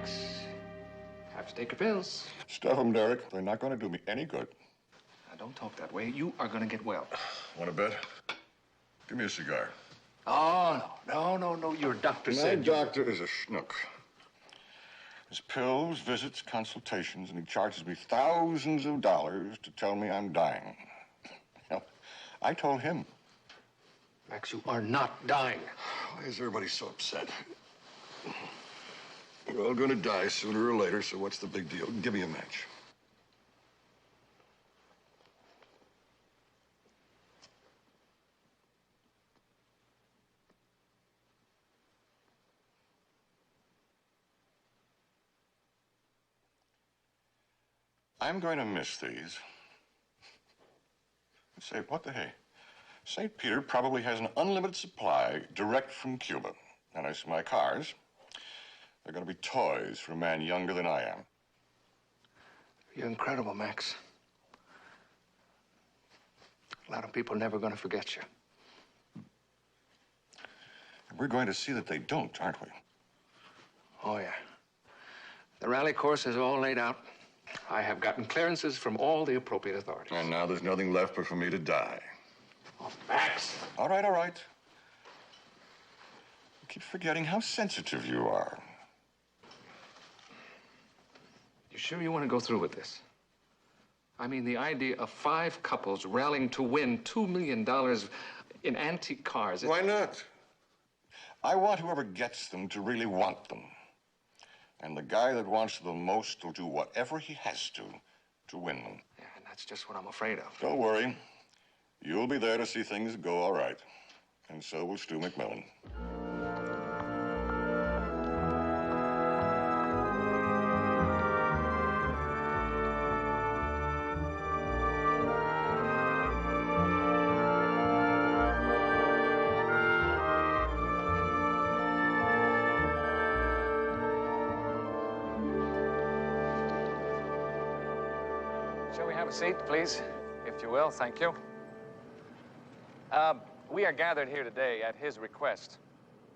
Max, have to take your pills. Stuff them, Derek. They're not going to do me any good. Now, don't talk that way. You are going to get well. Want a bet? Give me a cigar. Oh, no. Your doctor said... My doctor is a schnook. His pills, visits, consultations, and he charges me thousands of dollars to tell me I'm dying. Now, I told him. Max, you are not dying. Why is everybody so upset? We're all going to die sooner or later, so what's the big deal? Give me a match. I'm going to miss these. Say, what the hey? St. Peter probably has an unlimited supply direct from Cuba. And as for my cars, they're going to be toys for a man younger than I am. You're incredible, Max. A lot of people are never going to forget you. And we're going to see that they don't, aren't we? Oh, yeah. The rally course is all laid out. I have gotten clearances from all the appropriate authorities. And now there's nothing left but for me to die. Oh, Max. All right. You keep forgetting how sensitive you are. You sure you want to go through with this? I mean, the idea of 5 couples rallying to win $2 million in antique cars. Why not? I want whoever gets them to really want them. And the guy that wants them most will do whatever he has to win them. Yeah, and that's just what I'm afraid of. Don't worry. You'll be there to see things go all right. And so will Stu McMillan. Shall we have a seat, please, if you will? Thank you. We are gathered here today at his request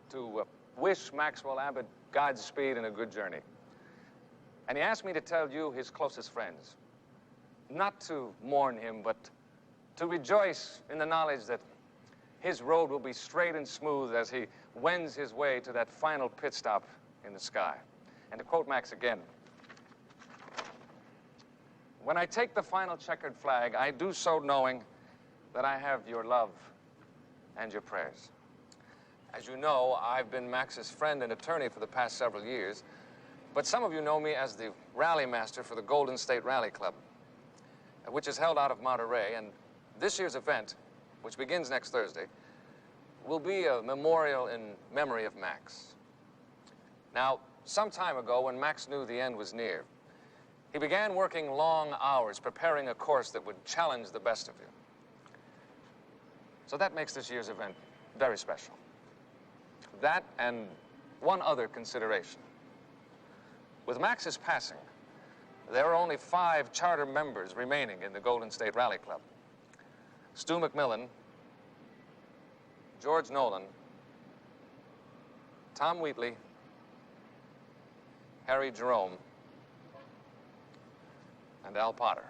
to wish Maxwell Abbott Godspeed and a good journey. And he asked me to tell you, his closest friends, not to mourn him, but to rejoice in the knowledge that his road will be straight and smooth as he wends his way to that final pit stop in the sky. And to quote Max again, "When I take the final checkered flag, I do so knowing that I have your love and your prayers." As you know, I've been Max's friend and attorney for the past several years, but some of you know me as the rally master for the Golden State Rally Club, which is held out of Monterey. And this year's event, which begins next Thursday, will be a memorial in memory of Max. Now, some time ago, when Max knew the end was near, he began working long hours preparing a course that would challenge the best of you. So that makes this year's event very special. That and one other consideration. With Max's passing, there are only 5 charter members remaining in the Golden State Rally Club: Stu McMillan, George Nolan, Tom Wheatley, Harry Jerome, and Al Potter.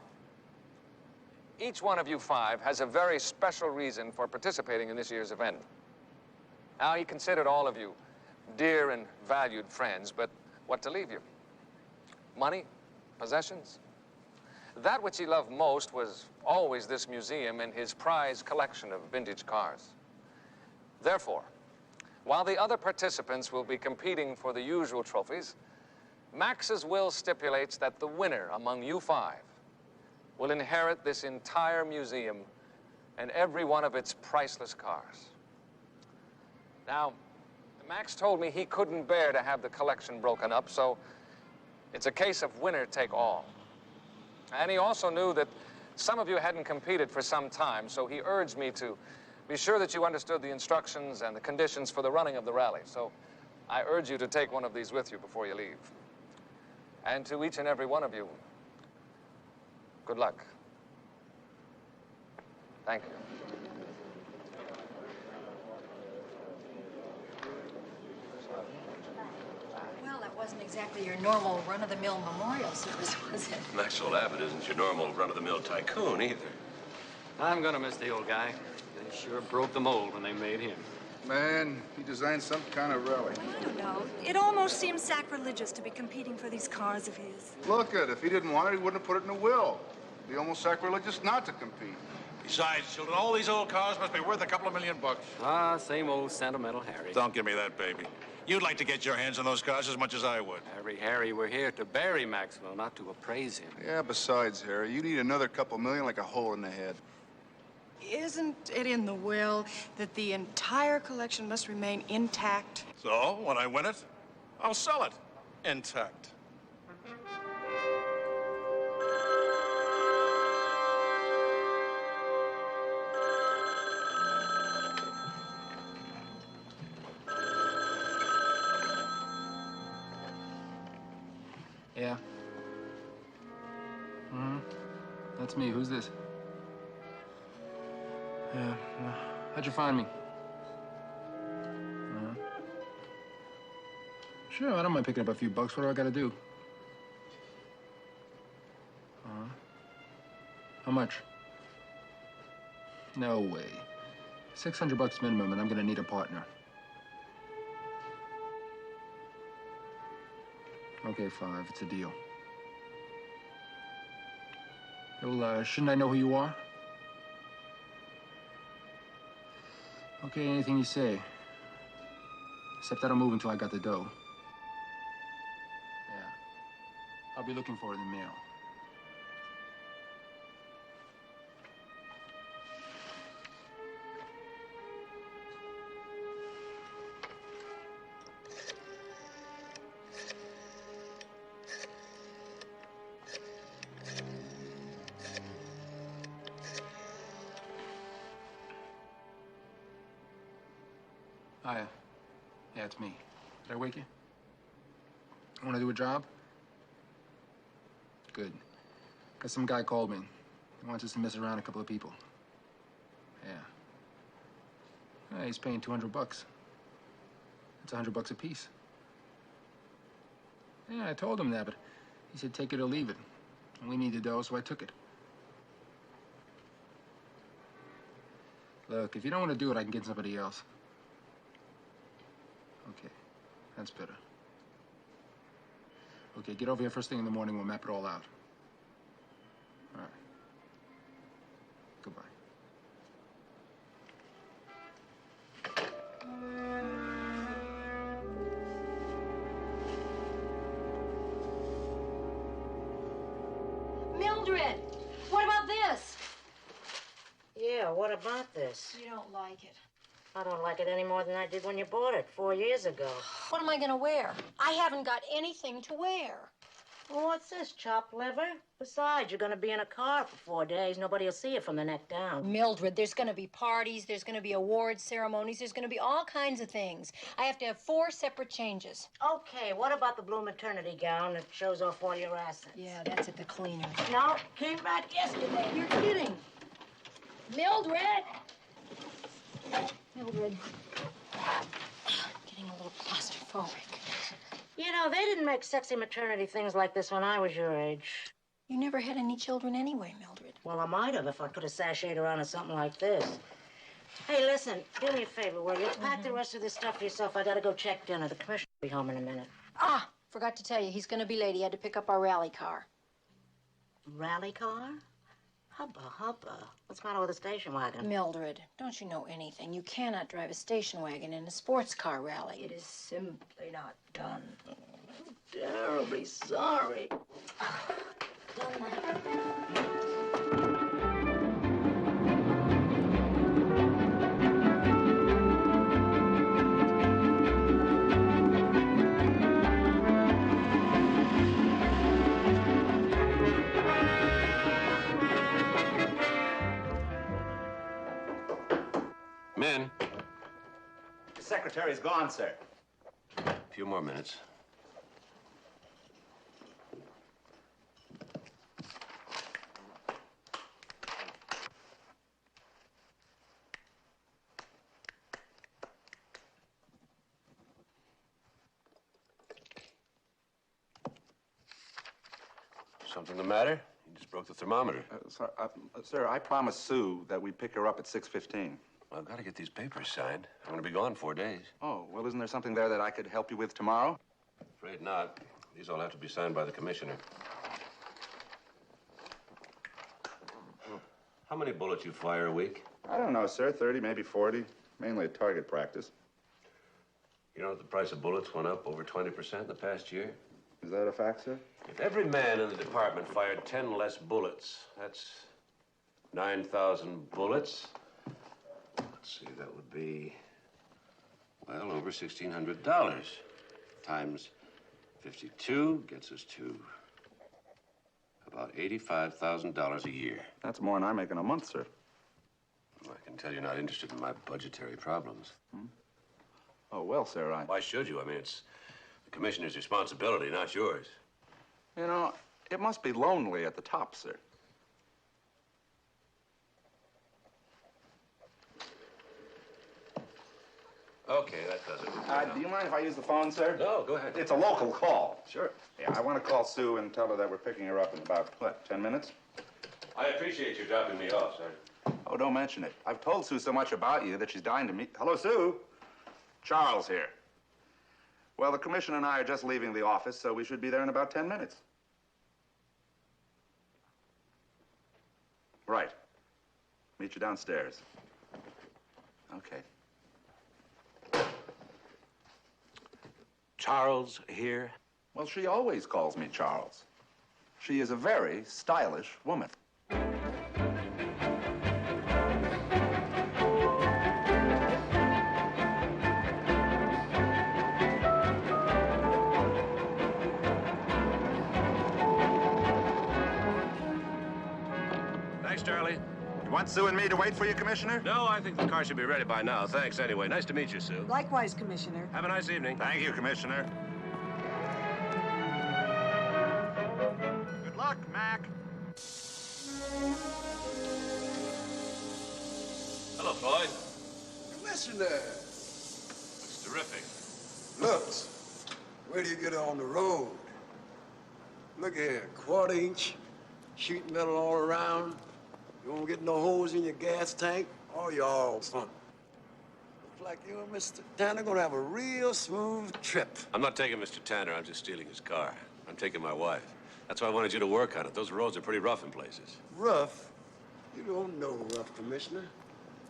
Each one of you 5 has a very special reason for participating in this year's event. Now, he considered all of you dear and valued friends, but what to leave you? Money? Possessions? That which he loved most was always this museum and his prized collection of vintage cars. Therefore, while the other participants will be competing for the usual trophies, Max's will stipulates that the winner among you 5 will inherit this entire museum and every one of its priceless cars. Now, Max told me he couldn't bear to have the collection broken up, so it's a case of winner take all. And he also knew that some of you hadn't competed for some time, so he urged me to be sure that you understood the instructions and the conditions for the running of the rally. So I urge you to take one of these with you before you leave. And to each and every one of you, good luck. Thank you. Well, that wasn't exactly your normal run-of-the-mill memorial service, was it? Maxwell Abbott isn't your normal run-of-the-mill tycoon either. I'm gonna miss the old guy. They sure broke the mold when they made him. Man, he designed some kind of rally. I don't know. It almost seems sacrilegious to be competing for these cars of his. Look at it. If he didn't want it, he wouldn't have put it in a will. It'd be almost sacrilegious not to compete. Besides, children, all these old cars must be worth a couple of $1 million. Ah, same old sentimental Harry. Don't give me that, baby. You'd like to get your hands on those cars as much as I would. Harry, we're here to bury Maxwell, not to appraise him. Yeah, besides, Harry, you need another couple million like a hole in the head. Isn't it in the will that the entire collection must remain intact? So, when I win it, I'll sell it intact. Yeah. That's me. Who's this? Yeah. How'd you find me? Sure, I don't mind picking up a few bucks. What do I gotta do? How much? No way. $600 minimum, and I'm gonna need a partner. Okay, $5. It's a deal. Well, shouldn't I know who you are? Okay, anything you say. Except I don't move until I got the dough. Yeah. I'll be looking for it in the mail. Hiya. Yeah, it's me. Did I wake you? Want to do a job? Good. Got some guy called me. He wants us to mess around a couple of people. Yeah. He's paying $200. That's $100 a piece. Yeah, I told him that, but he said take it or leave it. And we needed dough, so I took it. Look, if you don't want to do it, I can get somebody else. Okay, that's better. Okay, get over here first thing in the morning. We'll map it all out. All right. Goodbye. Mildred, what about this? Yeah, what about this? You don't like it. I don't like it any more than I did when you bought it 4 years ago. What am I gonna wear? I haven't got anything to wear. Well, what's this, chopped liver? Besides, you're gonna be in a car for 4 days. Nobody will see you from the neck down. Mildred, there's gonna be parties, there's gonna be awards ceremonies, there's gonna be all kinds of things. I have to have 4 separate changes. Okay, what about the blue maternity gown that shows off all your assets? Yeah, that's at the cleaner. No, came back yesterday. You're kidding. Mildred! Mildred. Getting a little claustrophobic. You know, they didn't make sexy maternity things like this when I was your age. You never had any children anyway, Mildred. Well, I might have if I could have sashayed around in something like this. Hey, listen, do me a favor, will you? Pack the rest of this stuff for yourself. I gotta go check dinner. The commissioner will be home in a minute. Ah, forgot to tell you, he's gonna be late. He had to pick up our rally car. Rally car? Hubba, hubba. What's the matter with a station wagon? Mildred, don't you know anything? You cannot drive a station wagon in a sports car rally. It is simply not done. I'm terribly sorry. Men. The secretary's gone, sir. A few more minutes. Something the matter? You just broke the thermometer. Sir, I promised Sue that we'd pick her up at 6:15. Well, I've got to get these papers signed. I'm going to be gone 4 days. Oh, well, isn't there something there that I could help you with tomorrow? Afraid not. These all have to be signed by the commissioner. How many bullets you fire a week? I don't know, sir. 30, maybe 40. Mainly at target practice. You know that the price of bullets went up over 20% in the past year? Is that a fact, sir? If every man in the department fired 10 less bullets, that's 9,000 bullets. Let's see, that would be, well, over $1,600. Times 52 gets us to about $85,000 a year. That's more than I make in a month, sir. Well, I can tell you're not interested in my budgetary problems. Oh, well, sir, Why should you? I mean, it's the commissioner's responsibility, not yours. You know, it must be lonely at the top, sir. Okay, that does it. Do you mind if I use the phone, sir? No, go ahead. It's a local call. Sure. Yeah, I want to call Sue and tell her that we're picking her up in about, what, 10 minutes? I appreciate you dropping me off, sir. Oh, don't mention it. I've told Sue so much about you that she's dying to meet... Hello, Sue. Charles here. Well, the commissioner and I are just leaving the office, so we should be there in about 10 minutes. Right. Meet you downstairs. Okay. Charles here? Well, she always calls me Charles. She is a very stylish woman. Thanks, Charlie. You want Sue and me to wait for you, Commissioner? No, I think the car should be ready by now. Thanks anyway. Nice to meet you, Sue. Likewise, Commissioner. Have a nice evening. Thank you, Commissioner. Good luck, Mac. Hello, Floyd. Commissioner. Looks terrific. Looks. Where do you get on the road? Look here, quarter-inch, sheet metal all around. You won't get no holes in your gas tank, or you're all fun. Looks like you and Mr. Tanner gonna have a real smooth trip. I'm not taking Mr. Tanner. I'm just stealing his car. I'm taking my wife. That's why I wanted you to work on it. Those roads are pretty rough in places. Rough? You don't know rough, Commissioner.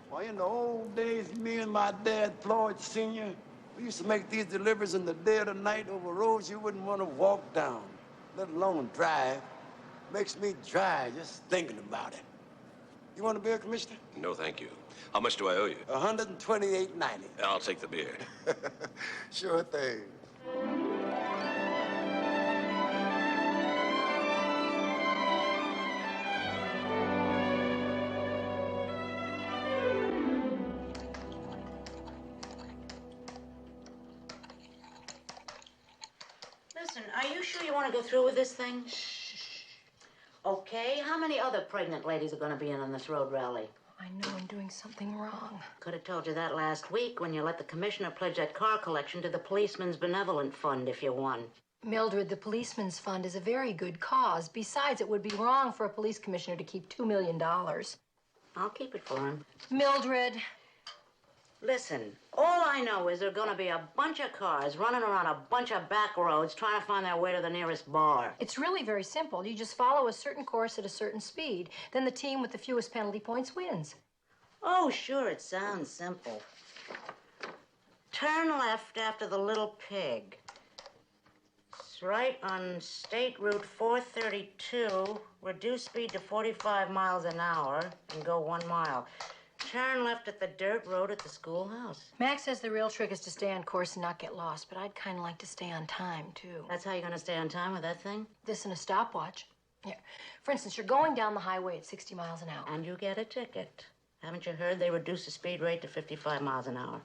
Why, in the old days, me and my dad, Floyd Sr., we used to make these deliveries in the dead of night over roads you wouldn't want to walk down, let alone drive. Makes me dry just thinking about it. You want a beer, Commissioner? No, thank you. How much do I owe you? $128.90. I'll take the beer. Sure thing. Listen, are you sure you want to go through with this thing? Okay, how many other pregnant ladies are going to be in on this road rally? I know I'm doing something wrong. Could have told you that last week when you let the commissioner pledge that car collection to the Policeman's Benevolent Fund if you won. Mildred, the Policeman's Fund is a very good cause. Besides, it would be wrong for a police commissioner to keep $2 million. I'll keep it for him. Mildred. Listen, all I know is there are going to be a bunch of cars running around a bunch of back roads trying to find their way to the nearest bar. It's really very simple. You just follow a certain course at a certain speed. Then the team with the fewest penalty points wins. Oh, sure, it sounds simple. Turn left after the little pig. It's right on State Route 432. Reduce speed to 45 miles an hour and go 1 mile. Turn left at the dirt road at the schoolhouse. Max says the real trick is to stay on course and not get lost, but I'd kind of like to stay on time, too. That's how you're going to stay on time with that thing? This and a stopwatch. Here, for instance, you're going down the highway at 60 miles an hour. And you get a ticket. Haven't you heard they reduced the speed rate to 55 miles an hour?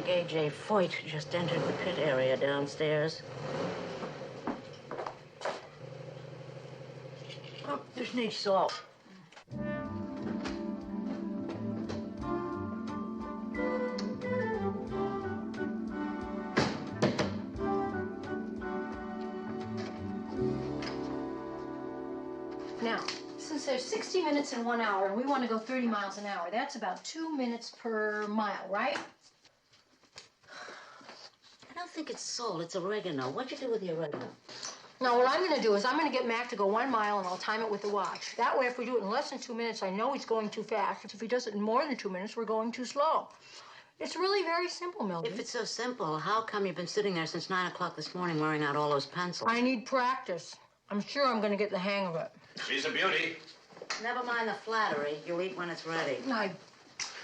A.J. Foyt just entered the pit area downstairs. Oh, just need salt. Now, since there's 60 minutes in 1 hour and we want to go 30 miles an hour, that's about 2 minutes per mile, right? I don't think it's salt, it's oregano. What'd you do with the oregano? Now, what I'm going to do is I'm going to get Mac to go 1 mile and I'll time it with the watch. That way, if we do it in less than 2 minutes, I know he's going too fast. If he does it in more than 2 minutes, we're going too slow. It's really very simple, Mildred. If it's so simple, how come you've been sitting there since 9 o'clock this morning wearing out all those pencils? I need practice. I'm sure I'm going to get the hang of it. She's a beauty. Never mind the flattery. You'll eat when it's ready.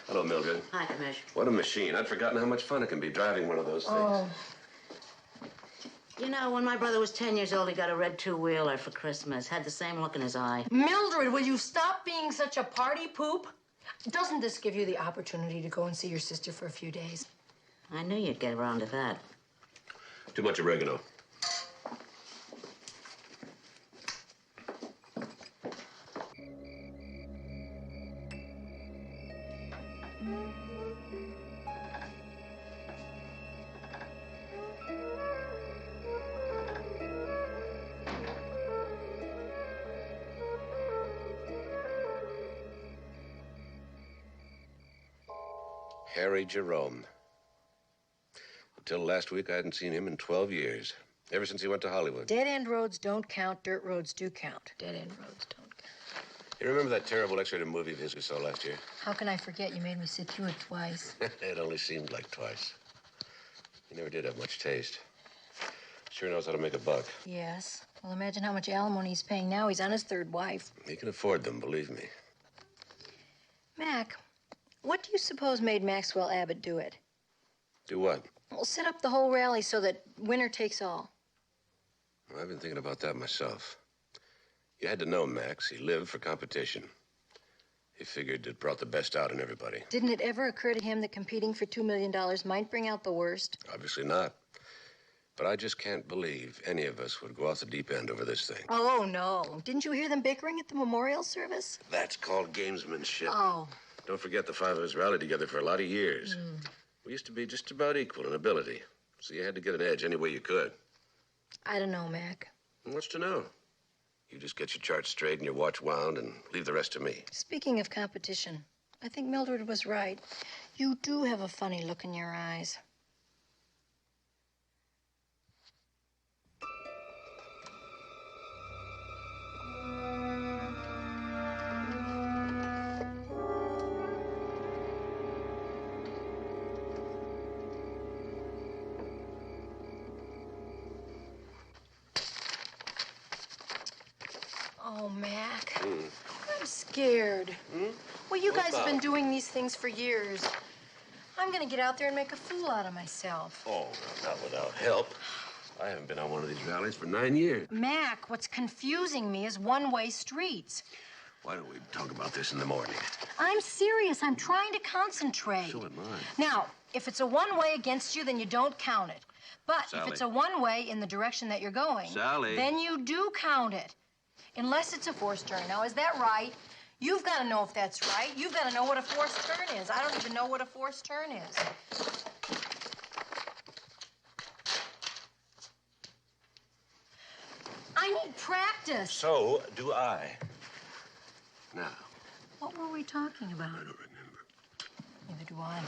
Hello, Mildred. Hi, Commish. What a machine. I'd forgotten how much fun it can be driving one of those things. Oh. You know, when my brother was 10 years old, he got a red two-wheeler for Christmas. Had the same look in his eye. Mildred, will you stop being such a party poop? Doesn't this give you the opportunity to go and see your sister for a few days? I knew you'd get around to that. Too much oregano. Harry Jerome. Until last week, I hadn't seen him in 12 years. Ever since he went to Hollywood. Dead-end roads don't count. Dirt roads do count. Dead-end roads don't count. You remember that terrible X-rated movie of his we saw last year? How can I forget? You made me sit through it twice. It only seemed like twice. He never did have much taste. Sure knows how to make a buck. Yes. Well, imagine how much alimony he's paying now. He's on his third wife. He can afford them, believe me. Mac, what do you suppose made Maxwell Abbott do it? Do what? Well, set up the whole rally so that winner takes all. Well, I've been thinking about that myself. You had to know Max. He lived for competition. He figured it brought the best out in everybody. Didn't it ever occur to him that competing for $2 million might bring out the worst? Obviously not. But I just can't believe any of us would go off the deep end over this thing. Oh, no. Didn't you hear them bickering at the memorial service? That's called gamesmanship. Oh. Don't forget the five of us rallied together for a lot of years. We used to be just about equal in ability. So you had to get an edge any way you could. I don't know, Mac. What's to know? You just get your charts straight and your watch wound and leave the rest to me. Speaking of competition, I think Mildred was right. You do have a funny look in your eyes. Oh, Mac. I'm scared. Well, you guys have been doing these things for years. I'm going to get out there and make a fool out of myself. Oh, not without help. I haven't been on one of these rallies for 9 years. Mac, what's confusing me is one-way streets. Why don't we talk about this in the morning? I'm serious. I'm trying to concentrate. So am I. Now, if it's a one-way against you, then you don't count it. But Sally. if it's a one-way in the direction that you're going, Sally. then you do count it. Unless it's a forced turn. Now, is that right? You've got to know if that's right. You've got to know what a forced turn is. I don't even know what a forced turn is. I need practice. So do I. Now. What were we talking about? I don't remember. Neither do I.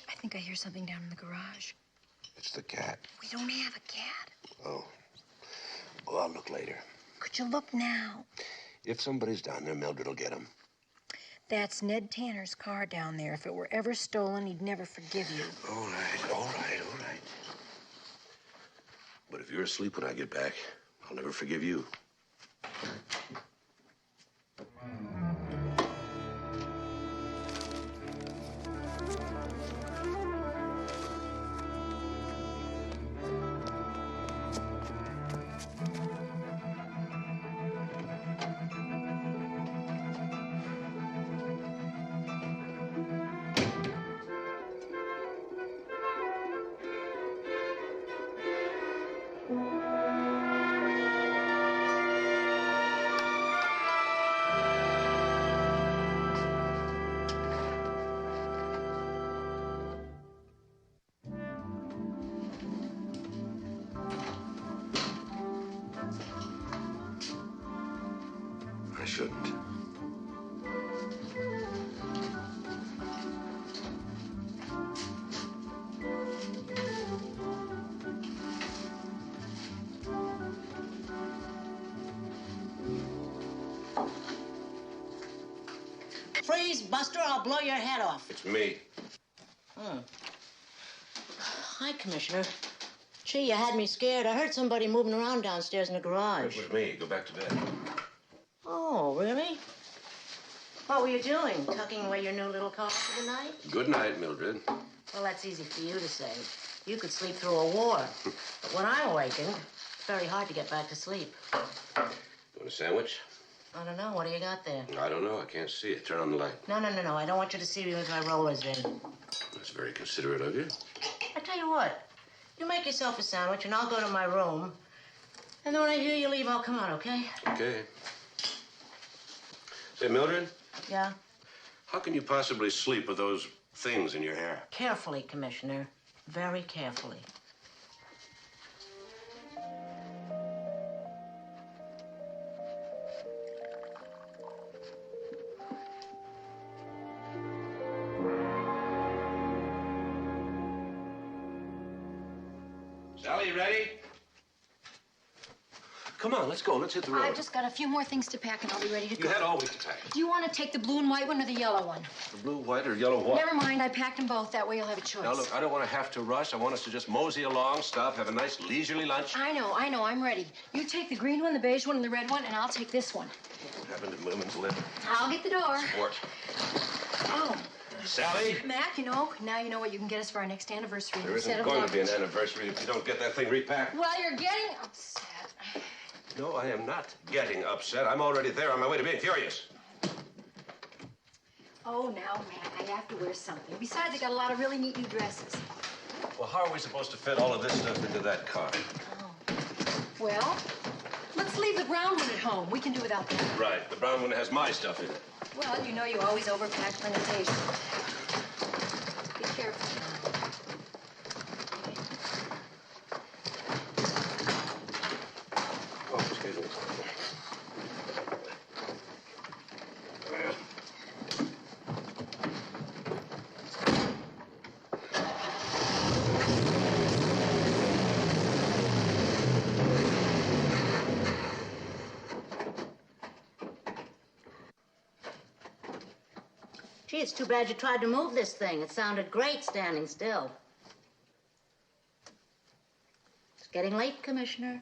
I think I hear something down in the garage. It's the cat. We don't have a cat. Oh. Well, I'll look later. Could you look now? If somebody's down there, Mildred will get him. That's Ned Tanner's car down there. If it were ever stolen, he'd never forgive you. All right, all right, all right. But if you're asleep when I get back, I'll never forgive you. I shouldn't. Freeze, Buster, I'll blow your head off. It's me. Hi, Commissioner. Gee, you had me scared. I heard somebody moving around downstairs in the garage. It was me. Go back to bed. Oh, really? What were you doing? Tucking away your new little car for the night? Good night, Mildred. Well, that's easy for you to say. You could sleep through a war. But when I'm awakened, it's very hard to get back to sleep. Want a sandwich? I don't know. What do you got there? I don't know. I can't see it. Turn on the light. No. I don't want you to see me with my rollers in. That's very considerate of you. I tell you what. You make yourself a sandwich, and I'll go to my room. And then when I hear you leave, I'll come out, okay? Okay. Say, Mildred? Yeah? How can you possibly sleep with those things in your hair? Carefully, Commissioner. Very carefully. Sally, you ready? Come on, let's go. Let's hit the road. I've just got a few more things to pack, and I'll be ready to go. You had all week to pack. Do you want to take the blue and white one or the yellow one? The blue, white, or yellow what? Never mind. I packed them both. That way you'll have a choice. Now, look, I don't want to have to rush. I want us to just mosey along, stop, have a nice leisurely lunch. I know. I'm ready. You take the green one, the beige one, and the red one, and I'll take this one. What happened to women's lip? I'll get the door. Sport. Oh. Sally? Mac, now you know what you can get us for our next anniversary. There isn't going to be an anniversary if you don't get that thing repacked. Well, you're getting upset. No, I am not getting upset. I'm already there on my way to being furious. Oh, now, Mac, I have to wear something. Besides, I got a lot of really neat new dresses. Well, how are we supposed to fit all of this stuff into that car? Oh. Well, let's leave the brown one at home. We can do without that. Right. The brown one has my stuff in it. Well, you know you always overpack for an occasion. Be careful. Oh, excuse me. Gee, it's too bad you tried to move this thing. It sounded great standing still. It's getting late, Commissioner.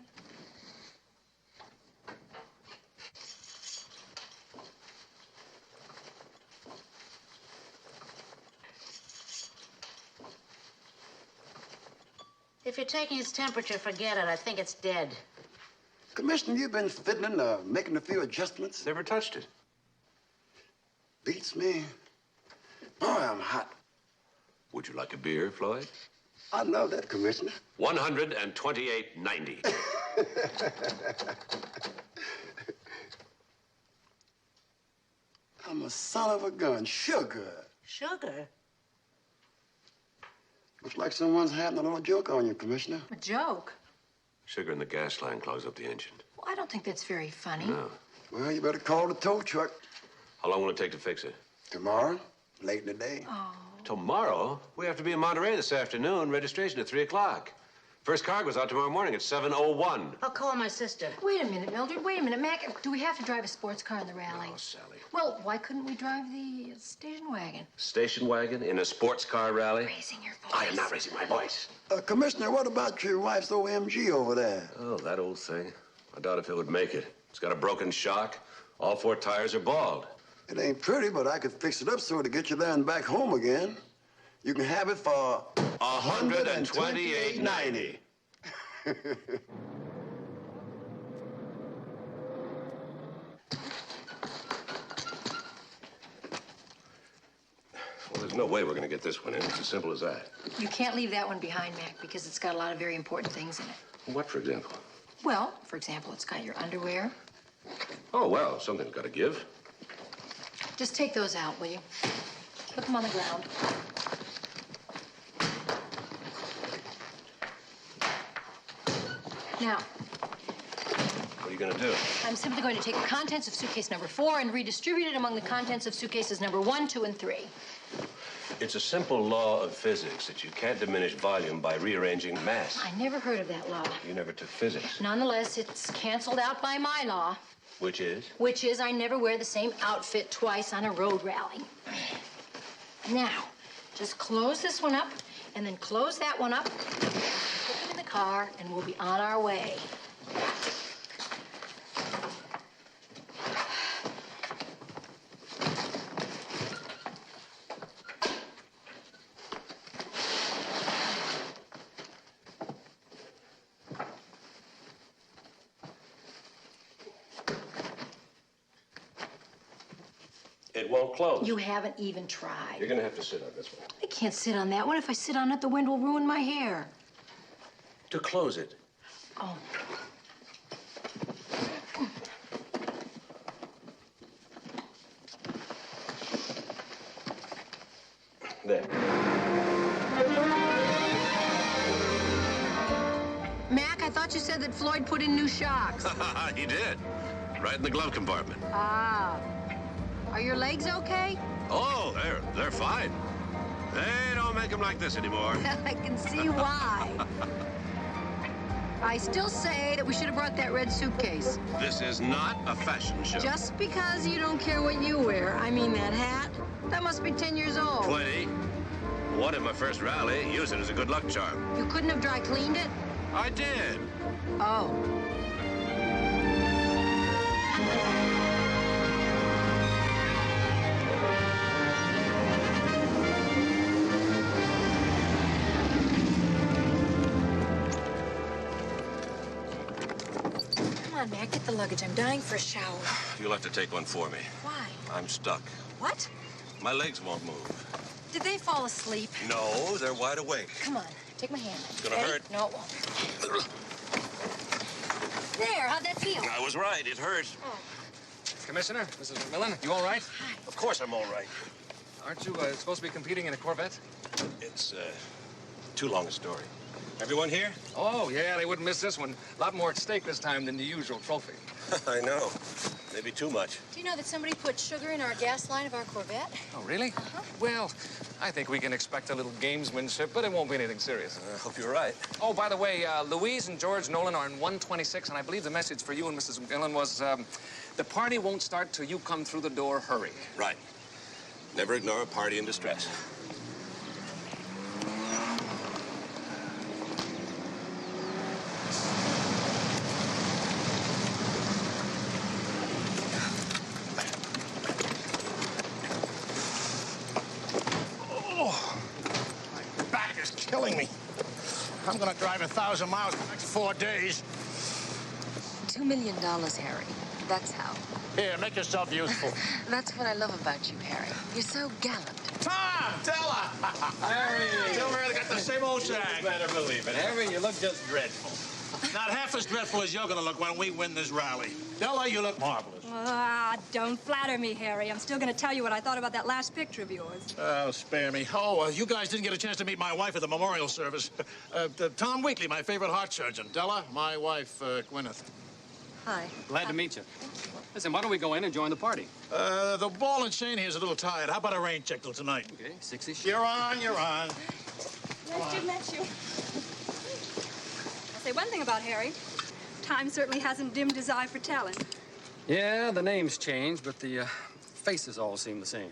If you're taking its temperature, forget it. I think it's dead. Commissioner, you've been fiddling, making a few adjustments. Never touched it. Beats me. Boy, I'm hot. Would you like a beer, Floyd? I love that, Commissioner. 128.90. I'm a son of a gun. Sugar. Sugar? Looks like someone's having a little joke on you, Commissioner. A joke? Sugar in the gas line clogs up the engine. Well, I don't think that's very funny. No. Well, you better call the tow truck. How long will it take to fix it? Tomorrow, late in the day. Oh. Tomorrow? We have to be in Monterey this afternoon. Registration at 3 o'clock. First car goes out tomorrow morning at 7:01. I'll call my sister. Wait a minute, Mildred. Wait a minute, Mac. Do we have to drive a sports car in the rally? Oh, Sally. Well, why couldn't we drive the station wagon? Station wagon in a sports car rally? Raising your voice. I am not raising my voice. Commissioner, what about your wife's OMG over there? Oh, that old thing. I doubt if it would make it. It's got a broken shock. All 4 tires are bald. It ain't pretty, but I could fix it up so to get you there and back home again. You can have it for $128.90. Well, there's no way we're going to get this one in. It's as simple as that. You can't leave that one behind, Mac, because it's got a lot of very important things in it. What, for example? Well, for example, it's got your underwear. Oh, well, something's got to give. Just take those out, will you? Put them on the ground. Now, What are you going to do? I'm simply going to take the contents of suitcase number 4 and redistribute it among the contents of suitcases number 1, 2, and 3. It's a simple law of physics that you can't diminish volume by rearranging mass. I never heard of that law. You never took physics. Nonetheless, it's canceled out by my law. Which is? Which is I never wear the same outfit twice on a road rally. Now, just close this one up, and then close that one up. Put them in the car, and we'll be on our way. It won't close. You haven't even tried. You're going to have to sit on this one. I can't sit on that one. If I sit on it, the wind will ruin my hair. To close it. Oh. There. Mac, I thought you said that Floyd put in new shocks. He did. Right in the glove compartment. Ah. Are your legs okay? Oh, they're fine. They don't make them like this anymore. I can see why. I still say that we should have brought that red suitcase. This is not a fashion show. Just because you don't care what you wear. I mean, that hat, that must be 10 years old. 20. Won in my first rally. Use it as a good luck charm. You couldn't have dry cleaned it? I did. Oh. Come on, Mac, get the luggage. I'm dying for a shower. You'll have to take one for me. Why? I'm stuck. What? My legs won't move. Did they fall asleep? No, they're wide awake. Come on, take my hand. It's gonna Ready? hurt. No, it won't. There, how'd that feel? I was right. It hurt. Oh. Commissioner, Mrs. McMillan, you all right? Hi. Of course I'm all right. Aren't you supposed to be competing in a Corvette? It's too long a story. Everyone here? Oh, yeah, they wouldn't miss this one. A lot more at stake this time than the usual trophy. I know. Maybe too much. Do you know that somebody put sugar in our gas line of our Corvette? Oh, really? Uh-huh. Well, I think we can expect a little gamesmanship, but it won't be anything serious. I hope you're right. Oh, by the way, Louise and George Nolan are in 126, and I believe the message for you and Mrs. McMillan was, the party won't start till you come through the door. Hurry. Right. Never ignore a party in distress. Killing me. I'm gonna drive 1,000 miles in the next 4 days. $2 million, Harry. That's how. Here, make yourself useful. That's what I love about you, Harry. You're so gallant. Tom! Della! Harry! Tell her I got the same old shag. You better believe it. Harry, you look just dreadful. Not half as dreadful as you're gonna look when we win this rally. Della, you look marvelous. Ah, don't flatter me, Harry. I'm still going to tell you what I thought about that last picture of yours. Oh, spare me. Oh, you guys didn't get a chance to meet my wife at the memorial service. Tom Weekly, my favorite heart surgeon. Della, my wife, Gwyneth. Hi. Glad to meet you. Listen, why don't we go in and join the party? The ball and chain here is a little tired. How about a rain check till tonight? Okay, 6-ish. You're on, you're on. Nice to meet you. say one thing about Harry. Time certainly hasn't dimmed his eye for talent. Yeah, the names changed, but the faces all seem the same.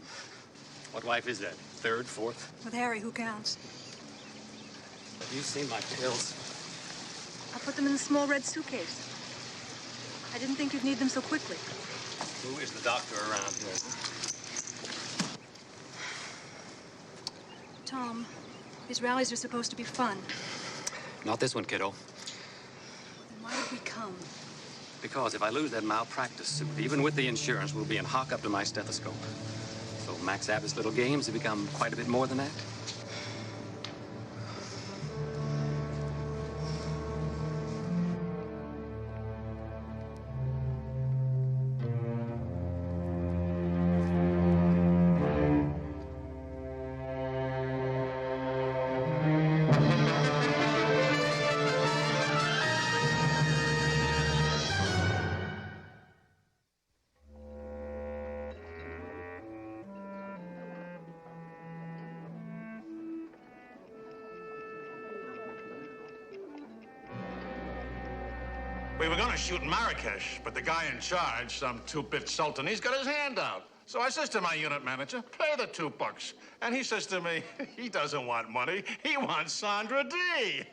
What wife is that? Third, fourth? With Harry, who counts? Have you seen my pills? I put them in the small red suitcase. I didn't think you'd need them so quickly. Who is the doctor around here? Tom, these rallies are supposed to be fun. Not this one, kiddo. Then why did we come? Because if I lose that malpractice suit, even with the insurance, we'll be in hock up to my stethoscope. So Max Abbott's little games have become quite a bit more than that. We were going to shoot in Marrakesh, but the guy in charge, some two-bit sultan, he's got his hand out. So I says to my unit manager, pay the $2. And he says to me, he doesn't want money. He wants Sandra D.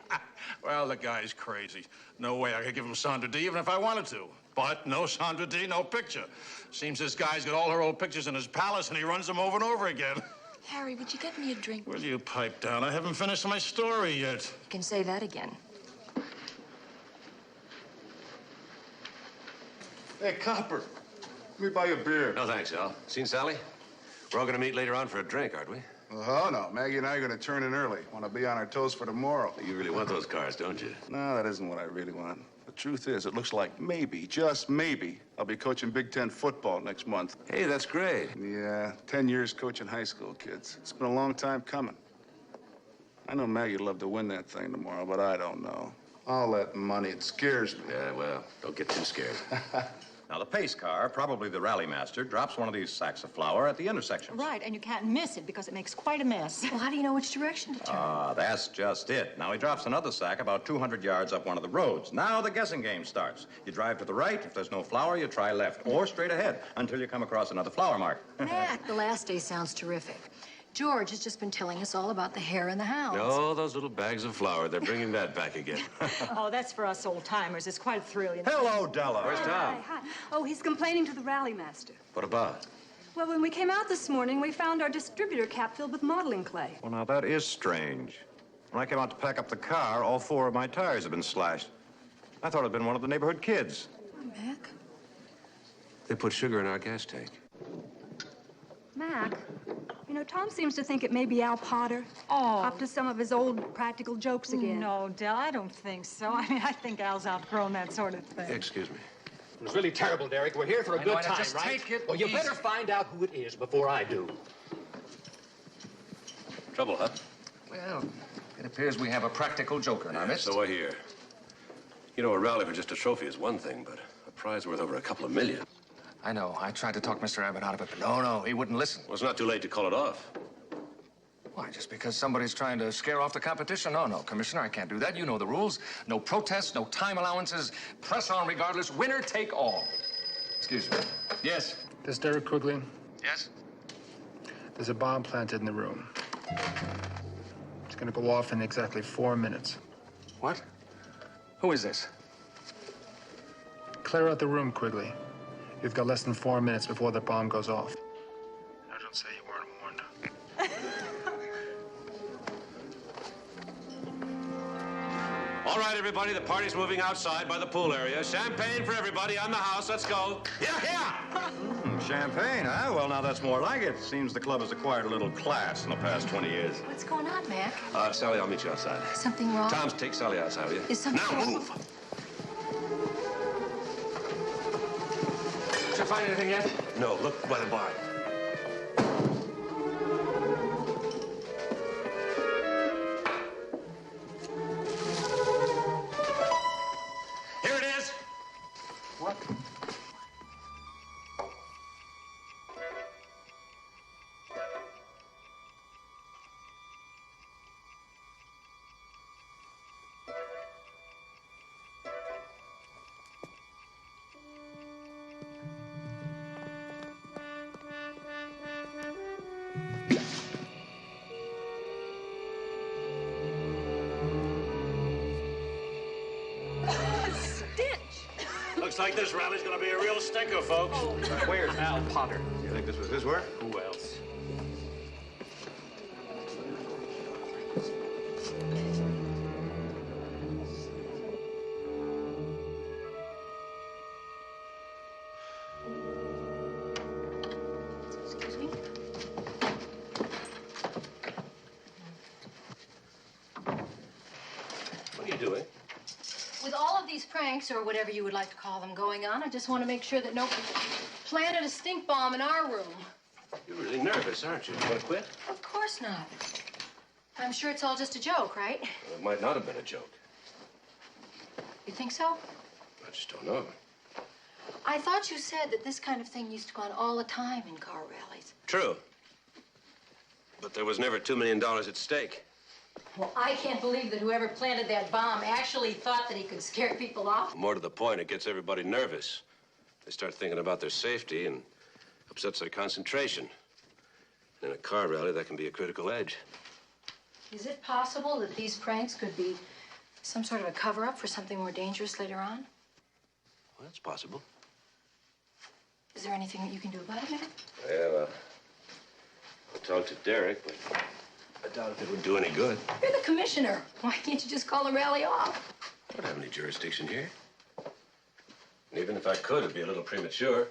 Well, the guy's crazy. No way I could give him Sandra D even if I wanted to. But no Sandra D, no picture. Seems this guy's got all her old pictures in his palace and he runs them over and over again. Harry, would you get me a drink? Will you pipe down? I haven't finished my story yet. You can say that again. Hey, Copper, let me buy you a beer. No, thanks, Al. Seen Sally? We're all gonna meet later on for a drink, aren't we? Oh, no. Maggie and I are going to turn in early. Want to be on our toes for tomorrow. You really want those cars, don't you? No, that isn't what I really want. The truth is, it looks like maybe, just maybe, I'll be coaching Big Ten football next month. Hey, that's great. Yeah, 10 years coaching high school kids. It's been a long time coming. I know Maggie'd love to win that thing tomorrow, but I don't know. All that money, it scares me. Yeah, well, don't get too scared. Now, the pace car, probably the rally master, drops one of these sacks of flour at the intersection. Right, and you can't miss it because it makes quite a mess. Well, how do you know which direction to turn? Ah, that's just it. Now, he drops another sack about 200 yards up one of the roads. Now the guessing game starts. You drive to the right. If there's no flour, you try left, or straight ahead until you come across another flour mark. Mac, the last day sounds terrific. George has just been telling us all about the hare and the hounds. Oh, those little bags of flour. They're bringing that back again. Oh, that's for us old-timers. It's quite a thrill, you know. Hello, Della. Where's Tom? Hi. Oh, he's complaining to the rally master. What about? Well, when we came out this morning, we found our distributor cap filled with modeling clay. Well, now, that is strange. When I came out to pack up the car, all 4 of my tires had been slashed. I thought it had been one of the neighborhood kids. Mac? They put sugar in our gas tank. Mac, you know, Tom seems to think it may be Al Potter. Oh. Up to some of his old practical jokes again. No, Del, I don't think so. I mean, I think Al's outgrown that sort of thing. Excuse me. It was really terrible, Derek. We're here for a good time, just right? take it Well, you easy. better find out who it is before I do. Trouble, huh? Well, it appears we have a practical joker in our midst. So I hear. You know, a rally for just a trophy is one thing, but a prize worth over a couple of million. I know. I tried to talk Mr. Abbott out of it, but no, he wouldn't listen. Well, it's not too late to call it off. Why, just because somebody's trying to scare off the competition? No, Commissioner, I can't do that. You know the rules. No protests, no time allowances. Press on regardless. Winner take all. Excuse me. Yes? This is Derek Quigley. Yes? There's a bomb planted in the room. It's gonna go off in exactly 4 minutes. What? Who is this? Clear out the room, Quigley. You've got less than 4 minutes before the bomb goes off. Now, don't say you weren't warned. All right, everybody, the party's moving outside by the pool area. Champagne for everybody on the house. Let's go. Champagne, huh? Well, now that's more like it. Seems the club has acquired a little class in the past 20 years. What's going on, Mac? Sally, I'll meet you outside. Something wrong? Tom, take Sally outside, will you? Is something Now wrong? move. Did you find anything yet? No, look by the bar. Here it is. What? Looks like this rally's gonna be a real stinker, folks. Where's Al Potter? You think this was his work? Who else? Excuse me? What are you doing? With all of these pranks, or whatever you would like to call them, going on, I just want to make sure that nobody planted a stink bomb in our room. You're really nervous, aren't you? You want to quit? Of course not. I'm sure it's all just a joke, right? Well, it might not have been a joke. You think so? I just don't know. I thought you said that this kind of thing used to go on all the time in car rallies. True. But there was never $2 million at stake. Well, I can't believe that whoever planted that bomb actually thought that he could scare people off. More to the point, it gets everybody nervous. They start thinking about their safety and upsets their concentration. In a car rally, that can be a critical edge. Is it possible that these pranks could be some sort of a cover-up for something more dangerous later on? Well, that's possible. Is there anything that you can do about it, Matt? Well, I'll talk to Derek, but I doubt if it would do any good. You're the commissioner. Why can't you just call the rally off? I don't have any jurisdiction here. And even if I could, it'd be a little premature.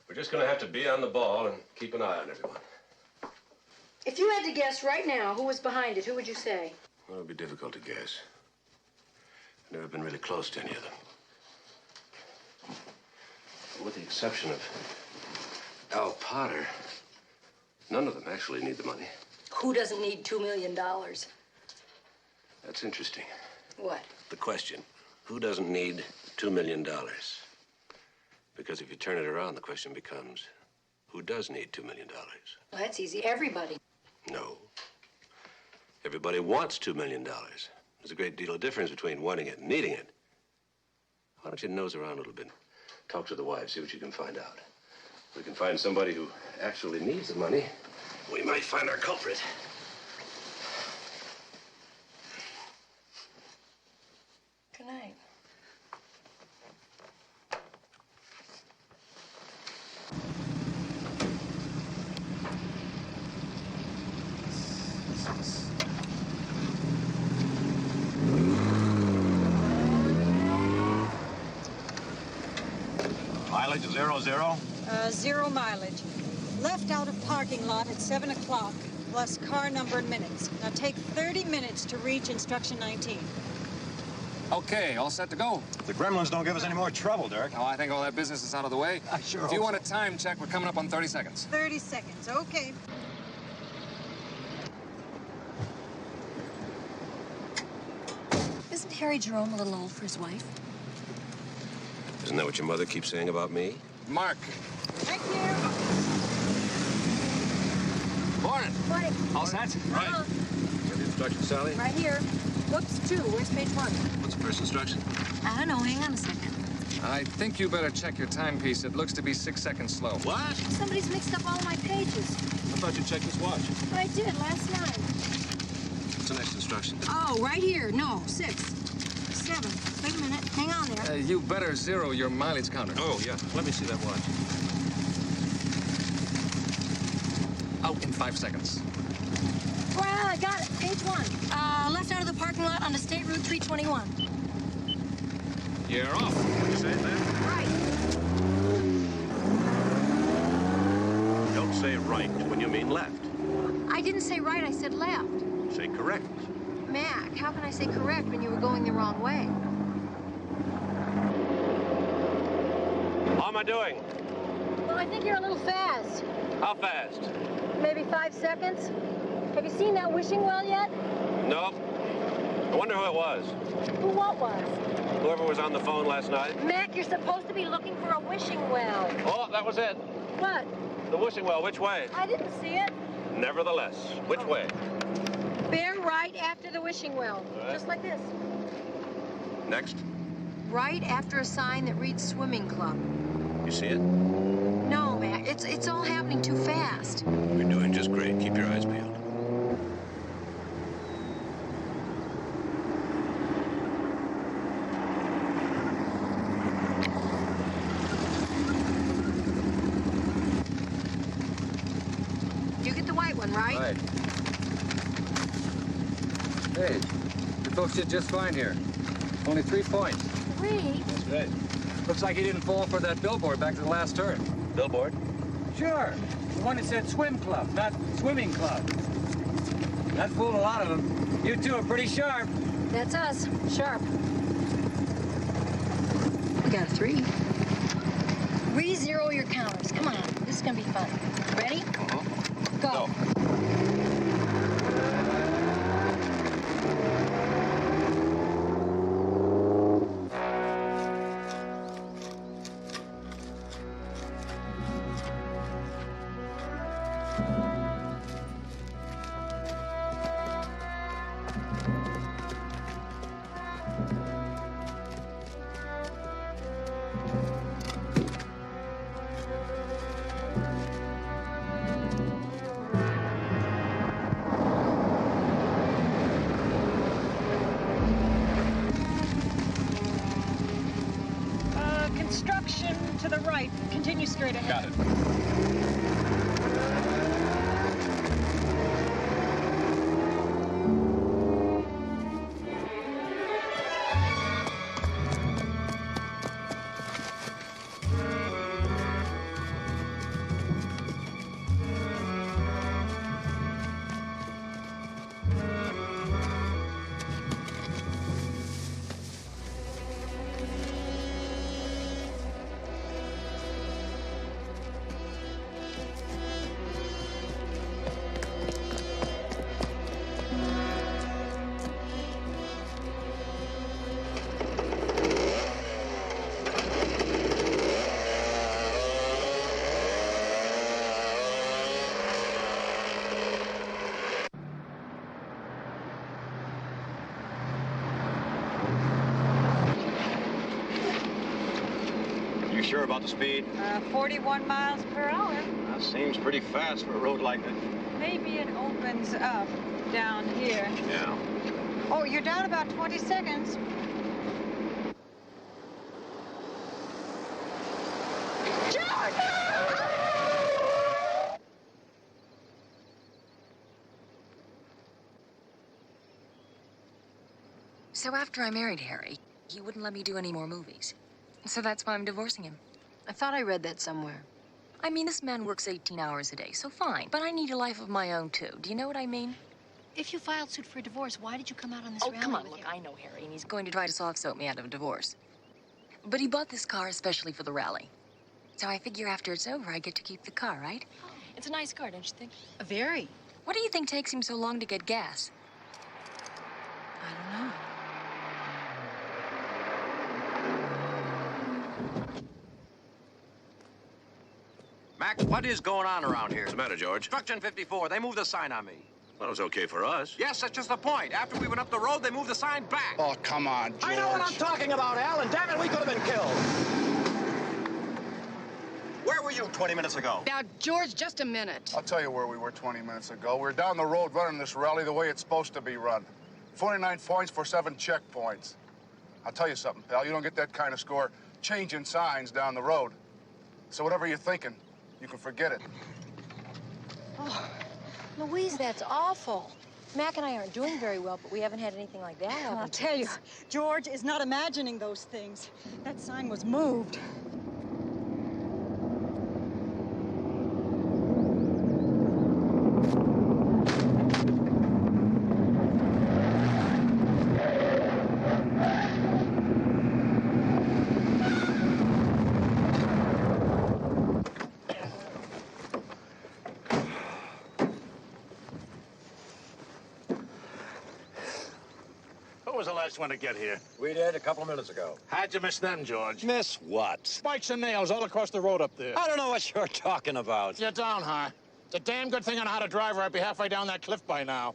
We're just gonna have to be on the ball and keep an eye on everyone. If you had to guess right now who was behind it, who would you say? Well, it would be difficult to guess. I've never been really close to any of them. With the exception of Al Potter, none of them actually need the money. Who doesn't need $2 million? That's interesting. What? The question, who doesn't need $2 million? Because if you turn it around, the question becomes, who does need $2 million? Well, that's easy. Everybody. No. Everybody wants $2 million. There's a great deal of difference between wanting it and needing it. Why don't you nose around a little bit? Talk to the wives, see what you can find out. If we can find somebody who actually needs the money, we might find our culprit. Good night. Mileage 00? 0 mileage. Left out of parking lot at 7 o'clock, plus car number and minutes. Now take 30 minutes to reach instruction 19. Okay, all set to go. The gremlins don't give us any more trouble, Dirk. Oh, I think all that business is out of the way. I sure If you hope want a time check, we're coming up on 30 seconds. 30 seconds, okay. Isn't Harry Jerome a little old for his wife? Isn't that what your mother keeps saying about me? Mark. Thank you. Morning. Morning. All set? Right. Got the instructions, Sally? Right here. Whoops, 2. Where's page 1? What's the first instruction? I don't know. Hang on a second. I think you better check your timepiece. It looks to be 6 seconds slow. What? Somebody's mixed up all my pages. I thought you checked this watch. I did last night. What's the next instruction? Oh, right here. No, 6. 7. Wait a minute. Hang on there. You better zero your mileage counter. Oh, yeah. Let me see that watch. Out in 5 seconds. Well, I got it. Page 1. Left out of the parking lot onto State Route 321. You're off. What'd you say, man? Right. Don't say right when you mean left. I didn't say right. I said left. Say correct. Mac, how can I say correct when you were going the wrong way? How am I doing? Well, I think you're a little fast. How fast? Maybe 5 seconds. Have you seen that wishing well yet? Nope. I wonder who it was. Who what was? Whoever was on the phone last night. Mac, you're supposed to be looking for a wishing well. Oh, that was it. What? The wishing well. Which way? I didn't see it. Nevertheless. Which way? Bear right after the wishing well. Right. Just like this. Next. Right after a sign that reads swimming club. You see it? No, Mac, it's all happening too fast. You're doing just great. Keep your eyes peeled. one, right? Right. Hey, the folks did just fine here. Only 3 points. 3? That's right. Looks like he didn't fall for that billboard back to the last turn. Billboard? Sure. The one that said swim club, not swimming club. That fooled a lot of them. You two are pretty sharp. That's us. Sharp. We got a 3. Re-zero your counters. Come on. This is gonna be fun. Ready? Go. Construction to the right. Continue straight ahead. Got it. You sure about the speed? 41 miles per hour. That seems pretty fast for a road like this. Maybe it opens up down here. Yeah. Oh, you're down about 20 seconds. So after I married Harry, he wouldn't let me do any more movies. So that's why I'm divorcing him. I thought I read that somewhere. I mean, this man works 18 hours a day, so fine. But I need a life of my own, too. Do you know what I mean? If you filed suit for a divorce, why did you come out on this Oh, rally come on, with look, him? I know Harry, and he's going to try to soft-soap me out of a divorce. But he bought this car especially for the rally. So I figure after it's over, I get to keep the car, right? Oh. It's a nice car, don't you think? Very. What do you think takes him so long to get gas? I don't know. Max, what is going on around here? What's the matter, George? Construction 54. They moved the sign on me. Well, it was okay for us. Yes, that's just the point. After we went up the road, they moved the sign back. Oh, come on, George. I know what I'm talking about, Al, and damn it, we could have been killed. Where were you 20 minutes ago? Now, George, just a minute. I'll tell you where we were 20 minutes ago. We were down the road running this rally the way it's supposed to be run. 49 points for 7 checkpoints. I'll tell you something, pal. You don't get that kind of score changing signs down the road. So whatever you're thinking, you can forget it. Oh, Louise, that's awful. Mac and I aren't doing very well, but we haven't had anything like that happen. I'll tell you, George is not imagining those things. That sign was moved. Who was the last one to get here? We did a couple of minutes ago. How'd you miss them, George? Miss what? Spikes and nails all across the road up there. I don't know what you're talking about. You're down, huh? It's a damn good thing I know how to drive, or I'd be halfway down that cliff by now.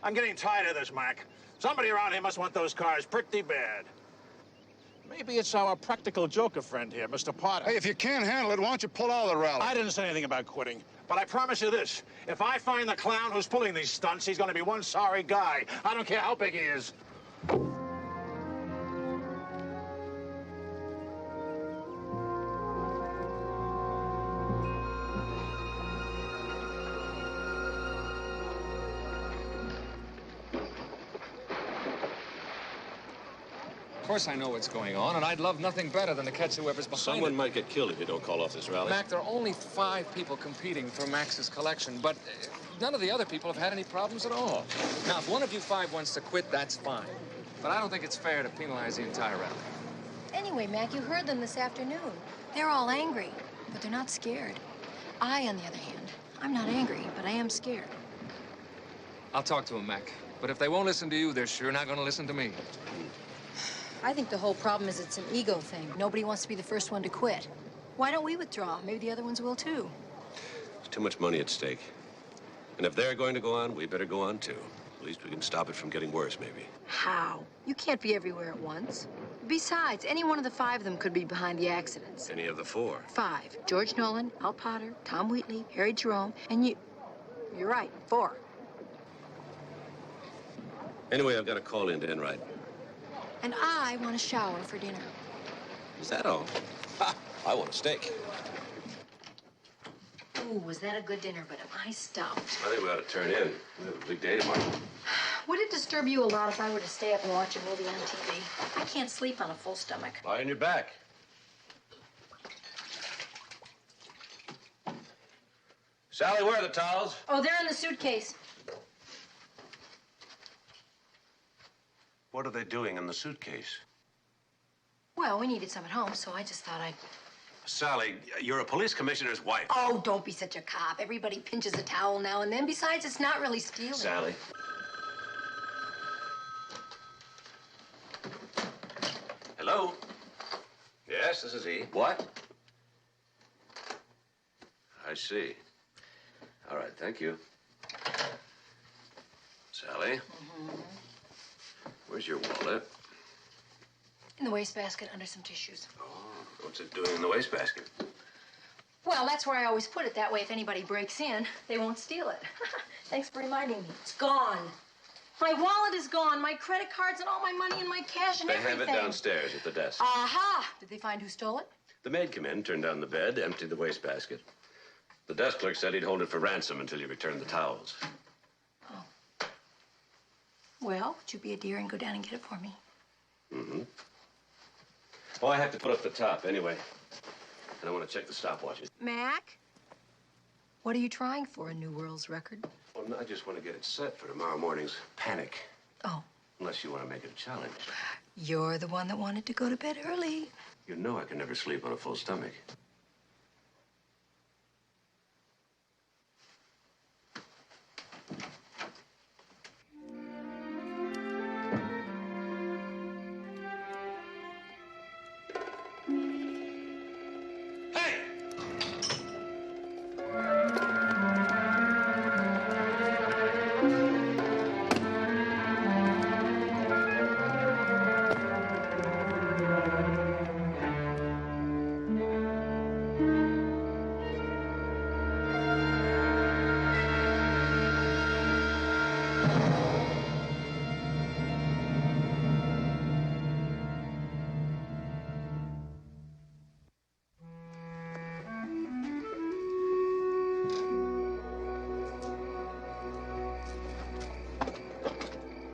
I'm getting tired of this, Mac. Somebody around here must want those cars pretty bad. Maybe it's our practical joker friend here, Mr. Potter. Hey, if you can't handle it, why don't you pull out of the rally? I didn't say anything about quitting, but I promise you this. If I find the clown who's pulling these stunts, he's going to be one sorry guy. I don't care how big he is. Of course I know what's going on, and I'd love nothing better than to catch whoever's behind Someone it. might get killed if you don't call off this rally. Mac, there are only 5 people competing for Max's collection, but none of the other people have had any problems at all. Now, if one of you 5 wants to quit, that's fine. But I don't think it's fair to penalize the entire rally. Anyway, Mac, you heard them this afternoon. They're all angry, but they're not scared. I, on the other hand, I'm not angry, but I am scared. I'll talk to them, Mac. But if they won't listen to you, they're sure not going to listen to me. I think the whole problem is it's an ego thing. Nobody wants to be the first one to quit. Why don't we withdraw? Maybe the other ones will, too. There's too much money at stake. And if they're going to go on, we better go on, too. At least we can stop it from getting worse, maybe. How? You can't be everywhere at once. Besides, any one of the 5 of them could be behind the accidents. Any of the 4. 5. George Nolan, Al Potter, Tom Wheatley, Harry Jerome, and you. You're right, 4. Anyway, I've got a call in to Enright. And I want a shower for dinner. Is that all? Ha! I want a steak. Ooh, was that a good dinner, but am I stumped? I think we ought to turn in. We have a big day tomorrow. Would it disturb you a lot if I were to stay up and watch a movie on TV? I can't sleep on a full stomach. Lie on your back. Sally, where are the towels? Oh, they're in the suitcase. What are they doing in the suitcase? Well, we needed some at home, so I just thought I'd... Sally, you're a police commissioner's wife. Oh, don't be such a cop. Everybody pinches a towel now and then. Besides, it's not really stealing. Sally. Hello? Yes, this is E. What? I see. All right, thank you. Sally? Where's your wallet? In the wastebasket under some tissues. What's it doing in the wastebasket? Well, that's where I always put it. That way, if anybody breaks in, they won't steal it. Thanks for reminding me. It's gone. My wallet is gone. My credit cards and all my money and my cash and everything. They have it downstairs at the desk. Aha! Did they find who stole it? The maid came in, turned down the bed, emptied the wastebasket. The desk clerk said he'd hold it for ransom until you returned the towels. Well, would you be a dear and go down and get it for me? Mm-hmm. Oh, I have to put up the top anyway. And I want to check the stopwatches. Mac? What are you trying for, a New World's record? Well, I just want to get it set for tomorrow morning's panic. Oh. Unless you want to make it a challenge. You're the one that wanted to go to bed early. You know I can never sleep on a full stomach.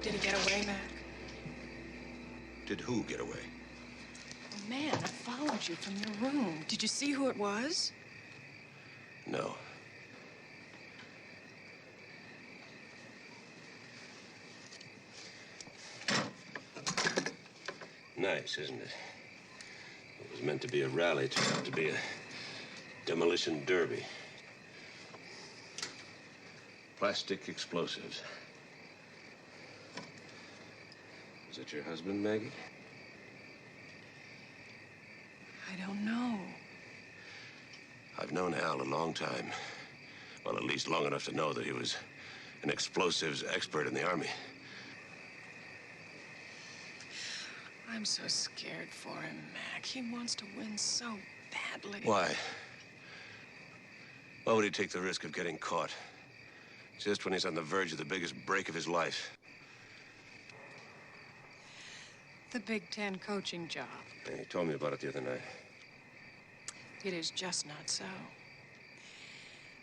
Did he get away, Mac? Did who get away? Oh, man, I followed you from your room. Did you see who it was? No. Nice, isn't it? What was meant to be a rally turned out to be a demolition derby. Plastic explosives. Is it your husband, Maggie? I don't know. I've known Al a long time. Well, at least long enough to know that he was an explosives expert in the Army. I'm so scared for him, Mac. He wants to win so badly. Why? Why would he take the risk of getting caught? Just when he's on the verge of the biggest break of his life. The Big Ten coaching job. Yeah, he told me about it the other night. It is just not so.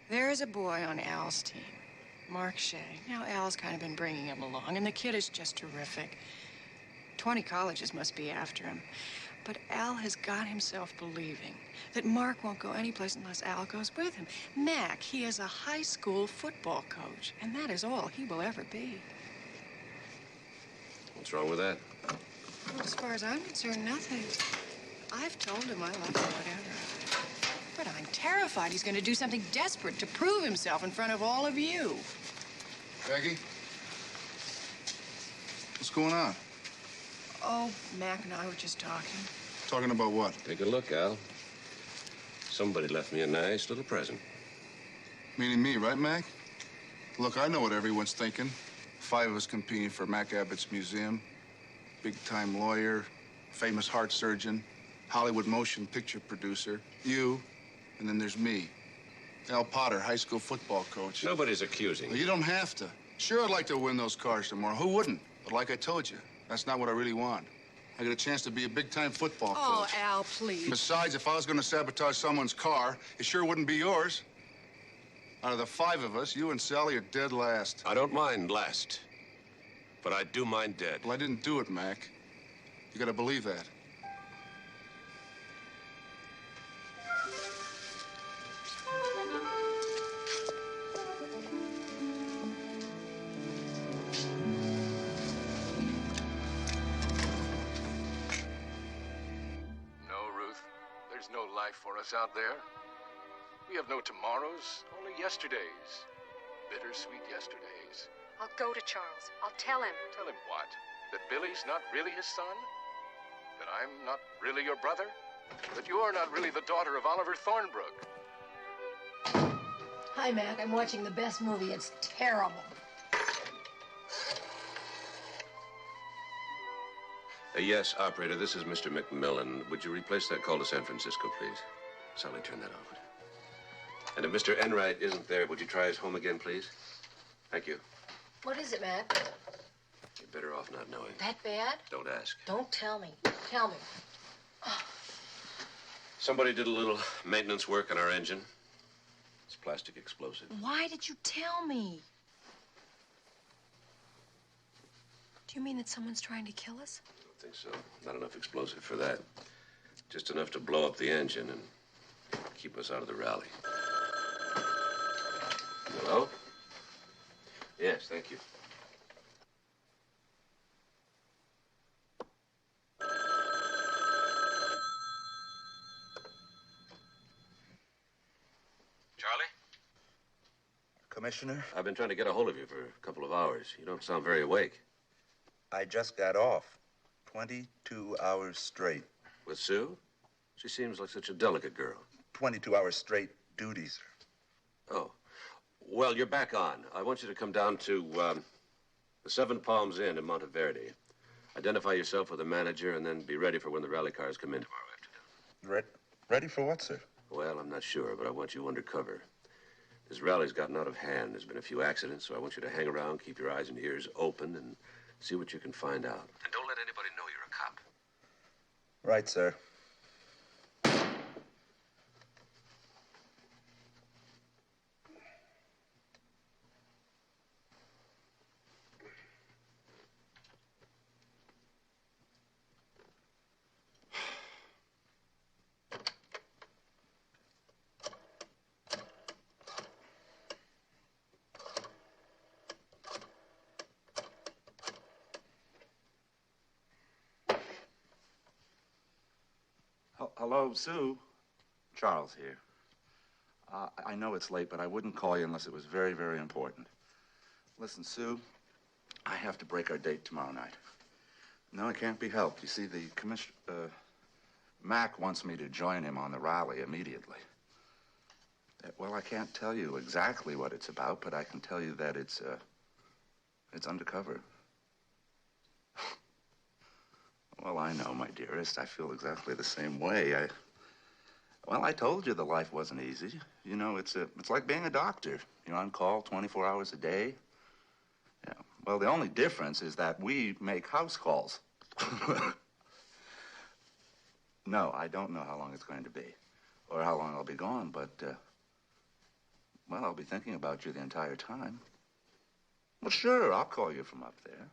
There is a boy on Al's team, Mark Shea. Now, Al's kind of been bringing him along, and the kid is just terrific. 20 colleges must be after him. But Al has got himself believing that Mark won't go anyplace unless Al goes with him. Mac, he is a high school football coach, and that is all he will ever be. What's wrong with that? Well, as far as I'm concerned, nothing. I've told him I love him, whatever. But I'm terrified he's going to do something desperate to prove himself in front of all of you. Peggy? What's going on? Oh, Mac and I were just talking. Talking about what? Take a look, Al. Somebody left me a nice little present. Meaning me, right, Mac? Look, I know what everyone's thinking. 5 of us competing for Mac Abbott's museum. Big-time lawyer, famous heart surgeon, Hollywood motion picture producer, you, and then there's me. Al Potter, high school football coach. Nobody's accusing. Well, you don't have to. Sure, I'd like to win those cars tomorrow. Who wouldn't? But like I told you, that's not what I really want. I get a chance to be a big-time football coach. Oh, Al, please. Besides, if I was going to sabotage someone's car, it sure wouldn't be yours. Out of the 5 of us, you and Sally are dead last. I don't mind last, but I do mind dead. Well, I didn't do it, Mac. You gotta believe that. There's no life for us out there. We have no tomorrows, only yesterdays. Bittersweet yesterdays. I'll go to Charles. I'll tell him. Tell him what? That Billy's not really his son? That I'm not really your brother? That you're not really the daughter of Oliver Thornbrook? Hi, Mac. I'm watching the best movie. It's terrible. Yes, operator, this is Mr. McMillan. Would you replace that call to San Francisco, please? Sally, turn that off. And if Mr. Enright isn't there, would you try his home again, please? Thank you. What is it, Mac? You're better off not knowing. That bad? Don't ask. Don't tell me. Tell me. Somebody did a little maintenance work on our engine. It's plastic explosive. Why did you tell me? Do you mean that someone's trying to kill us? I don't think so. Not enough explosive for that. Just enough to blow up the engine and keep us out of the rally. Hello? Yes, thank you. Charlie? Commissioner? I've been trying to get a hold of you for a couple of hours. You don't sound very awake. I just got off. 22 hours straight. With Sue? She seems like such a delicate girl. 22 hours straight duty, sir. Oh. Well, you're back on. I want you to come down to the Seven Palms Inn in Monteverde. Identify yourself with the manager and then be ready for when the rally cars come in tomorrow afternoon. Ready for what, sir? Well, I'm not sure, but I want you undercover. This rally's gotten out of hand. There's been a few accidents, so I want you to hang around, keep your eyes and ears open, and see what you can find out. And don't let anybody know you're a cop. Right, sir. Hello, Sue. Charles here. I know it's late, but I wouldn't call you unless it was very, very important. Listen, Sue, I have to break our date tomorrow night. No, it can't be helped. You see, the Mac wants me to join him on the rally immediately. Well, I can't tell you exactly what it's about, but I can tell you that it's undercover. Well, I know, my dearest. I feel exactly the same way. Well, I told you the life wasn't easy. You know, it's like being a doctor. You're on call 24 hours a day. Yeah. Well, the only difference is that we make house calls. No, I don't know how long it's going to be or how long I'll be gone, but, well, I'll be thinking about you the entire time. Well, sure, I'll call you from up there.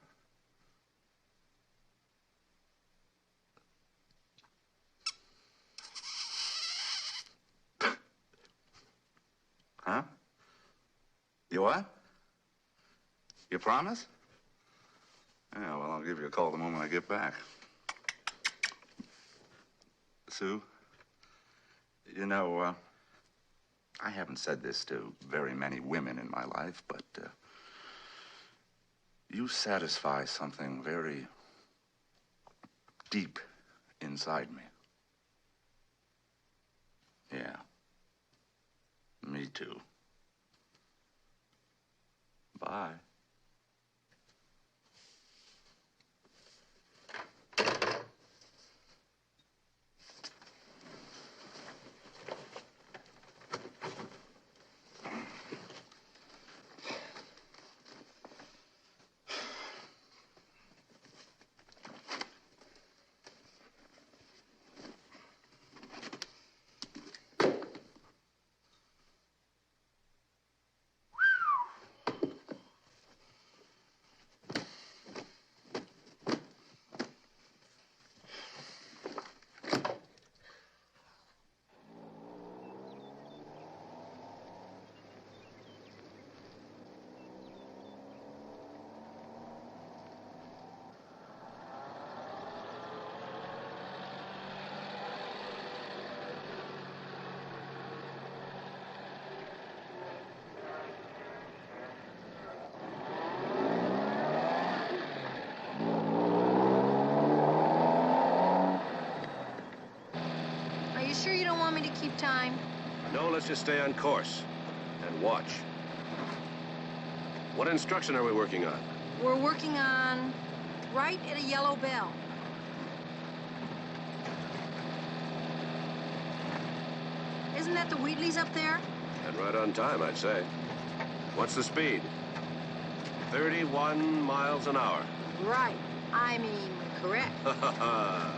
You what? You promise? Yeah, well, I'll give you a call the moment I get back. Sue, you know, I haven't said this to very many women in my life, but you satisfy something very deep inside me. Yeah. Me too. Bye. Are you sure you don't want me to keep time? No, let's just stay on course and watch. What instruction are we working on? We're working on right at a yellow bell. Isn't that the Wheatleys up there? And right on time, I'd say. What's the speed? 31 miles an hour. Right. I mean, correct. Ha ha ha.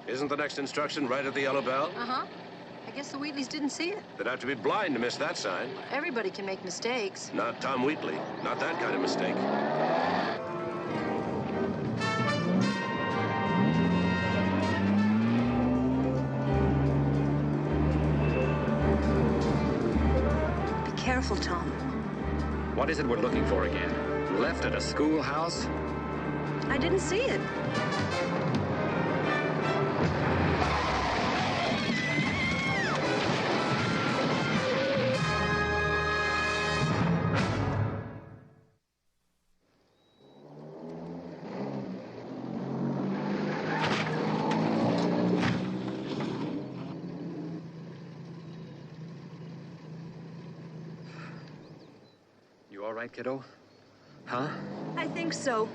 Isn't the next instruction right at the yellow bell? Uh-huh. I guess the Wheatleys didn't see it. They'd have to be blind to miss that sign. Everybody can make mistakes. Not Tom Wheatley. Not that kind of mistake. Be careful, Tom. What is it we're looking for again? Left at a schoolhouse? I didn't see it. You all right, kiddo? Huh? I think so.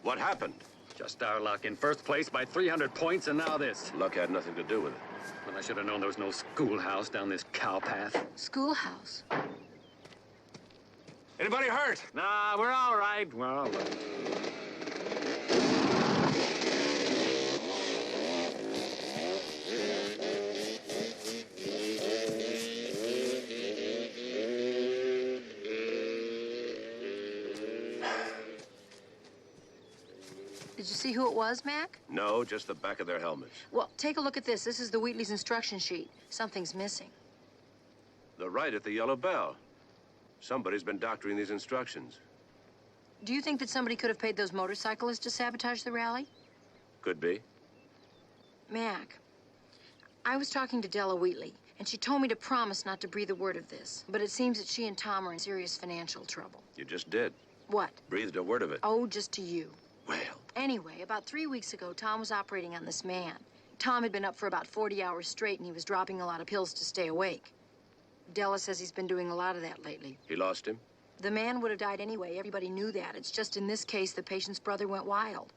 What happened? Just our luck. In first place by 300 points, and now this. Luck had nothing to do with it. Well, I should have known there was no schoolhouse down this cow path. Schoolhouse? Anybody hurt? Nah, we're all right. We're all right. Did you see who it was, Mac? No, just the back of their helmets. Well, take a look at this. This is the Wheatley's instruction sheet. Something's missing. They're right at the yellow bell. Somebody's been doctoring these instructions. Do you think that somebody could have paid those motorcyclists to sabotage the rally? Could be. Mac, I was talking to Della Wheatley, and she told me to promise not to breathe a word of this. But it seems that she and Tom are in serious financial trouble. You just did. What? Breathed a word of it. Oh, just to you. Well. Anyway, about 3 weeks ago, Tom was operating on this man. Tom had been up for about 40 hours straight, and he was dropping a lot of pills to stay awake. Della says he's been doing a lot of that lately. He lost him? The man would have died anyway. Everybody knew that. It's just in this case, the patient's brother went wild.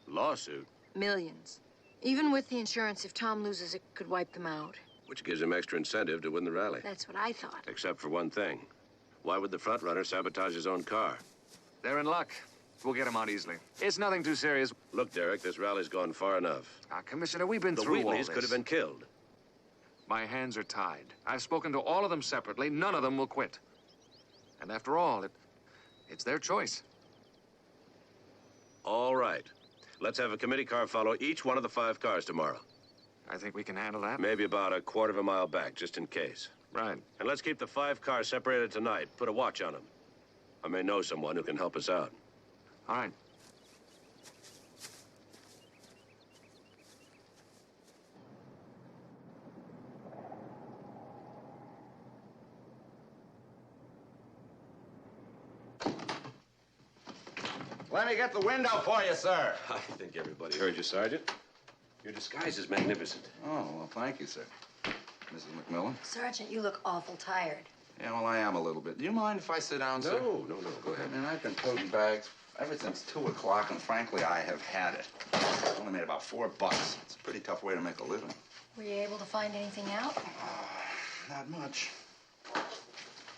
Lawsuit? Millions. Even with the insurance, if Tom loses, it could wipe them out. Which gives him extra incentive to win the rally. That's what I thought. Except for one thing. Why would the front runner sabotage his own car? They're in luck. We'll get him out easily. It's nothing too serious. Look, Derek, this rally's gone far enough. Commissioner, we've been the through all Wheatleys this. could have been killed. My hands are tied. I've spoken to all of them separately. None of them will quit. And after all, it's their choice. All right. Let's have a committee car follow each one of the 5 cars tomorrow. I think we can handle that. Maybe about a quarter of a mile back, just in case. Right. And let's keep the 5 cars separated tonight. Put a watch on them. I may know someone who can help us out. All right. Let me get the window for you, sir. I think everybody heard you, Sergeant. Your disguise is magnificent. Oh, well, thank you, sir. Mrs. McMillan? Sergeant, you look awful tired. Yeah, well, I am a little bit. Do you mind if I sit down, sir? No, go ahead. I mean, I've been toting bags ever since 2 o'clock, and frankly, I have had it. I only made about $4. It's a pretty tough way to make a living. Were you able to find anything out? Not much.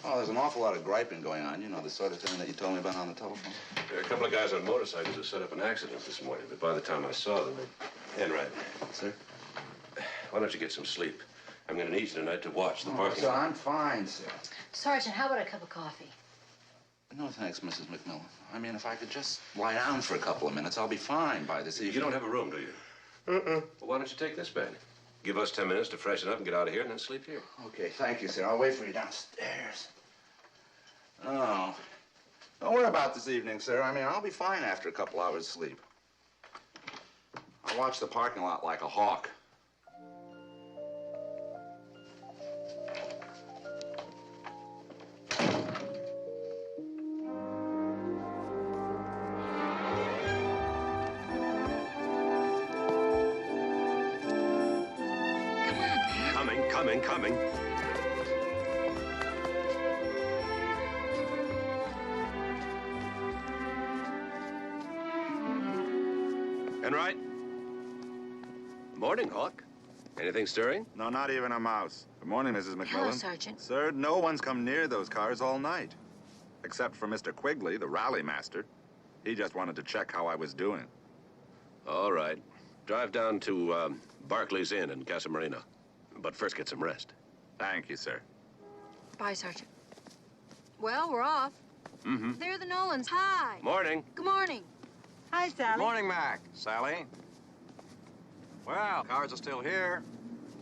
Oh, there's an awful lot of griping going on. You know, the sort of thing that you told me about on the telephone. There are a couple of guys on motorcycles who set up an accident this morning, but by the time I saw them, Enright. Sir? Why don't you get some sleep? I'm going to need you tonight to watch the parking sir, lot. I'm fine, sir. Sergeant, how about a cup of coffee? No, thanks, Mrs. McMillan. I mean, if I could just lie down for a couple of minutes, I'll be fine by this evening. You don't have a room, do you? Well, why don't you take this bed? Give us 10 minutes to freshen up and get out of here, and then sleep here. Okay, thank you, sir. I'll wait for you downstairs. Oh. Don't worry about this evening, sir. I mean, I'll be fine after a couple hours sleep. I'll watch the parking lot like a hawk. Coming. Enright? Morning, Hawk. Anything stirring? No, not even a mouse. Good morning, Mrs. McMillan. Hello, Sergeant. Sir, no one's come near those cars all night. Except for Mr. Quigley, the rally master. He just wanted to check how I was doing. All right. Drive down to Barclays Inn in Casa Marina. But first get some rest. Thank you, sir. Bye, Sergeant. Well, we're off. Mm-hmm. They're the Nolans. Hi. Morning. Good morning. Hi, Sally. Morning, Mac. Sally. Well, cars are still here.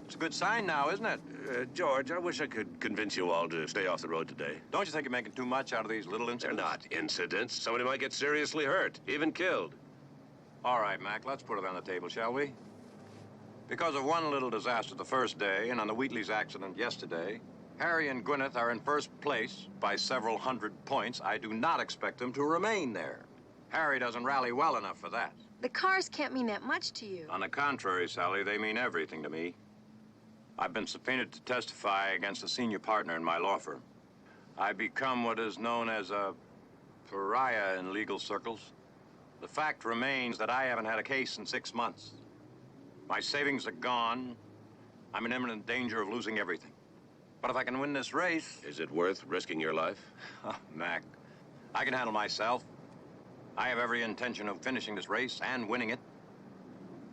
It's a good sign now, isn't it? George, I wish I could convince you all to stay off the road today. Don't you think you're making too much out of these little incidents? They're not incidents. Somebody might get seriously hurt, even killed. All right, Mac, let's put it on the table, shall we? Because of one little disaster the first day and on the Wheatley's accident yesterday, Harry and Gwyneth are in first place by several hundred points. I do not expect them to remain there. Harry doesn't rally well enough for that. The cars can't mean that much to you. On the contrary, Sally, they mean everything to me. I've been subpoenaed to testify against a senior partner in my law firm. I become what is known as a pariah in legal circles. The fact remains that I haven't had a case in 6 months. My savings are gone. I'm in imminent danger of losing everything. But if I can win this race... Is it worth risking your life? Oh, Mac, I can handle myself. I have every intention of finishing this race and winning it.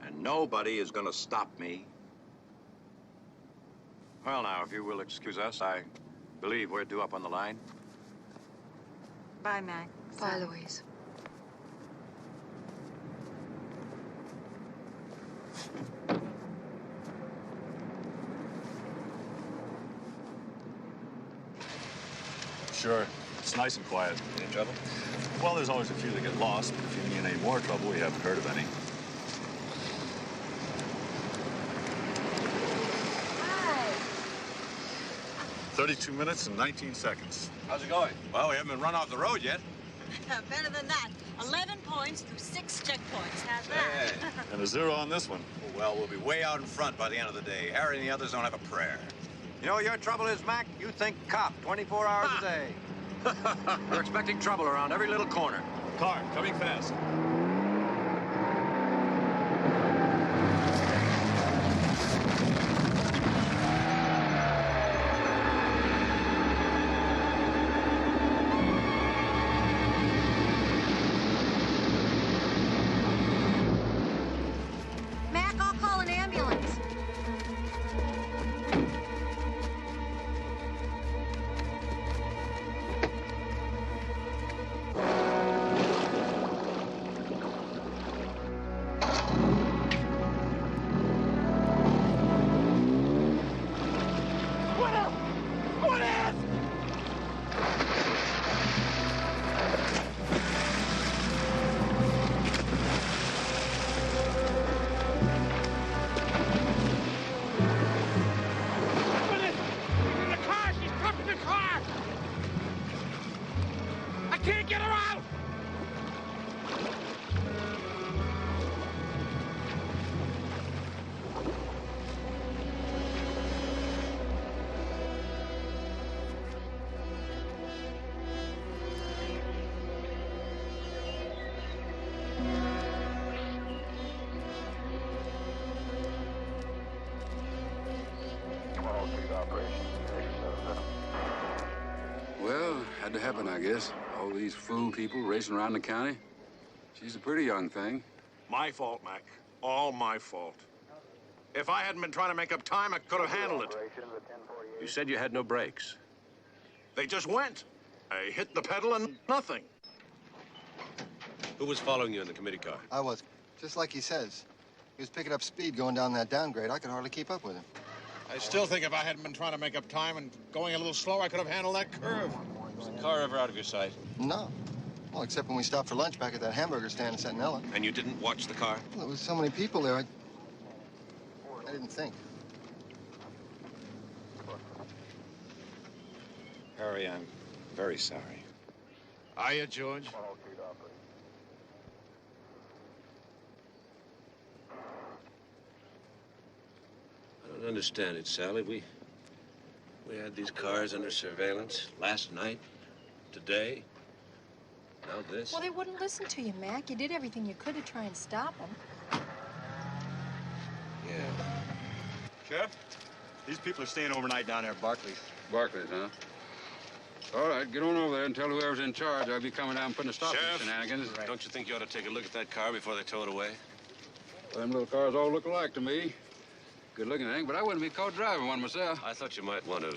And nobody is going to stop me. Well, now, if you will excuse us, I believe we're due up on the line. Bye, Mac. Bye, Louise. Sure. It's nice and quiet. Any trouble? Well, there's always a few that get lost, but if you mean any more trouble, we haven't heard of any. Hi. 32 minutes and 19 seconds. How's it going? Well, we haven't been run off the road yet. Better than that. 11 points through 6 checkpoints. How's that? And a 0 on this one. Well, we'll be way out in front by the end of the day. Harry and the others don't have a prayer. You know what your trouble is, Mac? You think cop 24 hours a day. You're expecting trouble around every little corner. Car, coming fast. Mac, I'll call an ambulance. Can't get her out! Well, had to happen, I guess. All these fool people racing around the county. She's a pretty young thing. My fault, Mac. All my fault. If I hadn't been trying to make up time, I could have handled it. You said you had no brakes. They just went. I hit the pedal and nothing. Who was following you in the committee car? I was. Just like he says. He was picking up speed going down that downgrade. I could hardly keep up with him. I still think if I hadn't been trying to make up time and going a little slow, I could have handled that curve. Was the car ever out of your sight? No. Well, except when we stopped for lunch back at that hamburger stand in Centinela. And you didn't watch the car? Well, there was so many people there, I didn't think. Harry, I'm very sorry. Are you, George? I don't understand it, Sally. We had these cars under surveillance last night, today, now this. Well, they wouldn't listen to you, Mac. You did everything you could to try and stop them. Yeah. Sheriff, these people are staying overnight down there at Barclays. Barclays, huh? All right, get on over there and tell whoever's in charge I'll be coming down and putting a stop to Sheriff, these shenanigans. don't you think you ought to take a look at that car before they tow it away? Well, them little cars all look alike to me. Good looking thing, but I wouldn't be caught driving one myself. I thought you might want to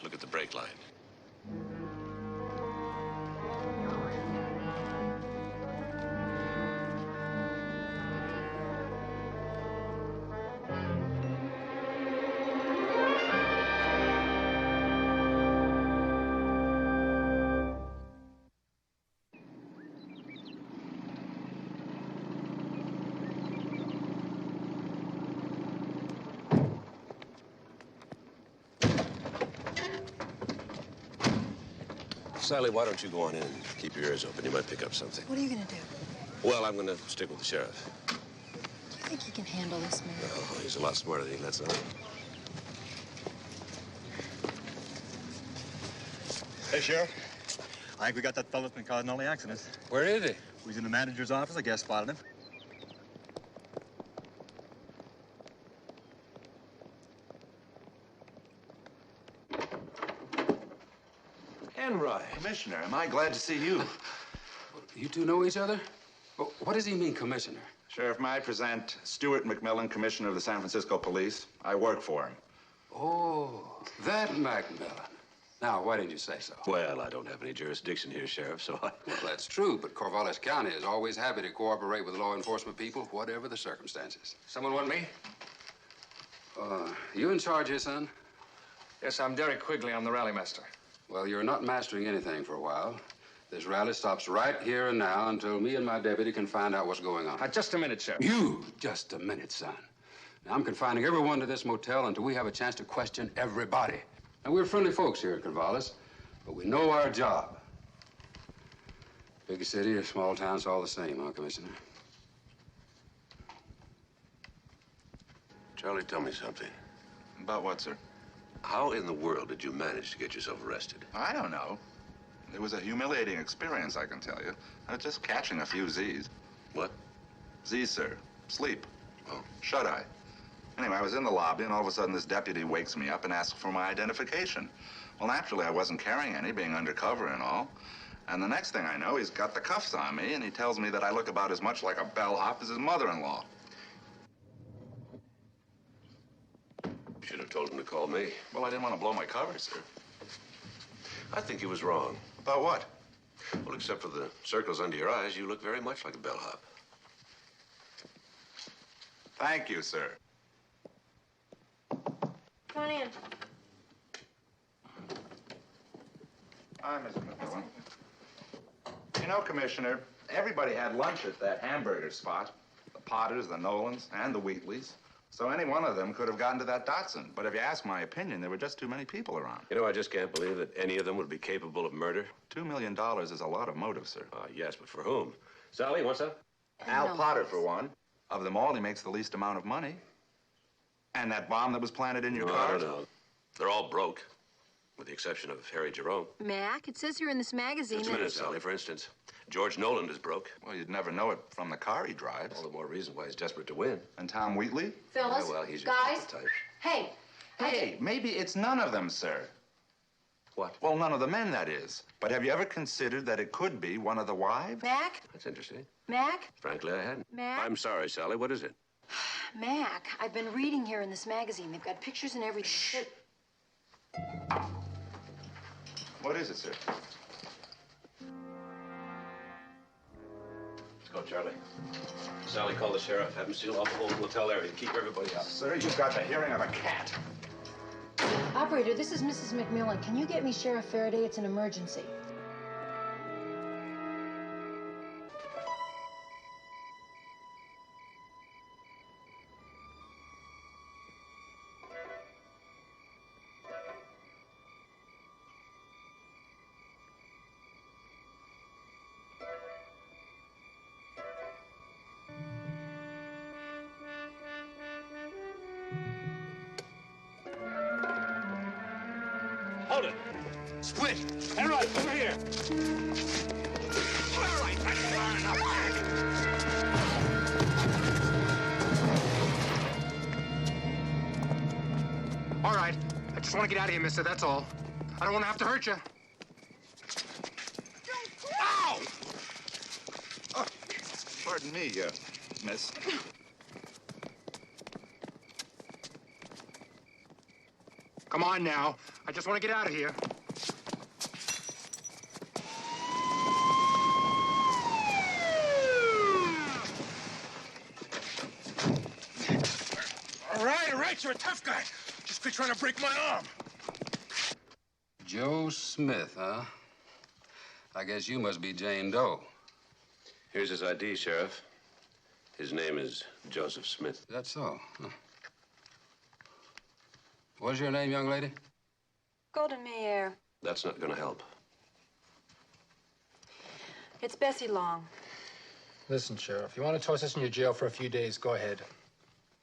look at the brake line. Sally, why don't you go on in and keep your ears open? You might pick up something. What are you going to do? Well, I'm going to stick with the sheriff. Do you think you can handle this, man? Oh, he's a lot smarter than he lets on. Hey, Sheriff. I think we got that fellow that's been causing all the accidents. Where is he? He's in the manager's office. I guess spotted him. Enright. Commissioner, am I glad to see you? You two know each other? Well, what does he mean, Commissioner? Sheriff, may I present Stuart McMillan, Commissioner of the San Francisco Police? I work for him. Oh, that McMillan. Now, why didn't you say so? Well, I don't have any jurisdiction here, Sheriff, so I... Well, that's true, but Corvallis County is always happy to cooperate with law enforcement people, whatever the circumstances. Someone want me? You in charge here, son? Yes, I'm Derek Quigley. I'm the rally master. Well, you're not mastering anything for a while. This rally stops right here and now until me and my deputy can find out what's going on. Just a minute, Sheriff. You? Just a minute, son. Now, I'm confining everyone to this motel until we have a chance to question everybody. Now, we're friendly folks here at Corvallis, but we know our job. Big city or small town, it's all the same, huh, Commissioner? Charlie, tell me something. About what, sir? How in the world did you manage to get yourself arrested? I don't know. It was a humiliating experience, I can tell you. I was just catching a few Z's. What? Z's, sir. Sleep. Oh. Shut-eye. Anyway, I was in the lobby, and all of a sudden this deputy wakes me up and asks for my identification. Well, naturally, I wasn't carrying any, being undercover and all. And the next thing I know, he's got the cuffs on me, and he tells me that I look about as much like a bellhop as his mother-in-law. You should have told him to call me. Well, I didn't want to blow my cover, sir. I think he was wrong. About what? Well, except for the circles under your eyes, you look very much like a bellhop. Thank you, sir. Come on in. Hi, Mr. McMillan. You know, Commissioner, everybody had lunch at that hamburger spot. The Potters, the Nolans, and the Wheatleys. So any one of them could have gotten to that Datsun. But if you ask my opinion, there were just too many people around. You know, I just can't believe that any of them would be capable of murder. $2 million is a lot of motive, sir. Yes, but for whom? Sally, what's that? Al Potter, for one. Of them all, he makes the least amount of money. And that bomb that was planted in your car? No. They're all broke, with the exception of Harry Jerome. Mac, it says here in this magazine Just a minute, Sally. For instance, George Nolan is broke. Well, you'd never know it from the car he drives. All the more reason why he's desperate to win. And Tom Wheatley? Fellas, Yeah, well, he's your guys, type. hey. Hey, maybe it's none of them, sir. What? Well, none of the men, that is. But have you ever considered that it could be one of the wives? Mac? That's interesting. Mac? Frankly, I hadn't. Mac? I'm sorry, Sally. What is it? Mac, I've been reading here in this magazine. They've got pictures and everything. Shh. What is it, sir? Let's go, Charlie. Sally, call the sheriff. Have him seal off the whole motel area and keep everybody out. Sir, you've got the hearing of a cat. Operator, this is Mrs. McMillan. Can you get me Sheriff Faraday? It's an emergency. Hold it. Split. And right, over here. All right, that's far enough. All right. I just want to get out of here, mister, that's all. I don't want to have to hurt you. Ow! Oh, pardon me, miss. Come on now. I just want to get out of here. All right, you're a tough guy. Just quit trying to break my arm. Joe Smith, huh? I guess you must be Jane Doe. Here's his ID, Sheriff. His name is Joseph Smith. That's so, huh? What's your name, young lady? Golden Meyer. That's not going to help. It's Bessie Long. Listen, Sheriff, you want to toss us in your jail for a few days, go ahead.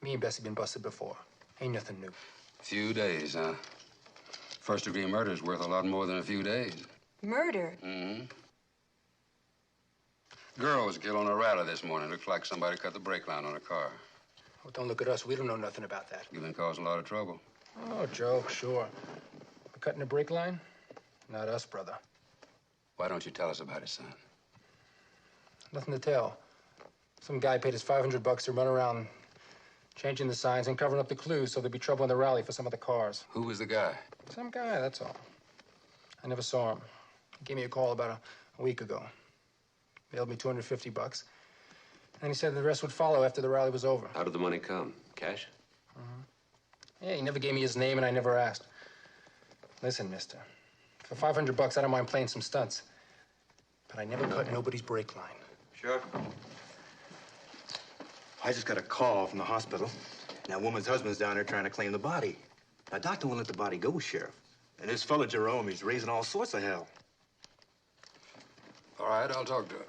Me and Bessie been busted before. Ain't nothing new. Few days, huh? First-degree murder is worth a lot more than a few days. Murder? Mm-hmm. Girl was killed on a rally this morning. Looks like somebody cut the brake line on a car. Well, don't look at us. We don't know nothing about that. You've been causing a lot of trouble. Oh, joke, sure. We're cutting a brake line? Not us, brother. Why don't you tell us about it, son? Nothing to tell. Some guy paid us $500 to run around changing the signs and covering up the clues so there'd be trouble in the rally for some of the cars. Who was the guy? Some guy, that's all. I never saw him. He gave me a call about a week ago. Mailed me $250. And he said the rest would follow after the rally was over. How did the money come? Cash? Yeah, he never gave me his name and I never asked. Listen, mister, for $500, I don't mind playing some stunts. But I never cut nobody's brake line. Sheriff? I just got a call from the hospital. That woman's husband's down there trying to claim the body. Now, doctor won't let the body go, Sheriff. And this fella, Jerome, he's raising all sorts of hell. All right, I'll talk to her.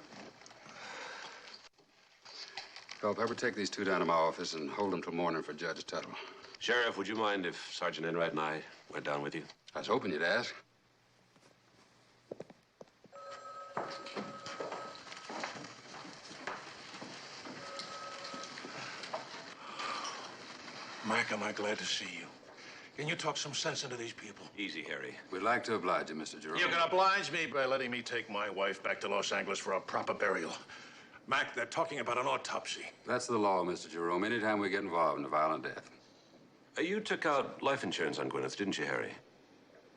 Culpepper, take these two down to my office and hold them till morning for Judge Tuttle. Sheriff, would you mind if Sergeant Enright and I went down with you? I was hoping you'd ask. Mac, am I glad to see you. Can you talk some sense into these people? Easy, Harry. We'd like to oblige you, Mr. Jerome. You can oblige me by letting me take my wife back to Los Angeles for a proper burial. Mac, they're talking about an autopsy. That's the law, Mr. Jerome. Anytime we get involved in a violent death. You took out life insurance on Gwyneth, didn't you, Harry?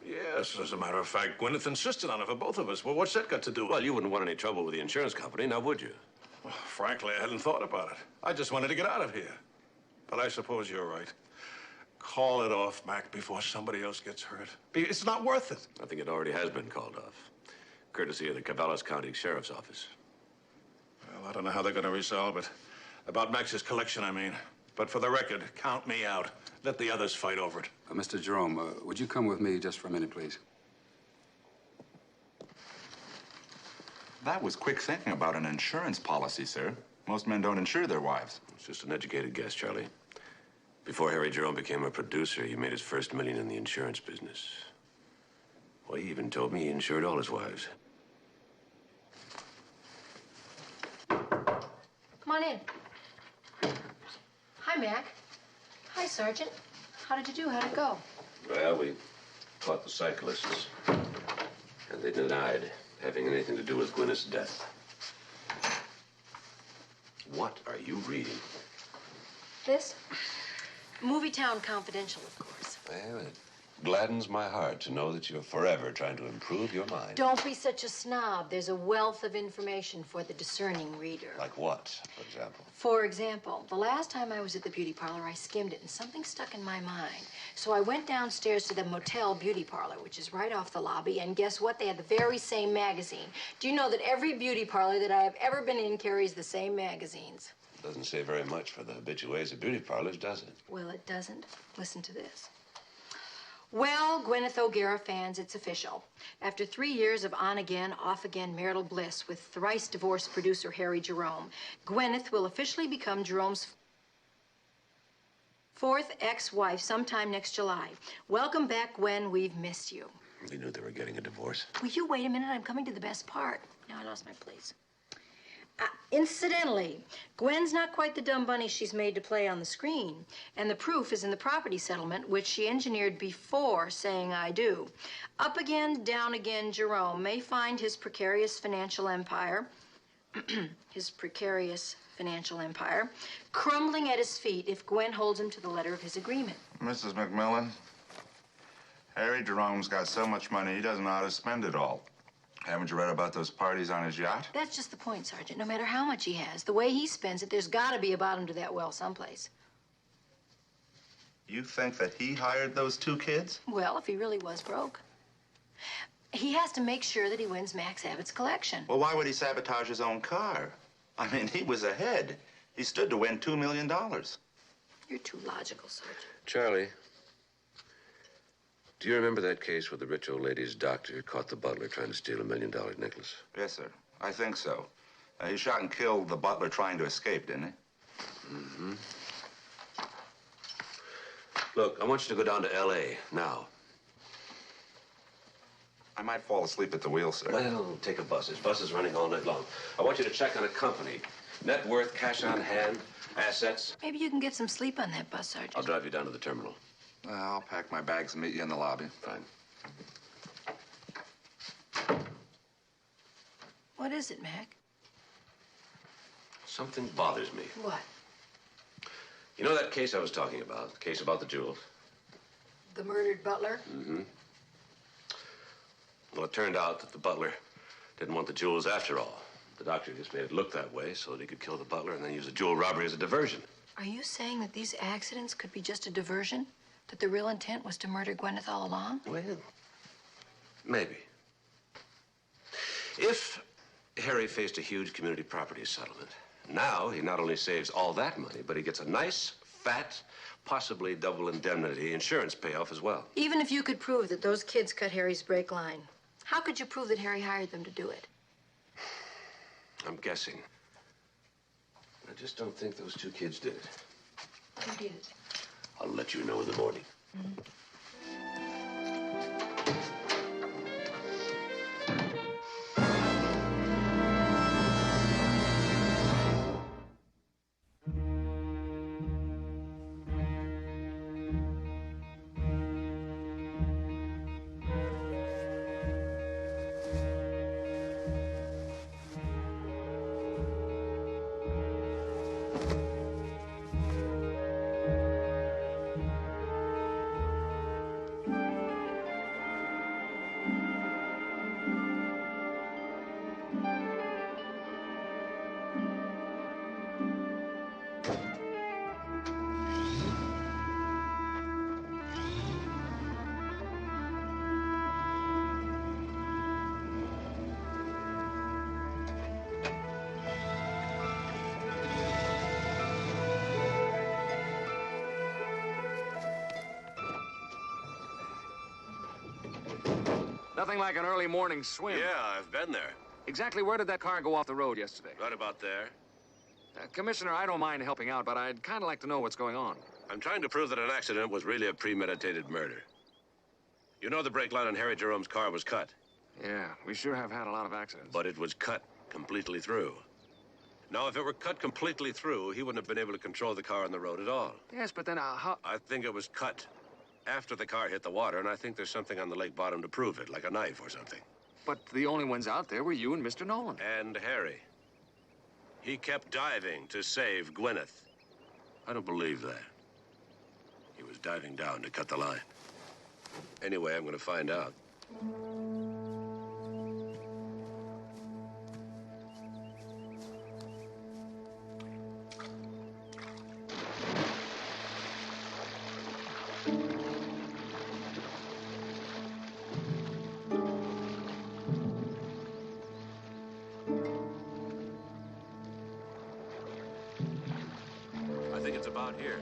Yes, as a matter of fact, Gwyneth insisted on it for both of us. Well, what's that got to do with it? Well, you wouldn't want any trouble with the insurance company, now would you? Well, frankly, I hadn't thought about it. I just wanted to get out of here. But I suppose you're right. Call it off, Mac, before somebody else gets hurt. It's not worth it. I think it already has been called off, courtesy of the Caballos County Sheriff's Office. Well, I don't know how they're going to resolve it. About Max's collection, I mean. But for the record, count me out. Let the others fight over it. Mr. Jerome, would you come with me just for a minute, please? That was quick thinking about an insurance policy, sir. Most men don't insure their wives. It's just an educated guess, Charlie. Before Harry Jerome became a producer, he made his first million in the insurance business. Well, he even told me he insured all his wives. Come on in. Hi, Mac. Hi, Sergeant. How did you do? How'd it go? Well, we caught the cyclists, and they denied having anything to do with Gwyneth's death. What are you reading? This? Movie Town Confidential, of course. Well, it gladdens my heart to know that you're forever trying to improve your mind. Don't be such a snob. There's a wealth of information for the discerning reader. Like what, for example? For example, the last time I was at the beauty parlor, I skimmed it and something stuck in my mind. So I went downstairs to the Motel Beauty Parlor, which is right off the lobby, and guess what? They had the very same magazine. Do you know that every beauty parlor that I have ever been in carries the same magazines? Doesn't say very much for the habitués of beauty parlors, does it? Well, it doesn't. Listen to this. Well, Gwyneth O'Gara fans, it's official. After 3 years of on-again, off-again marital bliss with thrice-divorced producer Harry Jerome, Gwyneth will officially become Jerome's fourth ex-wife sometime next July. Welcome back, Gwen. We've missed you. They knew they were getting a divorce. Will you wait a minute? I'm coming to the best part. Now I lost my place. Incidentally, Gwen's not quite the dumb bunny she's made to play on the screen. And the proof is in the property settlement, which she engineered before saying I do. Up again, down again, Jerome may find his precarious financial empire, crumbling at his feet if Gwen holds him to the letter of his agreement. Mrs. McMillan, Harry Jerome's got so much money, he doesn't know how to spend it all. Haven't you read about those parties on his yacht? That's just the point, Sergeant. No matter how much he has, the way he spends it, there's got to be a bottom to that well someplace. You think that he hired those two kids? Well, if he really was broke. He has to make sure that he wins Max Abbott's collection. Well, why would he sabotage his own car? I mean, he was ahead. He stood to win $2 million. You're too logical, Sergeant. Charlie, do you remember that case where the rich old lady's doctor caught the butler trying to steal $1 million necklace? Yes, sir. I think so. He shot and killed the butler trying to escape, didn't he? Mm-hmm. Look, I want you to go down to L.A. now. I might fall asleep at the wheel, sir. Well, take a bus. This bus is running all night long. I want you to check on a company. Net worth, cash on hand, assets. Maybe you can get some sleep on that bus, Sergeant. I'll drive you down to the terminal. I'll pack my bags and meet you in the lobby. Fine. What is it, Mac? Something bothers me. What? You know that case I was talking about? The case about the jewels? The murdered butler? Mm-hmm. Well, it turned out that the butler didn't want the jewels after all. The doctor just made it look that way so that he could kill the butler and then use the jewel robbery as a diversion. Are you saying that these accidents could be just a diversion? That the real intent was to murder Gwyneth all along? Well, maybe. If Harry faced a huge community property settlement, now he not only saves all that money, but he gets a nice, fat, possibly double indemnity insurance payoff as well. Even if you could prove that those kids cut Harry's brake line, how could you prove that Harry hired them to do it? I'm guessing. I just don't think those two kids did it. Who did it? I'll let you know in the morning. Nothing like an early morning swim. Yeah, I've been there. Exactly where did that car go off the road yesterday? Right about there. Commissioner, I don't mind helping out, but I'd kind of like to know what's going on. I'm trying to prove that an accident was really a premeditated murder. You know the brake line on Harry Jerome's car was cut. Yeah, we sure have had a lot of accidents. But it was cut completely through. Now, if it were cut completely through, he wouldn't have been able to control the car on the road at all. Yes, but then how... I think it was cut after the car hit the water, and I think there's something on the lake bottom to prove it, like a knife or something. But the only ones out there were you and Mr. Nolan. And Harry. He kept diving to save Gwyneth. I don't believe that. He was diving down to cut the line. Anyway, I'm going to find out. I think it's about here.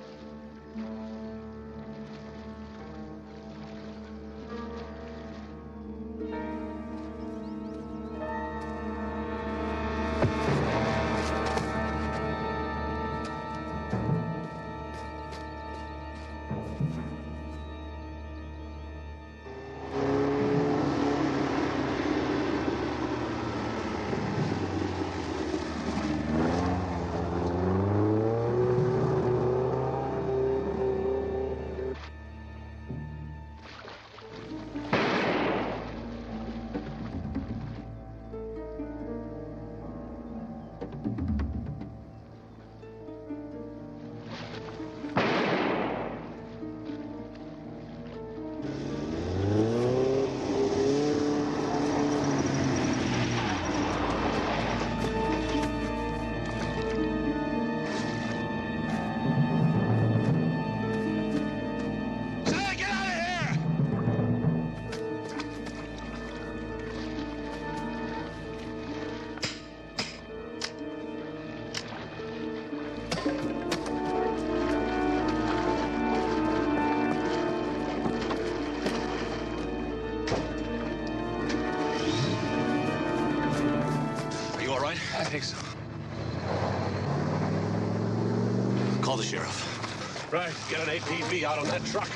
I think so. Call the sheriff. Right, get an APB out on that truck.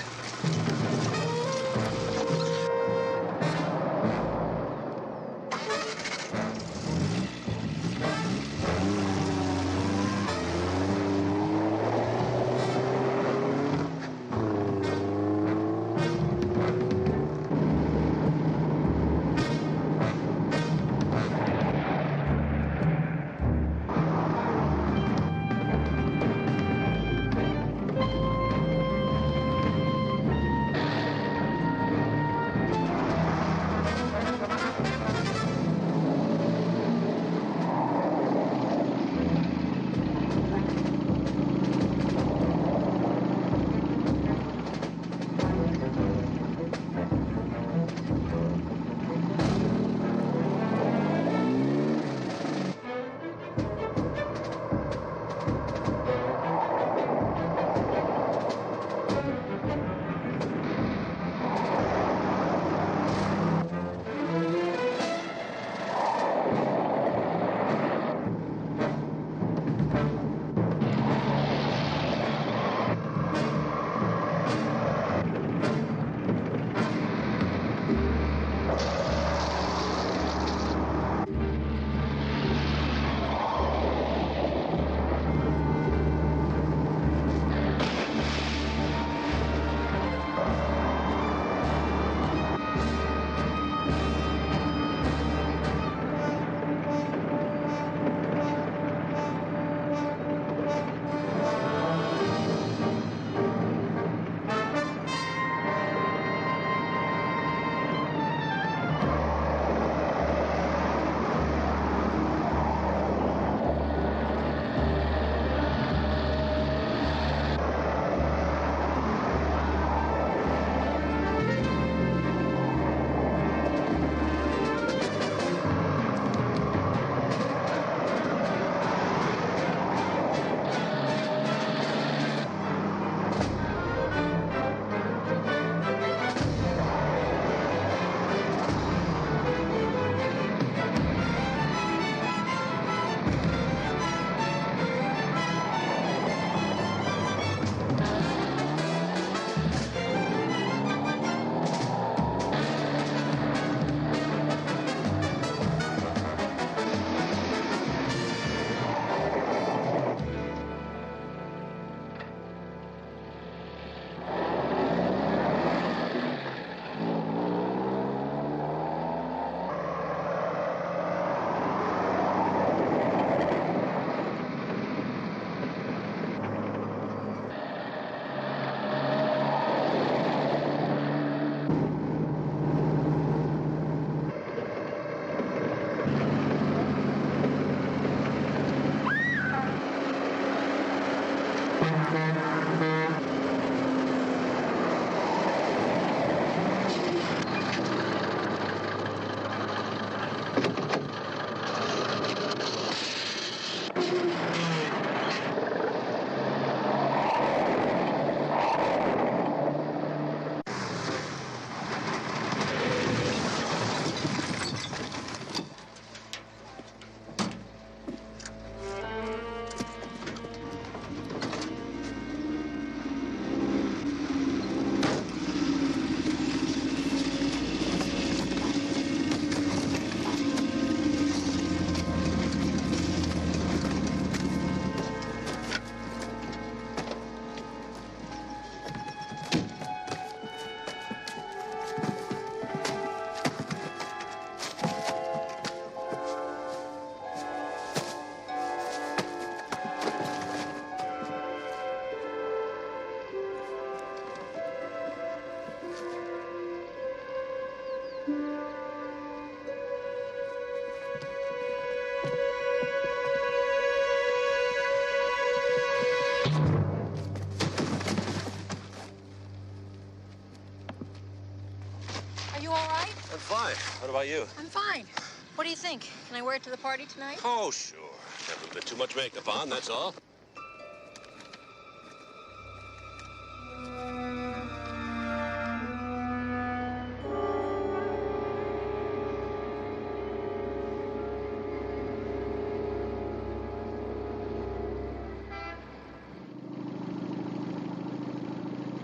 What about you? I'm fine. What do you think? Can I wear it to the party tonight? Oh, sure. Have a little bit too much makeup on, that's all.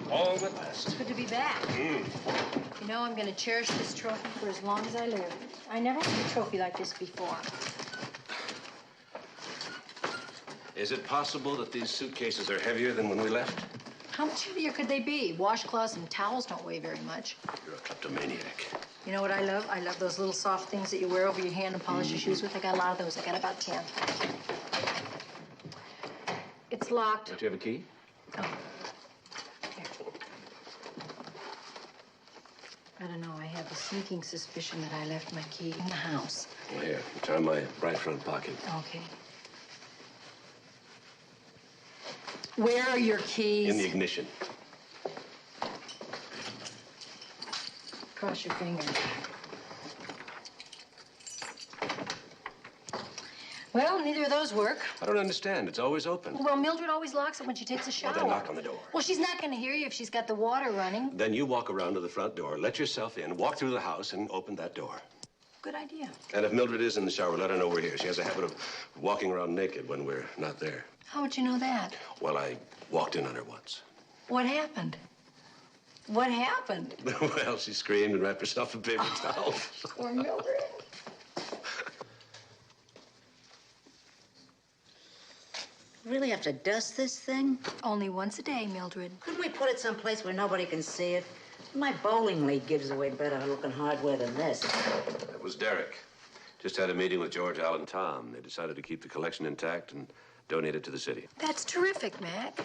Home at last. Good to be back. You know, I'm going to cherish this trophy for as long as I live. I never had a trophy like this before. Is it possible that these suitcases are heavier than when we left? How much heavier could they be? Washcloths and towels don't weigh very much. You're a kleptomaniac. You know what I love? I love those little soft things that you wear over your hand and polish your shoes with. I got a lot of those. I got about 10. It's locked. Don't you have a key? Oh. I don't know. I have a sneaking suspicion that I left my key in the house. Well, here, it's on my right front pocket. Okay. Where are your keys? In the ignition. Cross your fingers. Well, neither of those work. I don't understand. It's always open. Well, Mildred always locks it when she takes a shower. Well, then knock on the door. Well, she's not going to hear you if she's got the water running. Then you walk around to the front door, let yourself in, walk through the house, and open that door. Good idea. And if Mildred is in the shower, let her know we're here. She has a habit of walking around naked when we're not there. How would you know that? Well, I walked in on her once. What happened? What happened? Well, she screamed and wrapped herself in paper towels. Poor Mildred. Really have to dust this thing? Only once a day, Mildred. Couldn't we put it someplace where nobody can see it? My bowling league gives away better looking hardware than this. That was Derek. Just had a meeting with George, Al, and Tom. They decided to keep the collection intact and donate it to the city. That's terrific, Mac.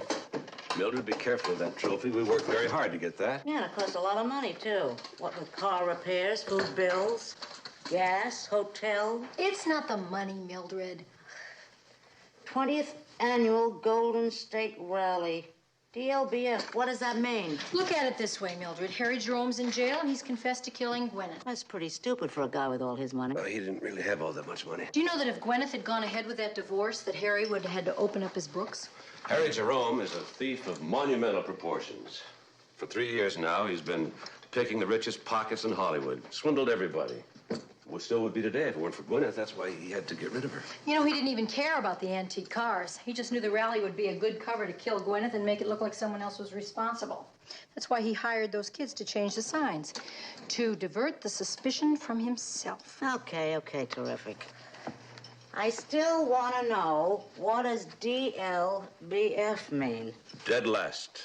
Mildred, be careful of that trophy. We worked very hard to get that. Yeah, and it costs a lot of money, too. What with car repairs, food bills, gas, hotel. It's not the money, Mildred. 20th Annual Golden State Rally. DLBF, what does that mean? Look at it this way, Mildred. Harry Jerome's in jail, and he's confessed to killing Gwyneth. That's pretty stupid for a guy with all his money. Well, he didn't really have all that much money. Do you know that if Gwyneth had gone ahead with that divorce, that Harry would have had to open up his books? Harry Jerome is a thief of monumental proportions. For 3 years now, he's been picking the richest pockets in Hollywood. Swindled everybody. Well, still would be today if it weren't for Gwyneth. That's why he had to get rid of her. You know, he didn't even care about the antique cars. He just knew the rally would be a good cover to kill Gwyneth and make it look like someone else was responsible. That's why he hired those kids to change the signs, to divert the suspicion from himself. Okay, terrific. I still want to know, what does DLBF mean? Dead last,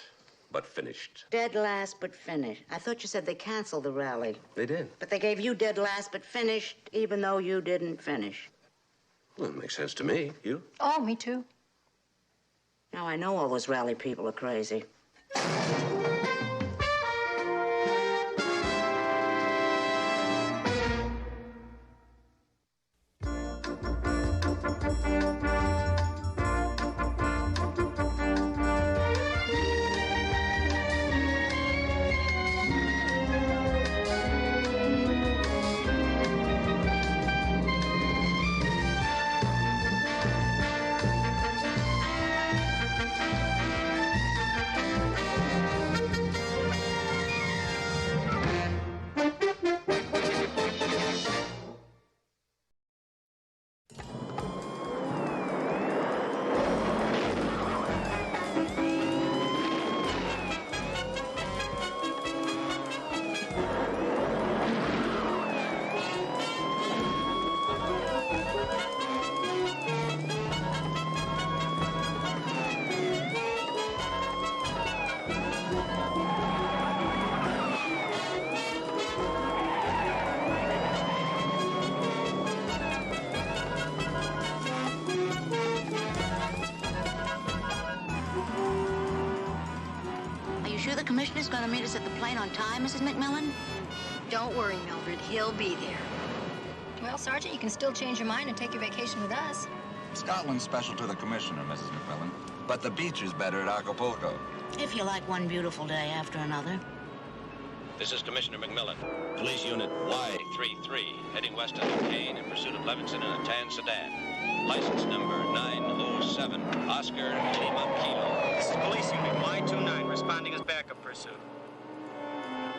but finished. Dead last but finished. I thought you said they canceled the rally. They did. But they gave you dead last but finished, even though you didn't finish. Well, it makes sense to me. You? Oh, me too. Now, I know all those rally people are crazy. The commissioner's going to meet us at the plane on time, Mrs. McMillan? Don't worry, Mildred. He'll be there. Well, Sergeant, you can still change your mind and take your vacation with us. Scotland's special to the commissioner, Mrs. McMillan. But the beach is better at Acapulco. If you like one beautiful day after another. This is Commissioner McMillan. Police Unit Y33, heading west on Duquesne in pursuit of Levinson in a tan sedan. License number 907, Oscar Lima Kilo. This is Police Unit Y29, responding as backup pursuit.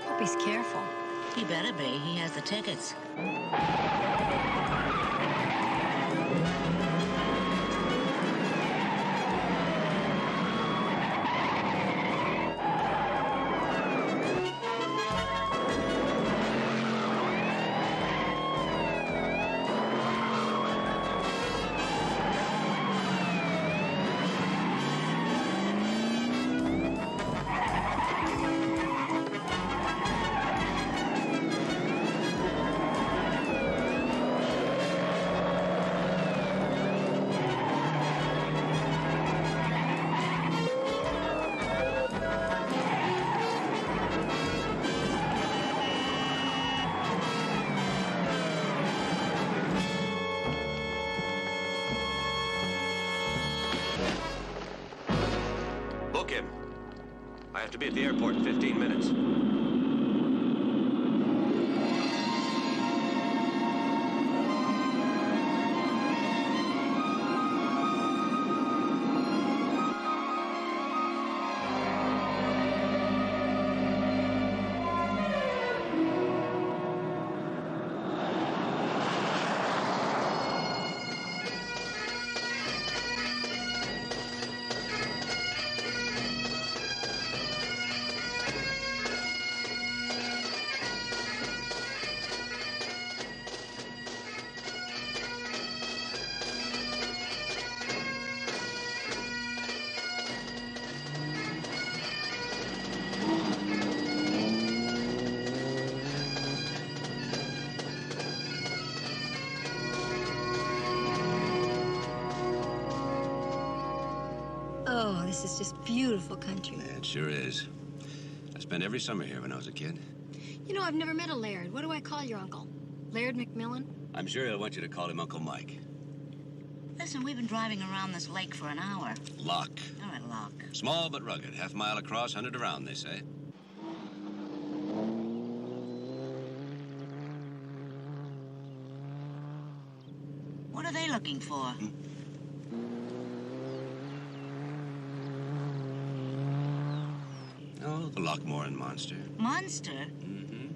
Hope he's careful. He better be. He has the tickets. Book him. I have to be at the airport in 15 minutes. Oh, this is just beautiful country. Yeah, it sure is. I spent every summer here when I was a kid. You know, I've never met a Laird. What do I call your uncle? Laird McMillan? I'm sure he'll want you to call him Uncle Mike. Listen, we've been driving around this lake for an hour. Lock. All right, Lock. Small but rugged. Half mile across, 100 around, they say. What are they looking for? Oh, the Lochmoran monster. Monster? Mm-hmm.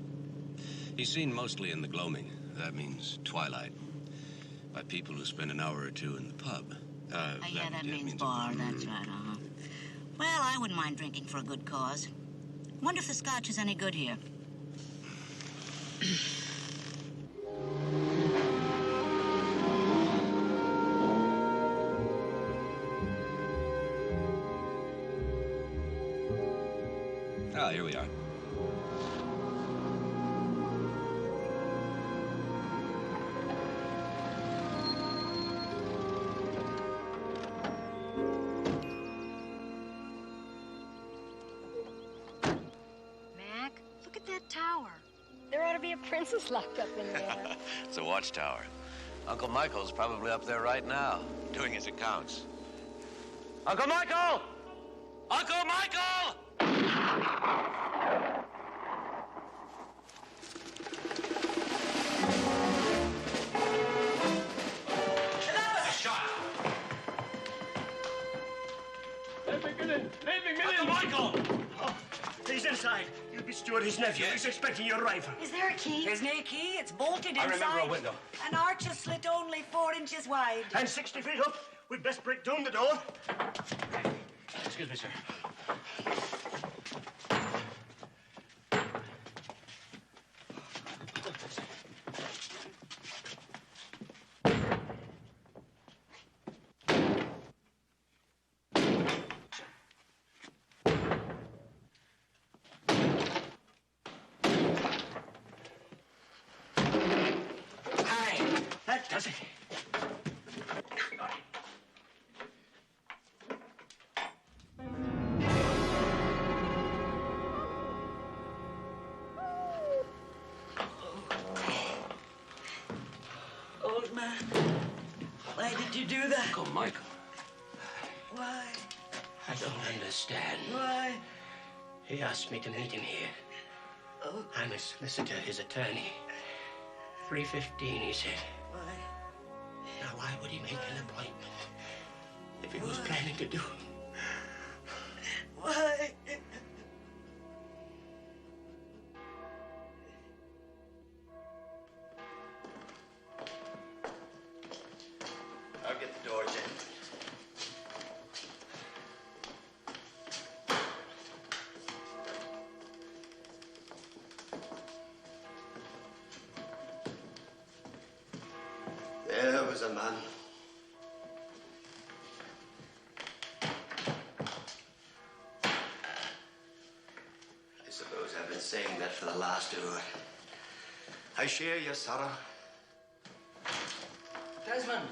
He's seen mostly in the gloaming. That means twilight. By people who spend an hour or two in the pub. Yeah, that means bar. That's right, uh-huh. Well, I wouldn't mind drinking for a good cause. Wonder if the scotch is any good here. Ah, here we are. Mac, look at that tower. There ought to be a princess locked up in there. It's a watchtower. Uncle Michael's probably up there right now, doing his accounts. Uncle Michael! Uncle Michael! Uncle Michael! Oh, he's inside. You'll be Stuart, his nephew. He's expecting your rifle. Is there a key? There's no key. It's bolted I inside. remember a window. An arch is slit only 4 inches wide. And 60 feet up. We'd best break down the door. Excuse me, sir. That does it. Old man, why did you do that? Uncle Michael, Why? I don't understand. Why? He asked me to meet him here. I'm a solicitor, his attorney. 3:15, he said. Why? Now, why would he make an appointment if he was planning to do it? Why? I'll get the doors in. There was a man. I suppose I've been saying that for the last hour. I share your sorrow. Desmond!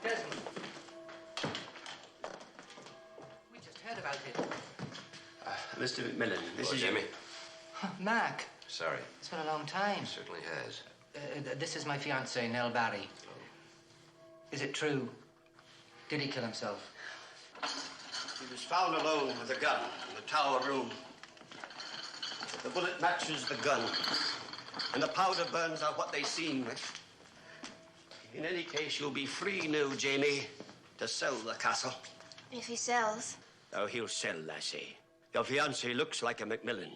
Desmond! We just heard about it. Mr. McMillan, this is Jimmy. Mac, Sorry. it's been a long time. It certainly has. This is my fiancée, Nell Barry. Is it true? Did he kill himself? He was found alone with a gun in the tower room. The bullet matches the gun, and the powder burns out what they seem. In any case, you'll be free now, Jamie, to sell the castle. If he sells. Oh, he'll sell, lassie. Your fiancé looks like a McMillan,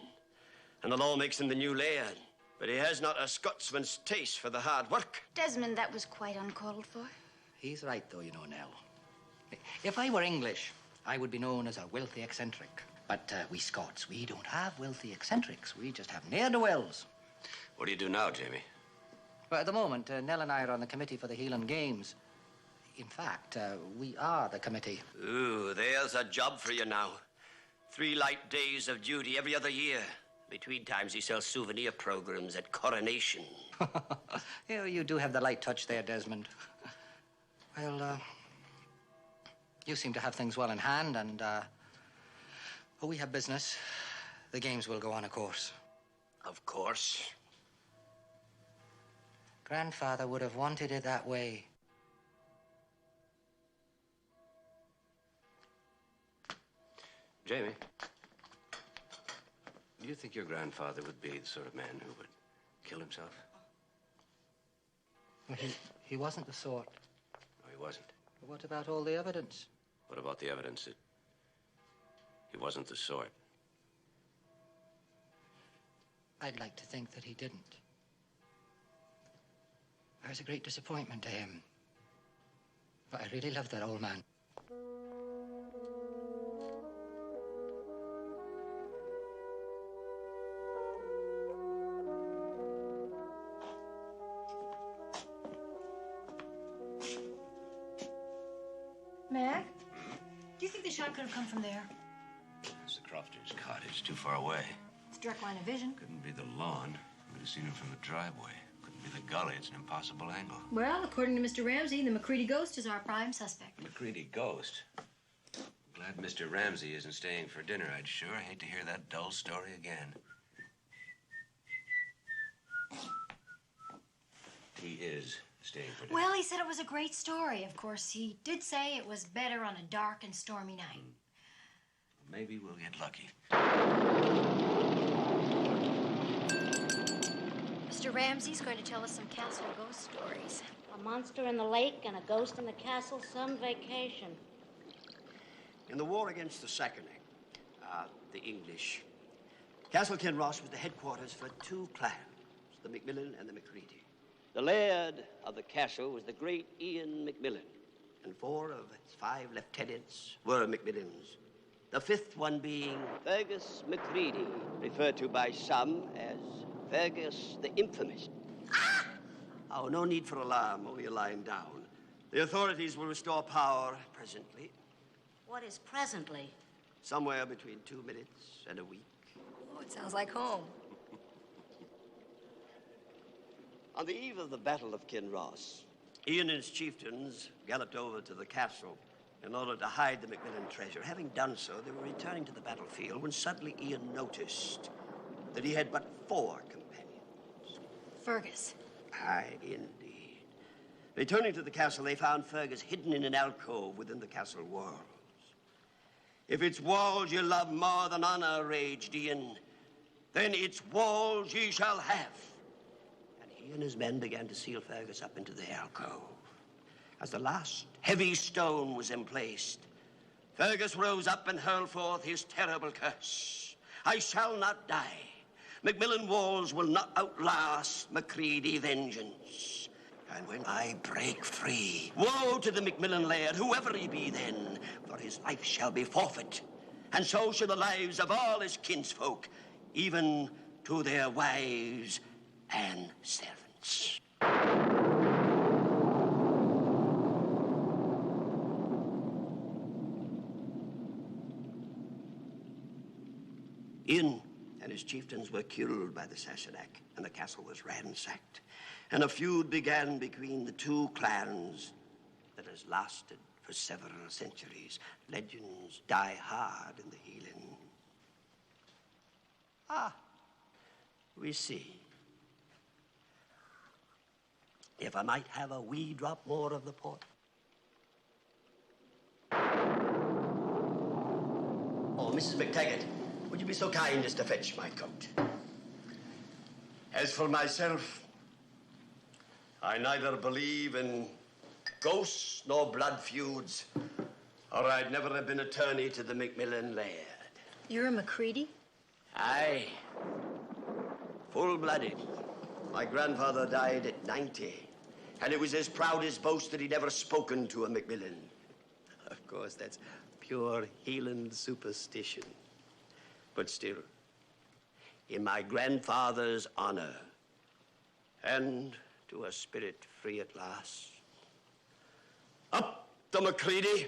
and the law makes him the new laird. But he has not a Scotsman's taste for the hard work. Desmond, that was quite uncalled for. He's right, though, you know, Nell. If I were English, I would be known as a wealthy eccentric. But we Scots, we don't have wealthy eccentrics. We just have ne'er-do-wells. What do you do now, Jamie? Well, at the moment, Nell and I are on the committee for the Heelan Games. In fact, we are the committee. Ooh, there's a job for you now. 3 light days of duty every other year. Between times, he sells souvenir programs at Coronation. Yeah, you do have the light touch there, Desmond. Well, you seem to have things well in hand, and, we have business. The games will go on, of course. Of course. Grandfather would have wanted it that way. Jamie, do you think your grandfather would be the sort of man who would kill himself? Well, he wasn't the sort. No, he wasn't. What about all the evidence? What about the evidence that he wasn't the sort? I'd like to think that he didn't. I was a great disappointment to him. But I really loved that old man. Mac? Do you think the shot could have come from there? It's the Crofter's cottage, too far away. It's direct line of vision. Couldn't be the lawn. We'd have seen him from the driveway. Couldn't be the gully. It's an impossible angle. Well, according to Mr. Ramsey, the McCready ghost is our prime suspect. McCready ghost? Glad Mr. Ramsey isn't staying for dinner. I'd sure hate to hear that dull story again. He is staying for dinner. Well, he said it was a great story. Of course, he did say it was better on a dark and stormy night. Maybe we'll get lucky. Mr. Ramsey's going to tell us some castle ghost stories. A monster in the lake and a ghost in the castle, some vacation. In the war against the Sacconing, the English, Castle Kinross was the headquarters for 2 clans, the McMillan and the McCready. The laird of the castle was the great Ian McMillan, and 4 of its 5 lieutenants were McMillans. The 5th one being Fergus McCready, referred to by some as Fergus the Infamous. Oh, no need for alarm, only a lying down. The authorities will restore power presently. What is presently? Somewhere between 2 minutes and a week. Oh, it sounds like home. On the eve of the Battle of Kinross, Ian and his chieftains galloped over to the castle in order to hide the McMillan treasure. Having done so, they were returning to the battlefield when suddenly Ian noticed that he had but 4 companions. Fergus. Aye, indeed. Returning to the castle, they found Fergus hidden in an alcove within the castle walls. If it's walls you love more than honor, raged Ian, then its walls ye shall have. And he and his men began to seal Fergus up into the alcove. As the last heavy stone was emplaced, Fergus rose up and hurled forth his terrible curse. I shall not die. McMillan walls will not outlast Macready vengeance. And when I break free, woe to the McMillan laird, whoever he be then, for his life shall be forfeit. And so shall the lives of all his kinsfolk, even to their wives and servants. Ian and his chieftains were killed by the Sassenach, and the castle was ransacked. And a feud began between the two clans that has lasted for several centuries. Legends die hard in the Healing. Ah, we see. If I might have a wee drop more of the port. Oh, Mrs. McTaggart, would you be so kind as to fetch my coat? As for myself, I neither believe in ghosts nor blood feuds, or I'd never have been attorney to the McMillan laird. You're a Macready? Aye. Full-blooded. My grandfather died at 90, and it was his proudest boast that he'd ever spoken to a McMillan. Of course, that's pure Hieland superstition. But still, in my grandfather's honor, and to a spirit free at last, up the Macready.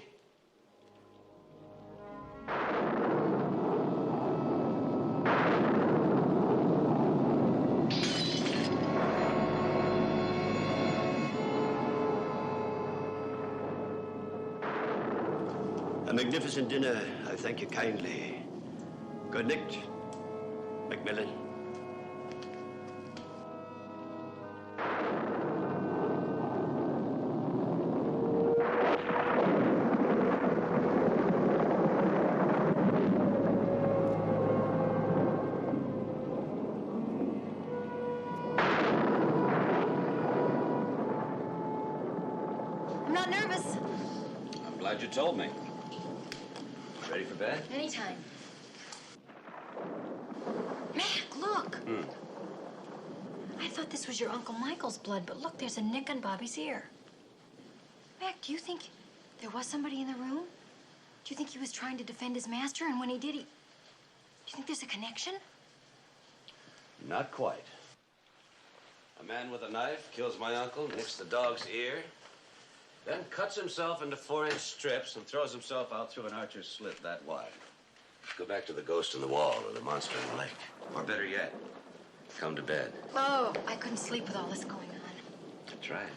A magnificent dinner, I thank you kindly. Good night, McMillan. I'm not nervous. I'm glad you told me. Ready for bed? Anytime. Mac, look. I thought this was your Uncle Michael's blood, but look, there's a nick on Bobby's ear. Mac, do you think there was somebody in the room? Do you think he was trying to defend his master, and when he did, do you think there's a connection? Not quite. A man with a knife kills my uncle, nicks the dog's ear, then cuts himself into 4-inch strips and throws himself out through an archer's slit that wide. Go back to the ghost in the wall or the monster in the lake. Or better yet, come to bed. Oh, I couldn't sleep with all this going on. Try it.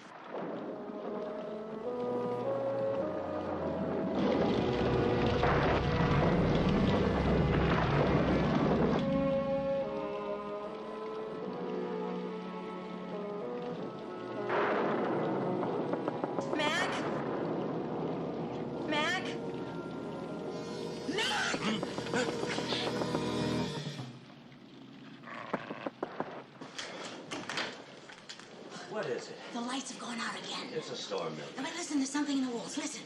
Mac? Mac? Mac! What is it? The lights have gone out again. It's a storm, Milton. Now, but listen, there's something in the walls. Listen.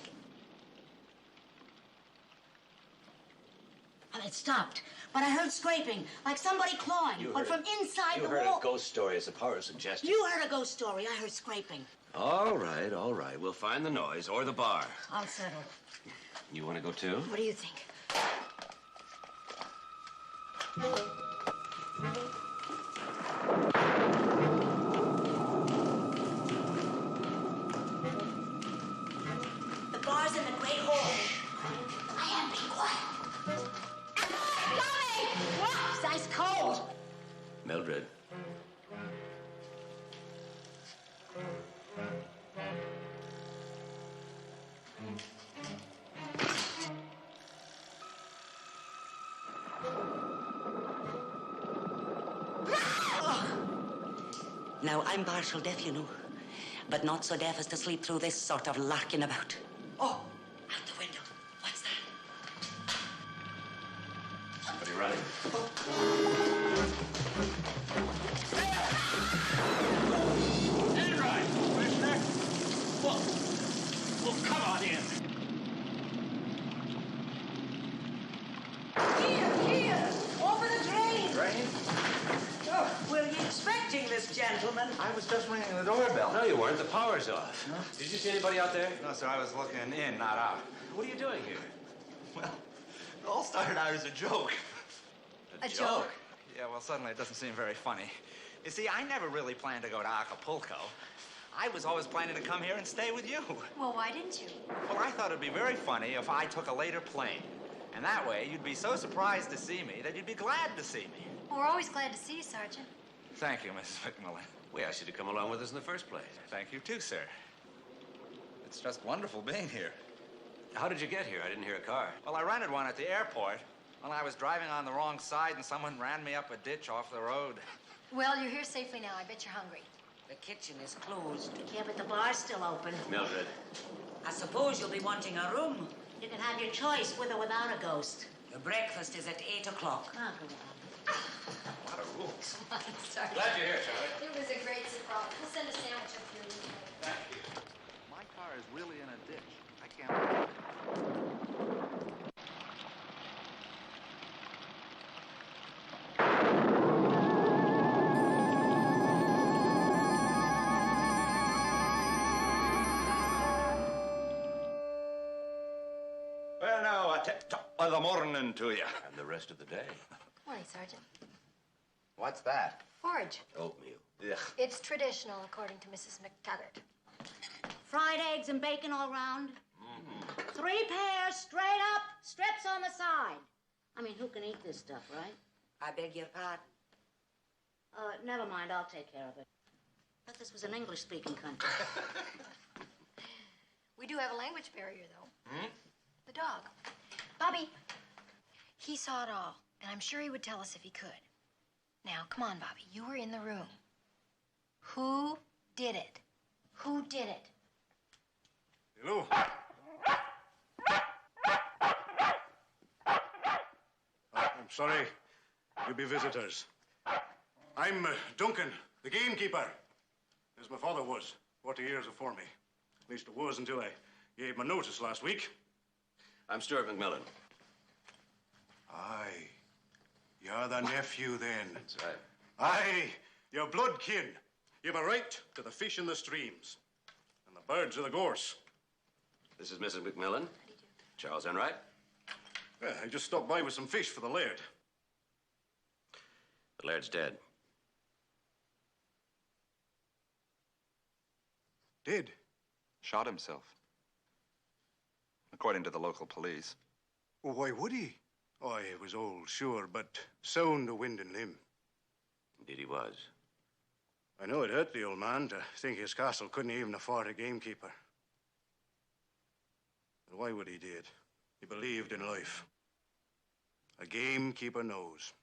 Well, it stopped, but I heard scraping, like somebody clawing, but from inside the You heard wall. a ghost story as a power of suggestion. You heard a ghost story. I heard scraping. All right, all right. We'll find the noise or the bar. I'll settle. You want to go too? What do you think? The bar's in the great hall. I am. Be quiet. Tommy! It's ice cold. Mildred. Now, I'm partial deaf, you know, but not so deaf as to sleep through this sort of larking about. Oh, out the window. What's that? Somebody running. weren't. The power's off. No? Did you see anybody out there? No, sir, I was looking in, not out. What are you doing here? Well, it all started out as a joke. A joke? Yeah, well, suddenly it doesn't seem very funny. You see, I never really planned to go to Acapulco. I was always planning to come here and stay with you. Well, why didn't you? Well, I thought it'd be very funny if I took a later plane. And that way, you'd be so surprised to see me that you'd be glad to see me. Well, we're always glad to see you, Sergeant. Thank you, Mrs. McMillan. We asked you to come along with us in the first place. Thank you, too, sir. It's just wonderful being here. How did you get here? I didn't hear a car. Well, I rented one at the airport. Well, I was driving on the wrong side and someone ran me up a ditch off the road. Well, you're here safely now. I bet you're hungry. The kitchen is closed. Yeah, but the bar's still open. Mildred. I suppose you'll be wanting a room. You can have your choice, with or without a ghost. Your breakfast is at 8 o'clock. Oh, go on. A lot of rules. Come on, Sergeant. Glad you're here, Charlie. It was a great surprise. We'll send a sandwich up here. Thank you. My car is really in a ditch. I can't... Well, now, top of the morning to you. And the rest of the day. Morning, Sergeant. What's that? Porridge. Oatmeal. Ugh. It's traditional, according to Mrs. McTaggart. Fried eggs and bacon all round. 3 pairs, straight up, strips on the side. I mean, who can eat this stuff, right? I beg your pardon. Never mind, I'll take care of it. I thought this was an English-speaking country. We do have a language barrier, though. The dog. Bobby, he saw it all, and I'm sure he would tell us if he could. Now, come on, Bobby. You were in the room. Who did it? Who did it? Hello. I'm sorry. You'll be visitors. I'm Duncan, the gamekeeper, as my father was 40 years before me. At least it was until I gave my notice last week. I'm Stuart McMillan. Aye. You're the nephew, then. That's right. Aye. You're blood kin. You've a right to the fish in the streams and the birds of the gorse. This is Mrs. McMillan. Charles Enright. Well, I just stopped by with some fish for the laird. The laird's dead. Dead? Shot himself. According to the local police. Well, why would he? Oh, he was old, sure, but sound of wind and limb. Indeed he was. I know it hurt the old man to think his castle couldn't even afford a gamekeeper. But why would he do it? He believed in life. A gamekeeper knows.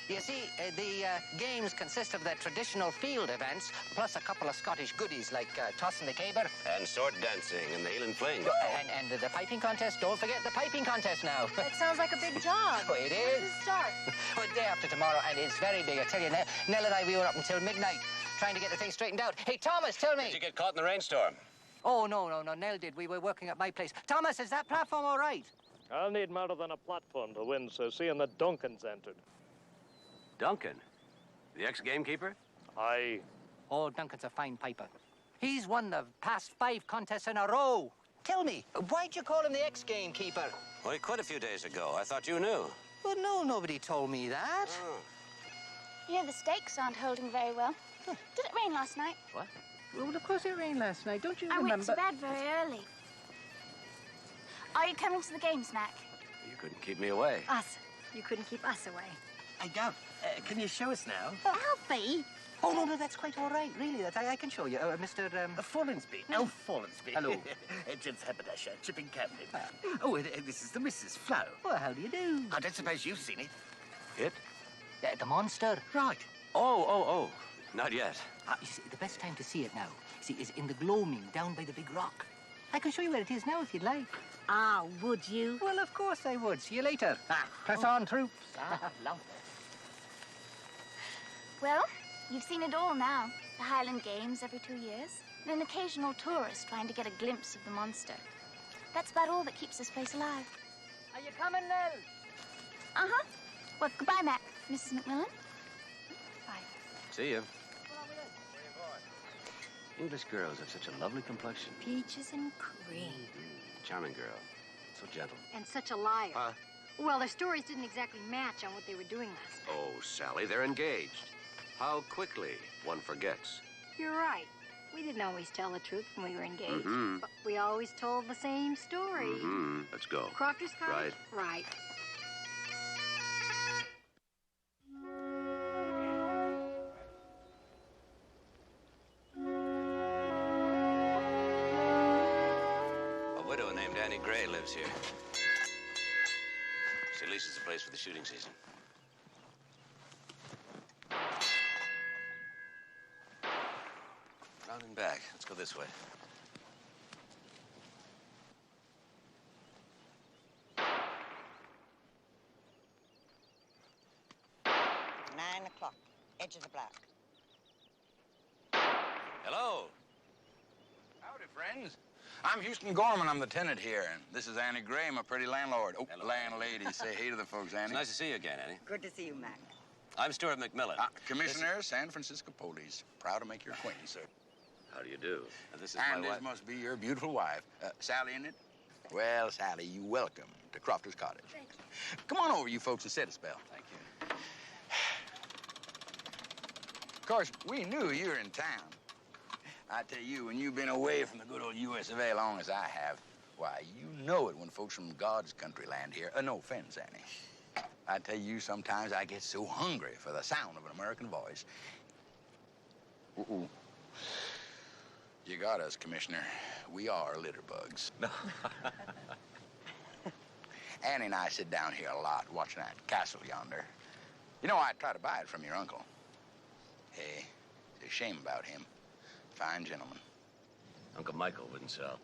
You see, the games consist of the traditional field events, plus a couple of Scottish goodies like tossing the caber. And sword dancing and the Highland fling. And the piping contest. Don't forget the piping contest now. That sounds like a big job. Oh, it When is. does it start? Well, day after tomorrow, and it's very big. I tell you, Nell and I, we were up until midnight trying to get the thing straightened out. Hey, Thomas, tell me. Did you get caught in the rainstorm? Oh, no, Nell did. We were working at my place. Thomas, is that platform all right? I'll need more than a platform to win, so seeing that Duncan's entered. Duncan? The ex-gamekeeper? Aye. Oh, Duncan's a fine piper. He's won the past 5 contests in a row. Tell me, why'd you call him the ex-gamekeeper? Well, he quit a few days ago. I thought you knew. Well, no, nobody told me that. Oh. You know, the stakes aren't holding very well. Did it rain last night? What? Well, of course it rained last night. Don't you I remember? went to bed very early. Are you coming to the games, Mac? You couldn't keep me away. Us. You couldn't keep us away. Hey, Gov, can you show us now? Alfie! Oh, no, that's quite all right, really. I can show you. Mr. Follinsby. Elf Follinsby. Hello. James Haberdasher, chipping cabinet. Oh, this is the Mrs. Flo. Well, how do you do? I don't suppose you've seen it. It? The monster. Right. Oh. Not yet. You see, the best time to see it now, is in the gloaming down by the big rock. I can show you where it is now if you'd like. Ah, would you? Well, of course I would. See you later. Press on, troops. Lovely. Well, you've seen it all now. The Highland Games every 2 years, and an occasional tourist trying to get a glimpse of the monster. That's about all that keeps this place alive. Are you coming, Nell? Uh-huh. Well, goodbye, Mac. Mrs. McMillan? Bye. See you. English girls have such a lovely complexion. Peaches and cream. Charming girl. So gentle. And such a liar. Huh? Well, their stories didn't exactly match on what they were doing last night. Oh, Sally, they're engaged. How quickly one forgets. You're right. We didn't always tell the truth when we were engaged. Mm-hmm. But we always told the same story. Mm-hmm. Let's go. Crofter's Cottage? Right. Right. A widow named Annie Gray lives here. She leases the place for the shooting season. Round and back. Let's go this way. Nine o'clock. Edge of the block. Hello. Howdy, friends. I'm Houston Gorman. I'm the tenant here, and this is Annie Gray, my pretty landlord. Oh, hello, landlady. Say hey to the folks, Annie. It's nice to see you again, Annie. Good to see you, Mac. I'm Stuart McMillan. Commissioner, San Francisco Police. Proud to make your acquaintance, sir. How do you do? This is And my this wife. must be your beautiful wife. Sally, isn't it? Well, Sally, you welcome to Crofter's Cottage. Thank you. Come on over, you folks, and sit a spell. Thank you. Of course, we knew you were in town. I tell you, when you've been away from the good old U.S. of A. long as I have, why, you know it when folks from God's country land here. No offense, Annie. I tell you, sometimes I get so hungry for the sound of an American voice. Uh-oh. You got us, Commissioner. We are litter bugs. No. Annie and I sit down here a lot watching that castle yonder. You know, I try to buy it from your uncle. Hey, it's a shame about him. Fine gentleman. Uncle Michael wouldn't sell.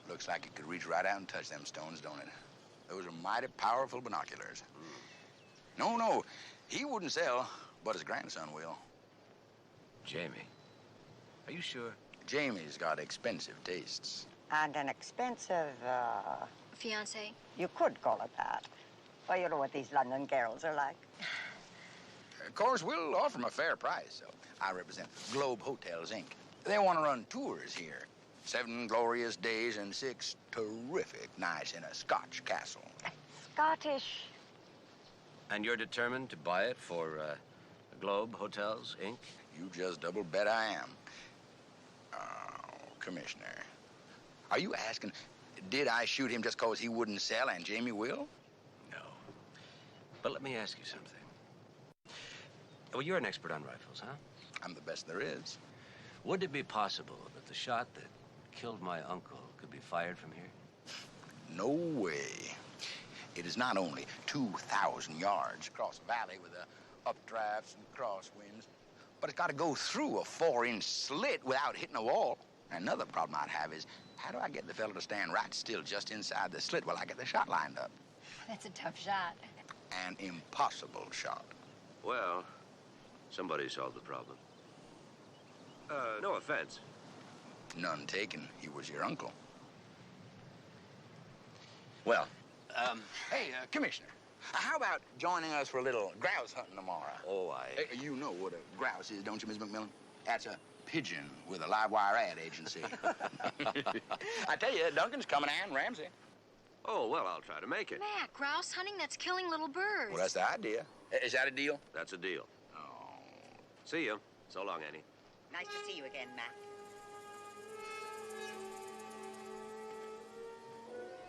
Looks like he could reach right out and touch them stones, don't it? Those are mighty powerful binoculars. No, he wouldn't sell, but his grandson will. Jamie. Are you sure? Jamie's got expensive tastes. And an expensive, Fiancé? you could call it that. Well, you know what these London girls are like. Of course, we'll offer him a fair price. So I represent Globe Hotels, Inc. They want to run tours here. 7 glorious days and 6 terrific nights in a Scotch castle. Scottish. And you're determined to buy it for Globe Hotels, Inc.? You just double bet I am. Oh, Commissioner. Are you asking, did I shoot him just because he wouldn't sell and Jamie will? No. But let me ask you something. Well, you're an expert on rifles, huh? I'm the best there is. Would it be possible that the shot that killed my uncle could be fired from here? No way. It is not only 2,000 yards across the valley with the updrafts and crosswinds, but it's got to go through a 4-inch slit without hitting a wall. Another problem I'd have is, how do I get the fellow to stand right still just inside the slit while I get the shot lined up? That's a tough shot. An impossible shot. Well, somebody solved the problem. No offense. None taken. He was your uncle. Well, Hey, Commissioner, how about joining us for a little grouse hunting tomorrow? Oh, You know what a grouse is, don't you, Miss McMillan? That's a pigeon with a live wire ad agency. I tell you, Duncan's coming and Ramsey. Oh, well, I'll try to make it. Mac, grouse hunting, that's killing little birds. Well, that's the idea. Is that a deal? That's a deal. Oh. See you. So long, Annie. Nice to see you again, Mac.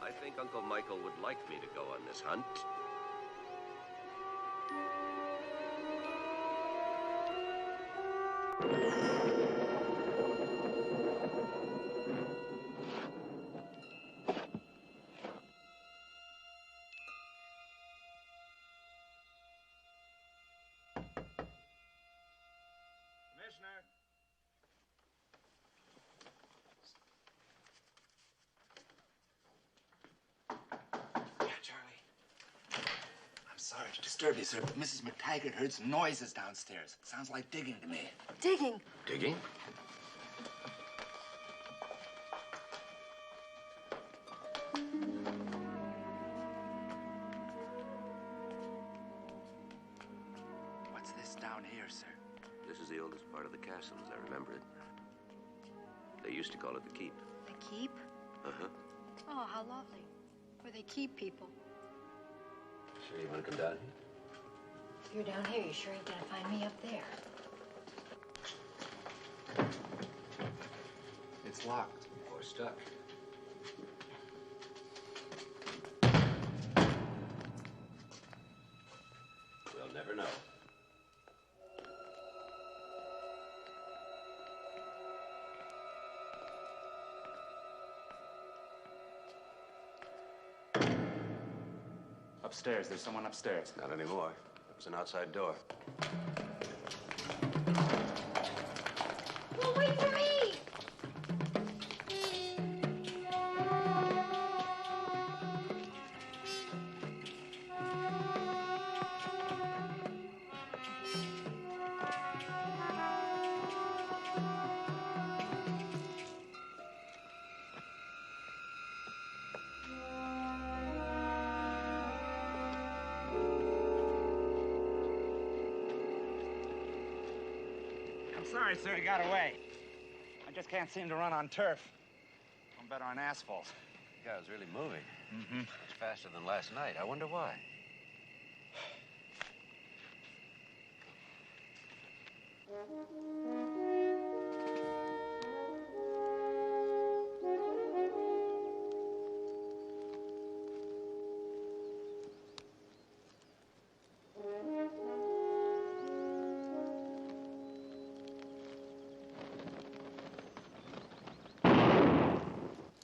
I think Uncle Michael would like me to go on this hunt. Commissioner. I'm sorry to disturb you, sir, but Mrs. McTaggart heard some noises downstairs. Sounds like digging to me. Digging? Digging? down here, sir. This is the oldest part of the castle, as I remember it. They used to call it the Keep. The keep? Uh-huh. Oh, how lovely. Where they keep people. Sure you want to come down here? If you're down here, you sure ain't gonna find me up there. It's locked. Or stuck. We'll never know. Upstairs. There's someone upstairs. Not anymore. It was an outside door. Well, wait for me! Sorry, sir, he got away. I just can't seem to run on turf. I'm better on asphalt. The guy was really moving. Mm-hmm. It's faster than last night. I wonder why.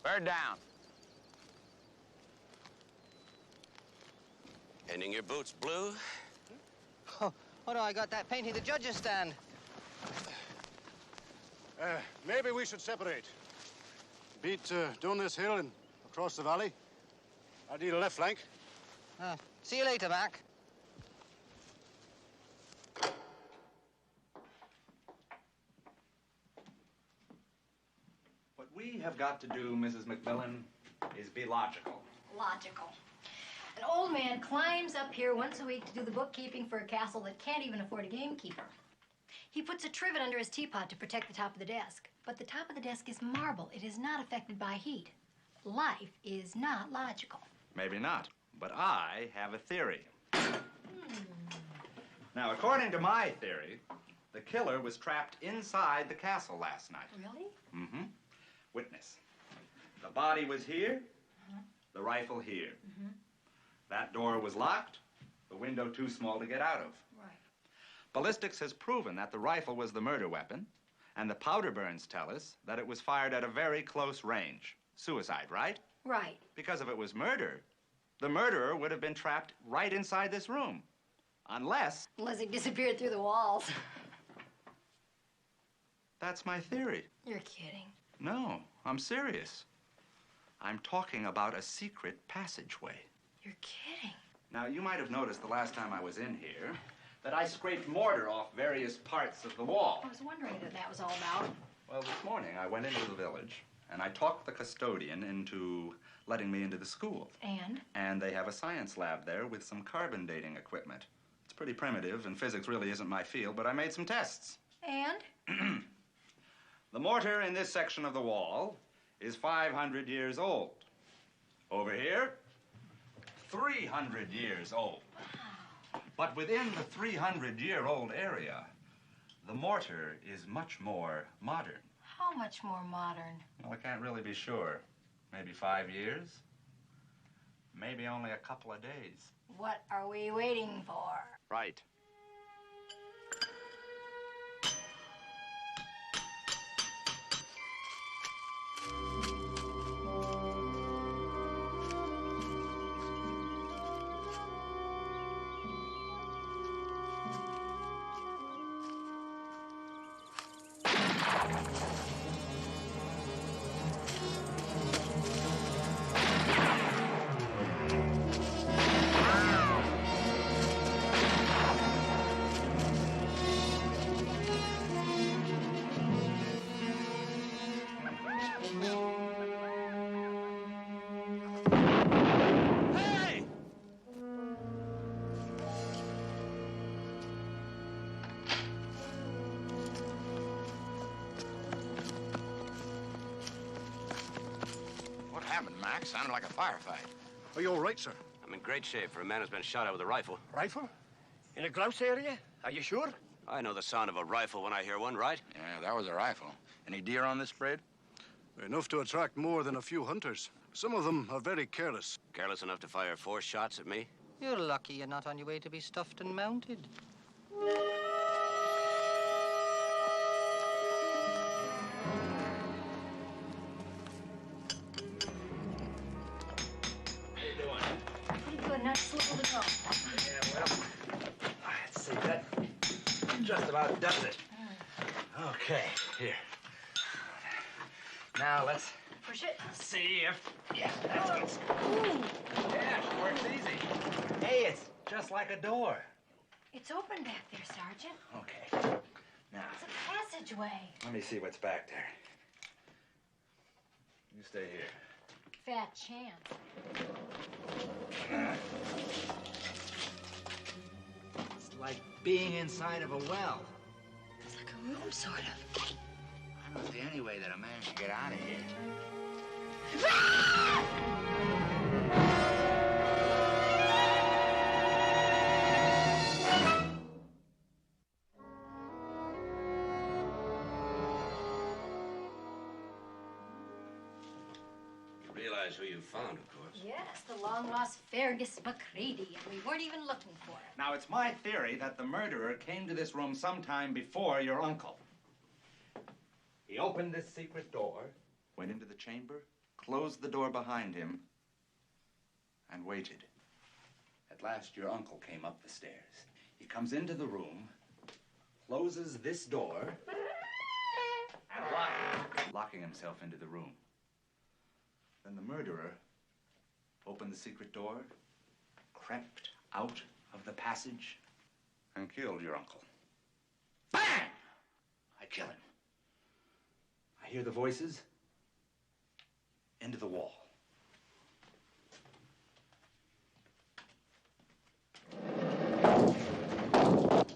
Bird down. Painting your boots blue? Oh no, I got that painting the judges stand. Maybe we should separate. Beat down this hill and across the valley. I'll do the left flank. See you later, Mac. What we have got to do, Mrs. McMillan, is be logical. Logical. An old man climbs up here once a week to do the bookkeeping for a castle that can't even afford a gamekeeper. He puts a trivet under his teapot to protect the top of the desk. But the top of the desk is marble. It is not affected by heat. Life is not logical. Maybe not, but I have a theory. Now, according to my theory, the killer was trapped inside the castle last night. Really? Mm-hmm. Witness. The body was here, the rifle here. That door was locked, the window too small to get out of. Right. Ballistics has proven that the rifle was the murder weapon, and the powder burns tell us that it was fired at a very close range. Suicide, right? Right. Because if it was murder, the murderer would have been trapped right inside this room. Unless he disappeared through the walls. That's my theory. You're kidding. No, I'm serious. I'm talking about a secret passageway. You're kidding. Now, you might have noticed the last time I was in here that I scraped mortar off various parts of the wall. I was wondering what that was all about. Well, this morning I went into the village and I talked the custodian into letting me into the school. And? And they have a science lab there with some carbon dating equipment. It's pretty primitive and physics really isn't my field, but I made some tests. And? The mortar in this section of the wall is 500 years old. Over here, 300 years old. Wow. But within the 300-year-old area, the mortar is much more modern. How much more modern? Well, I can't really be sure. Maybe 5 years? Maybe only a couple of days. What are we waiting for? Right. happened, Mac? Sounded like a firefight. Are you all right, sir? I'm in great shape for a man who's been shot at with a rifle. Rifle? In a grouse area? Are you sure? I know the sound of a rifle when I hear one, right? Yeah, that was a rifle. Any deer on this parade? Enough to attract more than a few hunters. Some of them are very careless. Careless enough to fire 4 shots at me? You're lucky you're not on your way to be stuffed and mounted. Pretty good, not slow to go. Yeah, well, let's see, that just about does it. Okay, here. Now let's Push it. see if... Yeah, that's good. Yeah, works easy. Hey, it's just like a door. It's open back there, Sergeant. Okay. Now, It's a passageway. let me see what's back there. You stay here. Fat chance. It's like being inside of a well. It's like a room, sort of. I don't see any way that a man can get out of here. You realize who you found, of course. Yes, the long-lost Fergus McCready, and we weren't even looking for him. Now, it's my theory that the murderer came to this room sometime before your uncle. He opened this secret door, went into the chamber, closed the door behind him, and waited. At last, your uncle came up the stairs. He comes into the room, closes this door, and locking himself into the room. Then the murderer opened the secret door, crept out of the passage, and killed your uncle. Bang! I kill him. I hear the voices into the wall. Well,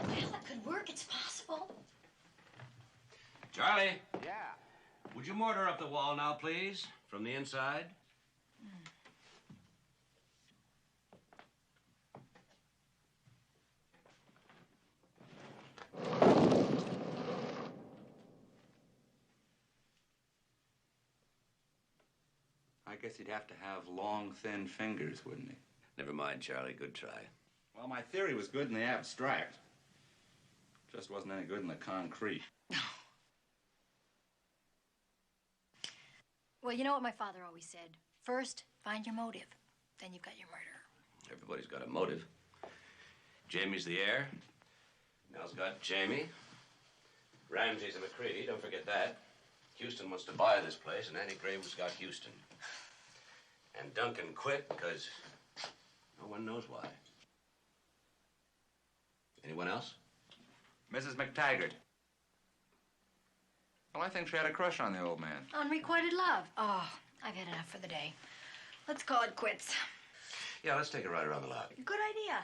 it could work. It's possible. Charlie, Yeah. would you mortar up the wall now, please? From the inside? I guess he'd have to have long, thin fingers, wouldn't he? Never mind, Charlie. Good try. Well, my theory was good in the abstract. Just wasn't any good in the concrete. Well, you know what my father always said. First, find your motive. Then you've got your murderer. Everybody's got a motive. Jamie's the heir. Nell's got Jamie. Ramsey's a McCready, don't forget that. Houston wants to buy this place, and Annie Graham's got Houston. And Duncan quit because no one knows why. Anyone else? Mrs. McTaggart. Well, I think she had a crush on the old man. Unrequited love. Oh, I've had enough for the day. Let's call it quits. Yeah, let's take a ride around the lobby. Good idea.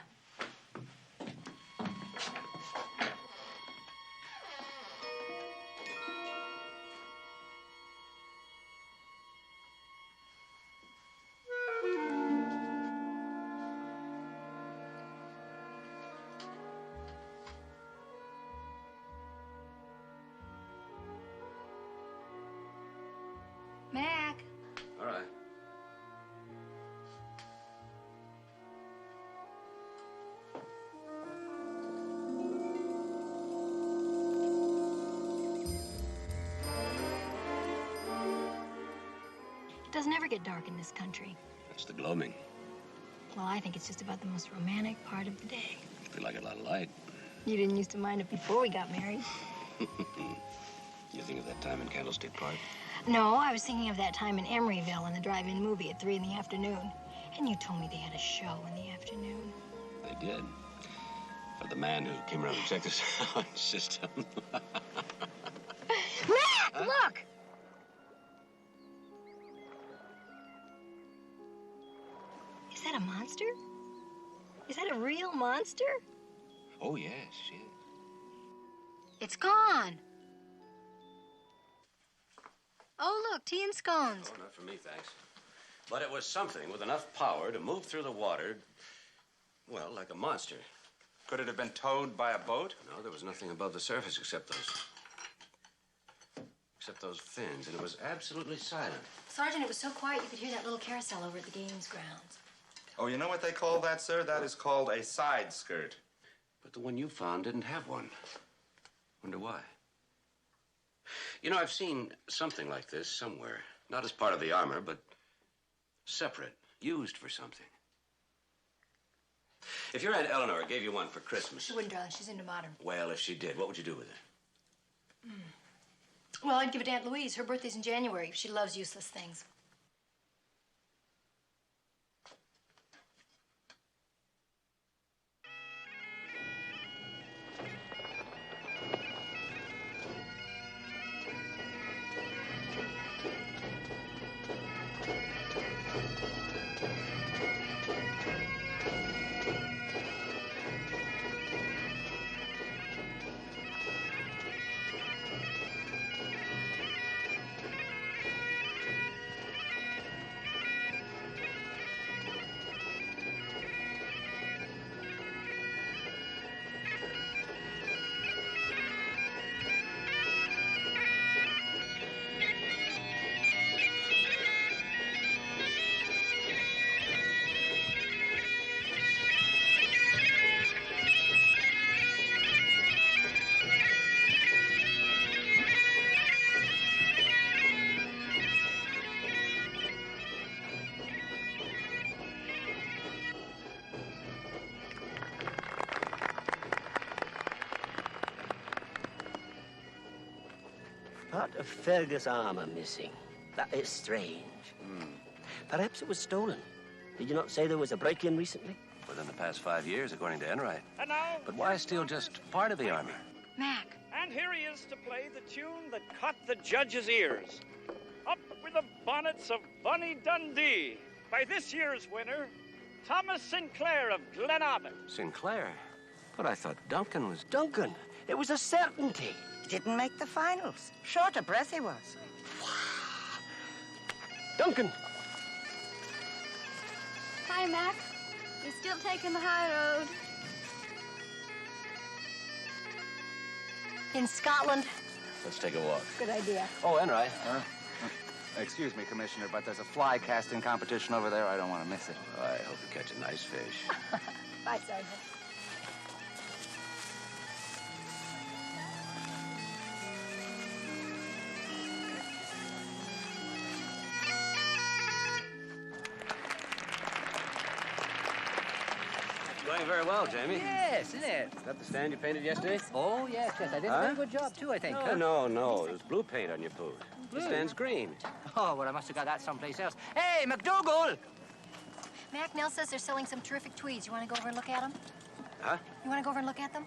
Mac. All right. It doesn't ever get dark in this country. That's the gloaming. Well, I think it's just about the most romantic part of the day. We like a lot of light. You didn't used to mind it before we got married. You think of that time in Candlestick Park? No, I was thinking of that time in Emeryville in the drive-in movie at 3 in the afternoon. And you told me they had a show in the afternoon. They did. For the man who came around to check the sound system. Mac, look! Is that a monster? Is that a real monster? Oh, yes, yes. It's gone. Oh, look, tea and scones. Oh, not for me, thanks. But it was something with enough power to move through the water, well, like a monster. Could it have been towed by a boat? No, there was nothing above the surface except those fins, and it was absolutely silent. Sergeant, it was so quiet you could hear that little carousel over at the games grounds. Oh, you know what they call that, sir? That is called a side skirt. But the one you found didn't have one. Wonder why? You know, I've seen something like this somewhere. Not as part of the armor, but separate, used for something. If your Aunt Eleanor gave you one for Christmas... She wouldn't, darling. She's into modern. Well, if she did, what would you do with it? Well, I'd give it to Aunt Louise. Her birthday's in January. She loves useless things. Part of Fergus' armor missing. That is strange. Perhaps it was stolen. Did you not say there was a break-in recently? Within the past 5 years, according to Enright. And now... But why steal just part of the armor? Mac. And here he is to play the tune that caught the judge's ears. Up with the bonnets of Bonnie Dundee by this year's winner, Thomas Sinclair of Glenabbin. Sinclair? But I thought Duncan was... Duncan! It was a certainty. Didn't make the finals. Short of breath he was. Duncan! Hi, Mac. You're still taking the high road. In Scotland. Let's take a walk. Good idea. Oh, Enright. Excuse me, Commissioner, but there's a fly casting competition over there. I don't want to miss it. I hope you catch a nice fish. Bye, Sergeant. Going very well, Jamie. Yes, isn't it? Is that the stand you painted yesterday? Oh, yes. I did a very good job, too, I think. No. It was blue paint on your boot. The stand's green. Oh, well, I must have got that someplace else. Hey, McDougal! Mac, Nell says they're selling some terrific tweeds. You want to go over and look at them? Huh? You want to go over and look at them?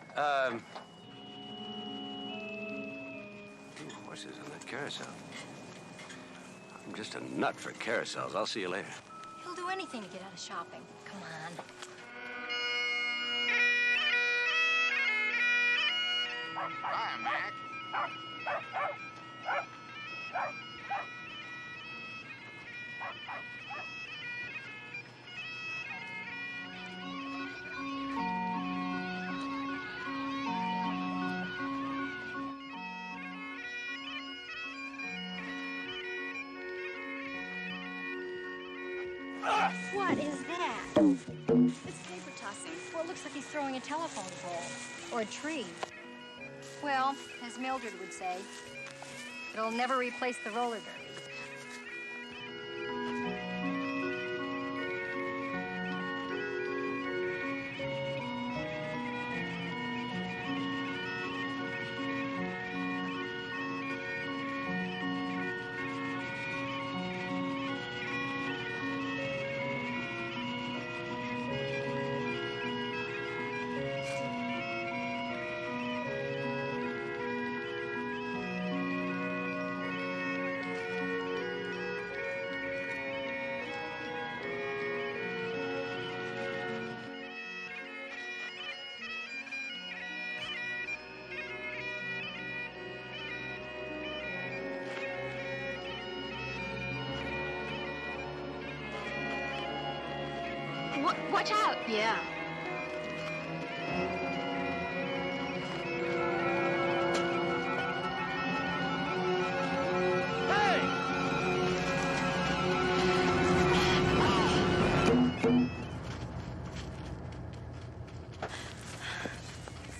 2 horses on that carousel. I'm just a nut for carousels. I'll see you later. He'll do anything to get out of shopping. Come on. Bye, Mac. What is that? It's paper tossing. Well, it looks like he's throwing a telephone pole or a tree. Well, as Mildred would say, it'll never replace the roller derby. Watch out. Yeah.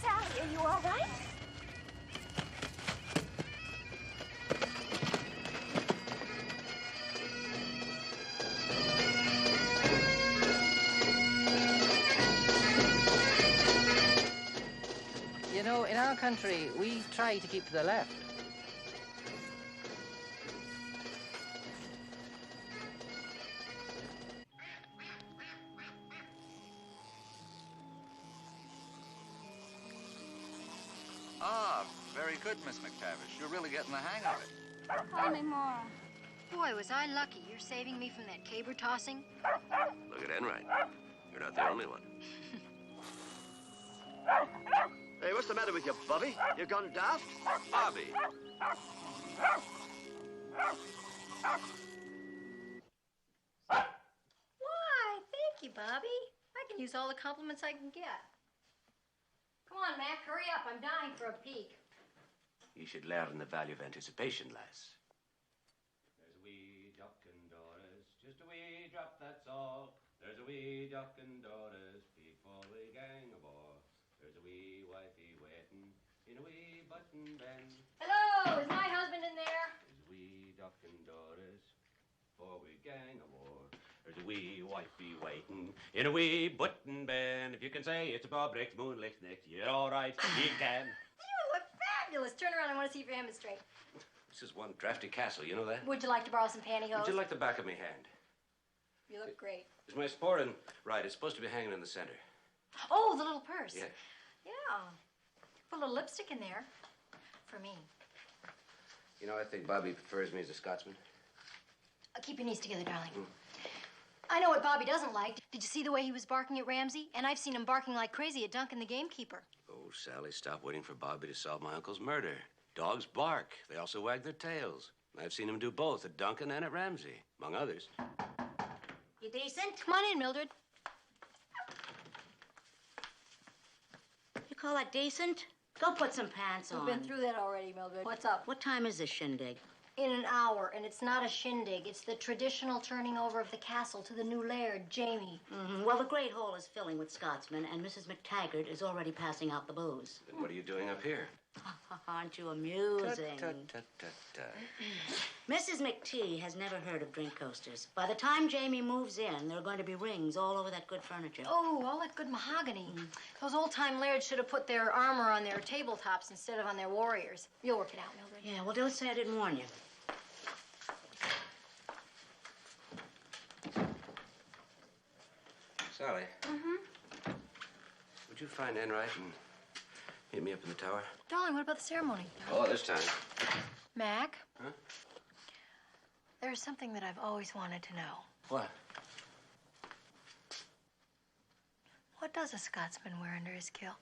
Sally, are you all right? You know, in our country, we try to keep to the left. Ah, very good, Miss McTavish. You're really getting the hang of it. Call me Maura. Boy, was I lucky. You're saving me from that caber tossing. Look at Enright. You're not the only one. Hey, what's the matter with you, Bobby? You gone daft? Bobby. Why, thank you, Bobby. I can use all the compliments I can get. Come on, Mac, hurry up. I'm dying for a peek. You should learn the value of anticipation, lass. There's a wee duck in Doris, just a wee drop, that's all. There's a wee duck in Doris, before we gang aboard. There's a wee wifey waiting in a wee button bend. Hello, is my husband in there? There's a wee duck in Doris, before we gang aboard. There's a wee wifey waiting in a wee button bend. If you can say it's a Bob Rick's moonlight next, you're all right, you can. You look fabulous. Turn around. I want to see if your hem is straight. This is one drafty castle, you know that? Would you like to borrow some pantyhose? Would you like the back of me hand? You look great. Is my sporran right? It's supposed to be hanging in the center. Oh, the little purse. Yeah. Yeah. Put a little lipstick in there. For me. You know, I think Bobby prefers me as a Scotsman. Keep your knees together, darling. I know what Bobby doesn't like. Did you see the way he was barking at Ramsey? And I've seen him barking like crazy at Duncan the gamekeeper. Oh, Sally, stop waiting for Bobby to solve my uncle's murder. Dogs bark. They also wag their tails. I've seen him do both at Duncan and at Ramsey, among others. You decent? Come on in, Mildred. You call that decent? Go put some pants on. We've been through that already, Mildred. What's up? What time is this shindig? In an hour, and it's not a shindig. It's the traditional turning over of the castle to the new laird, Jamie. Well, the Great Hall is filling with Scotsmen, and Mrs. McTaggart is already passing out the booze. Then what are you doing up here? Aren't you amusing? Tut. Mrs. McT has never heard of drink coasters. By the time Jamie moves in, there are going to be rings all over that good furniture. Oh, all that good mahogany. Those old-time lairds should have put their armor on their tabletops instead of on their warriors. You'll work it out, Mildred. Yeah, well, don't say I didn't warn you. Sally. Would you find Enright and meet me up in the tower? Darling, what about the ceremony? Oh, this time. Mac? Huh? There's something that I've always wanted to know. What? What does a Scotsman wear under his kilt?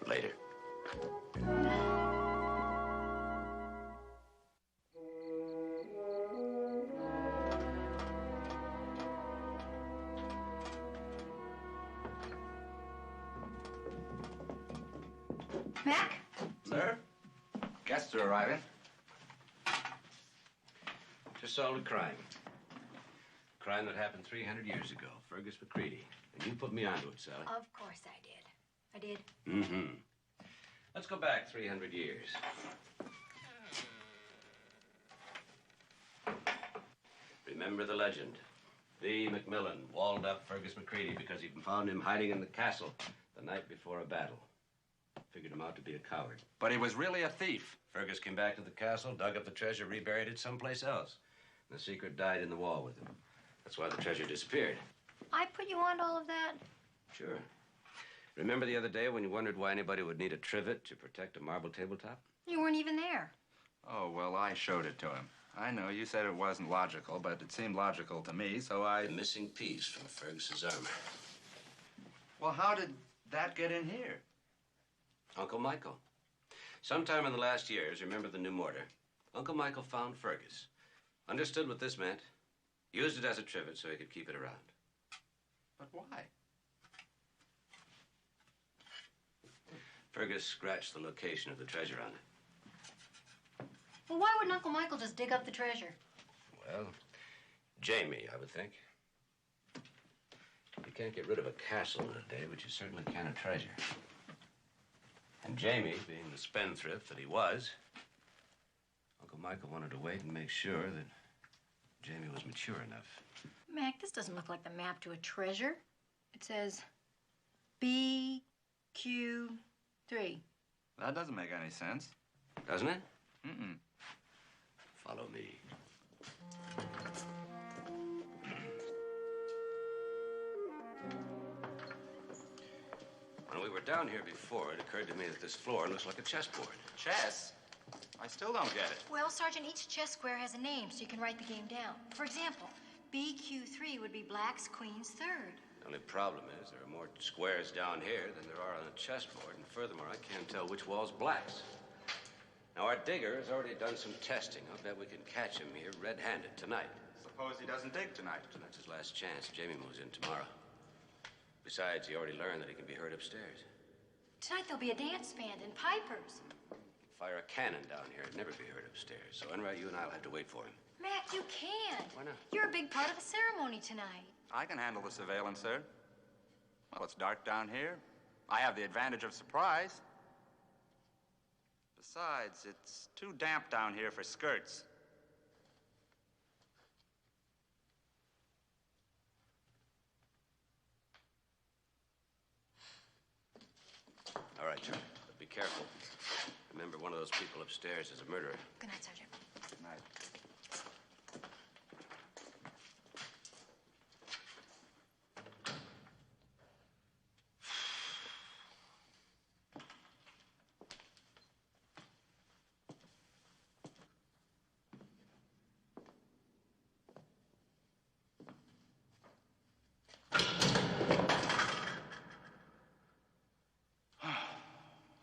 Later. Mac? Sir? Guests are arriving. Just solved a crime. A crime that happened 300 years ago. Fergus McCready. And you put me onto it, Sally. Of course I did. I did. Mm-hmm. Let's go back 300 years. Remember the legend. The McMillan walled up Fergus McCready because he'd found him hiding in the castle the night before a battle. Figured him out to be a coward. But he was really a thief. Fergus came back to the castle, dug up the treasure, reburied it someplace else. And the secret died in the wall with him. That's why the treasure disappeared. I put you on to all of that? Sure. Remember the other day when you wondered why anybody would need a trivet to protect a marble tabletop? You weren't even there. Oh, well, I showed it to him. I know you said it wasn't logical, but it seemed logical to me, so I... The missing piece from Fergus's armor. Well, how did that get in here? Uncle Michael. Sometime in the last years, remember the new mortar? Uncle Michael found Fergus. Understood what this meant. Used it as a trivet so he could keep it around. But why? Fergus scratched the location of the treasure on it. Well, why wouldn't Uncle Michael just dig up the treasure? Well, Jamie, I would think. You can't get rid of a castle in a day, but you certainly can a treasure. And Jamie, being the spendthrift that he was, Uncle Michael wanted to wait and make sure that Jamie was mature enough. Mac, this doesn't look like the map to a treasure. It says BQ3. That doesn't make any sense. Doesn't it? Mm-mm. Follow me. When we were down here before, it occurred to me that this floor looks like a chessboard. Chess? I still don't get it. Well, Sergeant, each chess square has a name, so you can write the game down. For example, BQ3 would be black's queen's third. The only problem is there are more squares down here than there are on the chessboard, and furthermore, I can't tell which wall's black's. Now, our digger has already done some testing. I'll bet we can catch him here red-handed tonight. Suppose he doesn't dig tonight. That's his last chance. Jamie moves in tomorrow. Besides, he already learned that he can be heard upstairs. Tonight there'll be a dance band and pipers. Fire a cannon down here, it'd never be heard upstairs. So, Enright, you and I'll have to wait for him. Mac, you can't. Why not? You're a big part of the ceremony tonight. I can handle the surveillance, sir. Well, it's dark down here. I have the advantage of surprise. Besides, it's too damp down here for skirts. All right, Charlie, but be careful. Remember, one of those people upstairs is a murderer. Good night, Sergeant. Good night.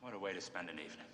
What a way to spend an evening.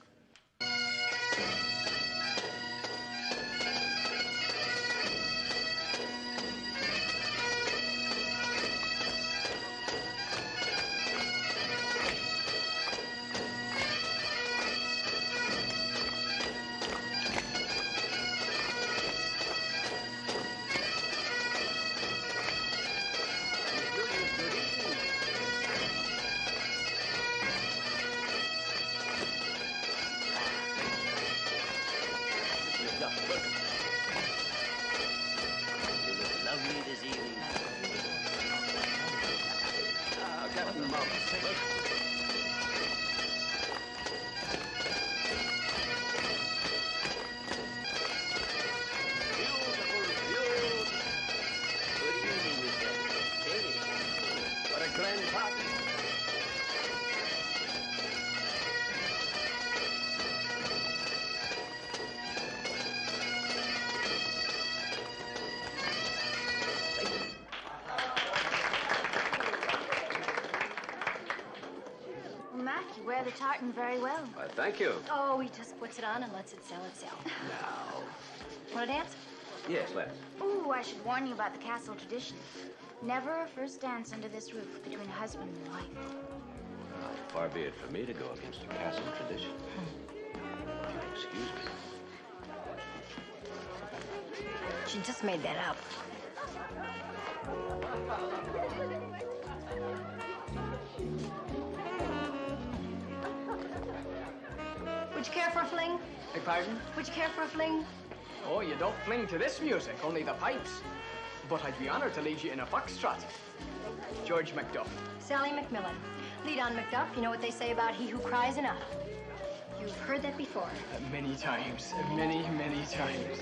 You wear the tartan very well. Why, thank you. Oh, he just puts it on and lets it sell itself. Now. Want to dance? Yes, let's. Ooh, I should warn you about the castle tradition. Never a first dance under this roof between husband and wife. Far be it for me to go against a castle tradition. Excuse me. She just made that up. Would you care for a fling? Beg pardon? Would you care for a fling? Oh, you don't fling to this music, only the pipes. But I'd be honored to lead you in a foxtrot. George Macduff. Sally McMillan. Lead on, Macduff. You know what they say about he who cries enough. You've heard that before. Many times. Many, many times.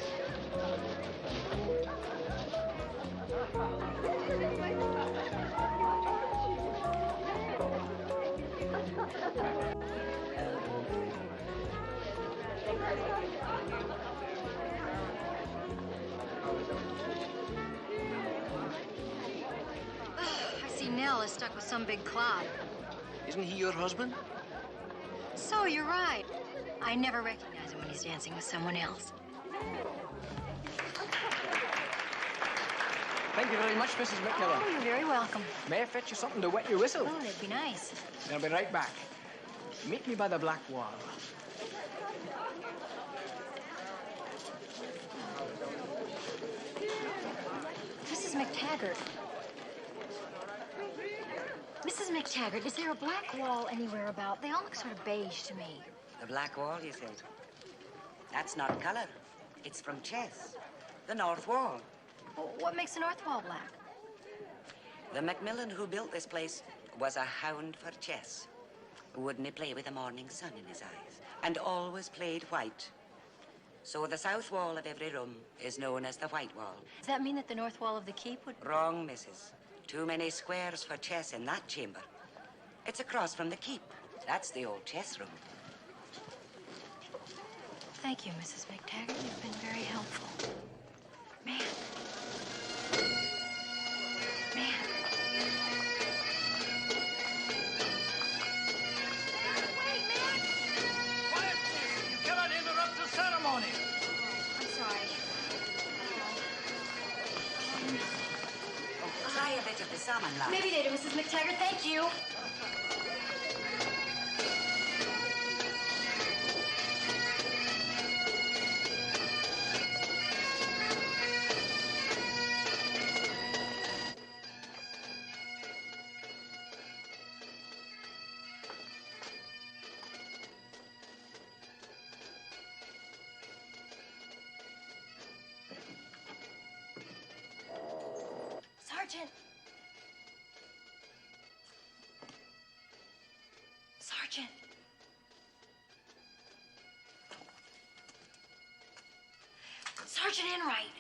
I see Nell is stuck with some big cloud. Isn't he your husband? So you're right. I never recognize him when he's dancing with someone else. Thank you very much, Mrs. McMillan. Oh, you're very welcome. May I fetch you something to wet your whistle? Oh, that'd be nice. I'll be right back. Meet me by the black wall. Mrs. McTaggart. Mrs. McTaggart, is there a black wall anywhere about? They all look sort of beige to me. The black wall, you say? That's not color. It's from chess. The north wall. Well, what makes the north wall black? The McMillan who built this place was a hound for chess. Wouldn't he play with the morning sun in his eyes? And always played white. So the south wall of every room is known as the white wall. Does that mean that the north wall of the keep would... Wrong, missus. Too many squares for chess in that chamber. It's across from the keep. That's the old chess room. Thank you, Mrs. McTaggart. You've been very helpful. Man. Man. Wait, man! Quiet, please. You cannot interrupt the ceremony. I'm sorry. Try a bit of the salmon, love. Maybe later, Mrs. McTaggart. Thank you. Sergeant. Sergeant. Sergeant Enright.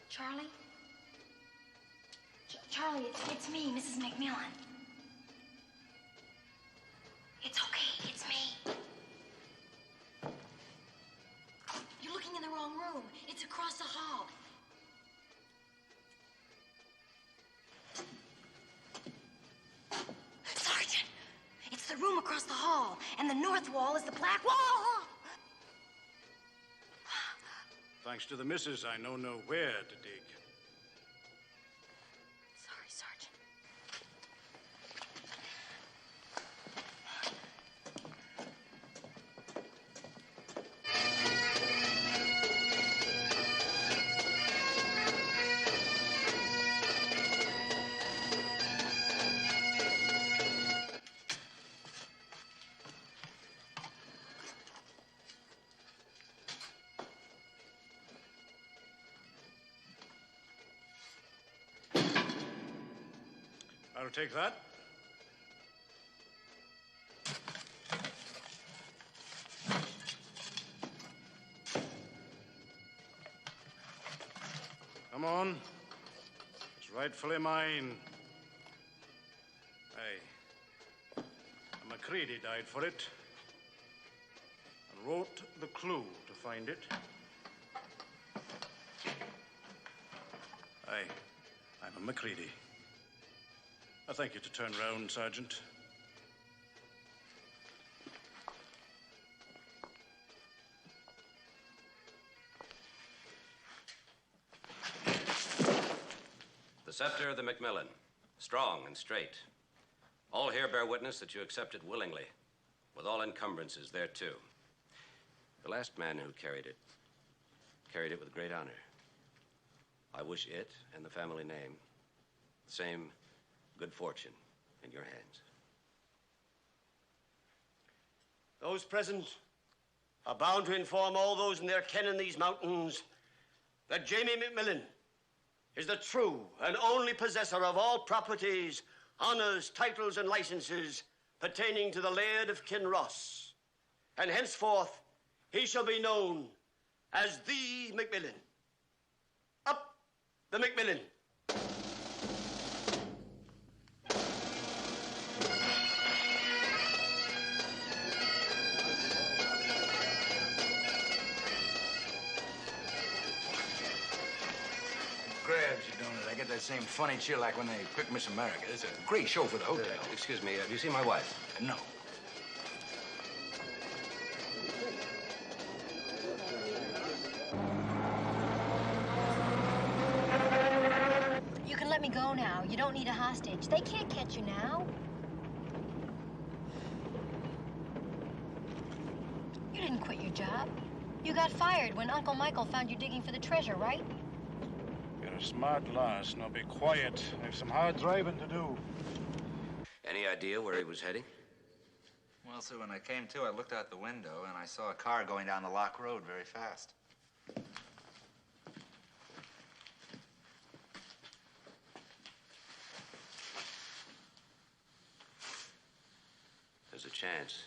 Charlie? Charlie, it's me, Mrs. McMillan. It's okay, it's me. You're looking in the wrong room. It's across the hall. Sergeant, it's the room across the hall, and the north wall is the black wall. Thanks to the missus, I know where to dig. Sorry, Sergeant. I'll take that. Come on. It's rightfully mine. Aye. McCready died for it and wrote the clue to find it. Aye, I'm a McCready. I thank you to turn round, Sergeant. The scepter of the McMillan, strong and straight. All here bear witness that you accept it willingly, with all encumbrances thereto. The last man who carried it with great honor. I wish it and the family name the same good fortune in your hands. Those present are bound to inform all those in their ken in these mountains that Jamie McMillan is the true and only possessor of all properties, honors, titles, and licenses pertaining to the Laird of Kinross. And henceforth, he shall be known as the McMillan. Up the McMillan. Grabs you, don't it? I get that same funny chill like when they pick Miss America. It's a great show for the hotel. Excuse me, do you see my wife? No. now. You don't need a hostage. They can't catch you now. You didn't quit your job. You got fired when Uncle Michael found you digging for the treasure, right? You're a smart lass. Now be quiet. I have some hard driving to do. Any idea where he was heading? Well, sir, when I came to, I looked out the window and I saw a car going down the lock road very fast. There's a chance.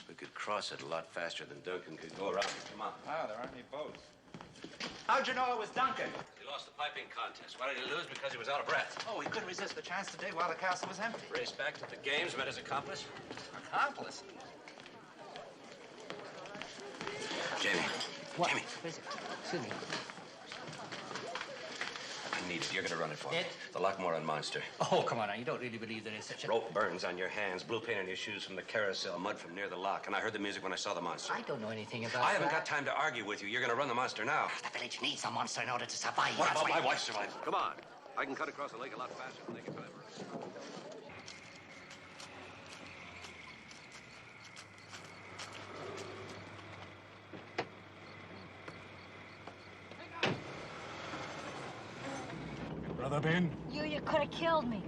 We could cross it a lot faster than Duncan could go around. Come on. Ah, there aren't any boats. How'd you know it was Duncan? He lost the piping contest. Why did he lose? Because he was out of breath. Oh, he couldn't resist the chance to dig while the castle was empty. Raced back to the games, met his accomplice. Accomplice? Jamie. What? Jamie. Excuse me. I need it. You're going to run it for me. It? The Lochmoran monster. Oh, come on now. You don't really believe there is such a... Rope burns on your hands, blue paint on your shoes from the carousel, mud from near the lock. And I heard the music when I saw the monster. I don't know anything about I haven't that. got time to argue with you. You're going to run the monster now. The village needs a monster in order to survive. What That's about why- my wife's survival? Come on. I can cut across the lake a lot faster than they can drive around. Brother Ben? You could have killed me.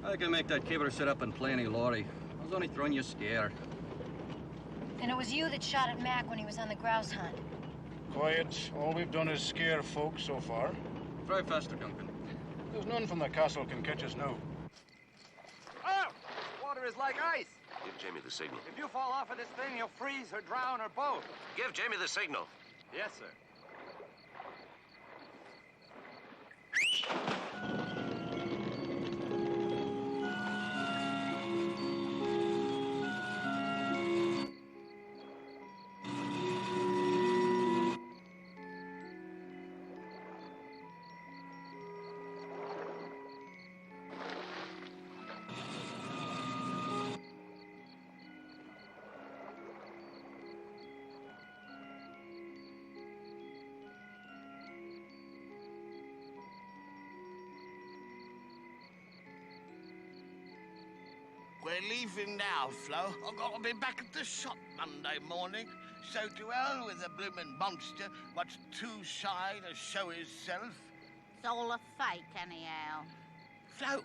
I can make that kibber sit up and play any lorry. I was only throwing you a scare. And it was you that shot at Mac when he was on the grouse hunt. Quiet. All we've done is scare folks so far. Drive faster, Duncan. There's none from the castle can catch us now. Oh! Water is like ice. Give Jamie the signal. If you fall off of this thing, you'll freeze or drown or both. Give Jamie the signal. Yes, sir. We're leaving now, Flo. I've got to be back at the shop Monday morning. So to hell with the bloomin' monster what's too shy to show himself. It's all a fake, anyhow. Flo,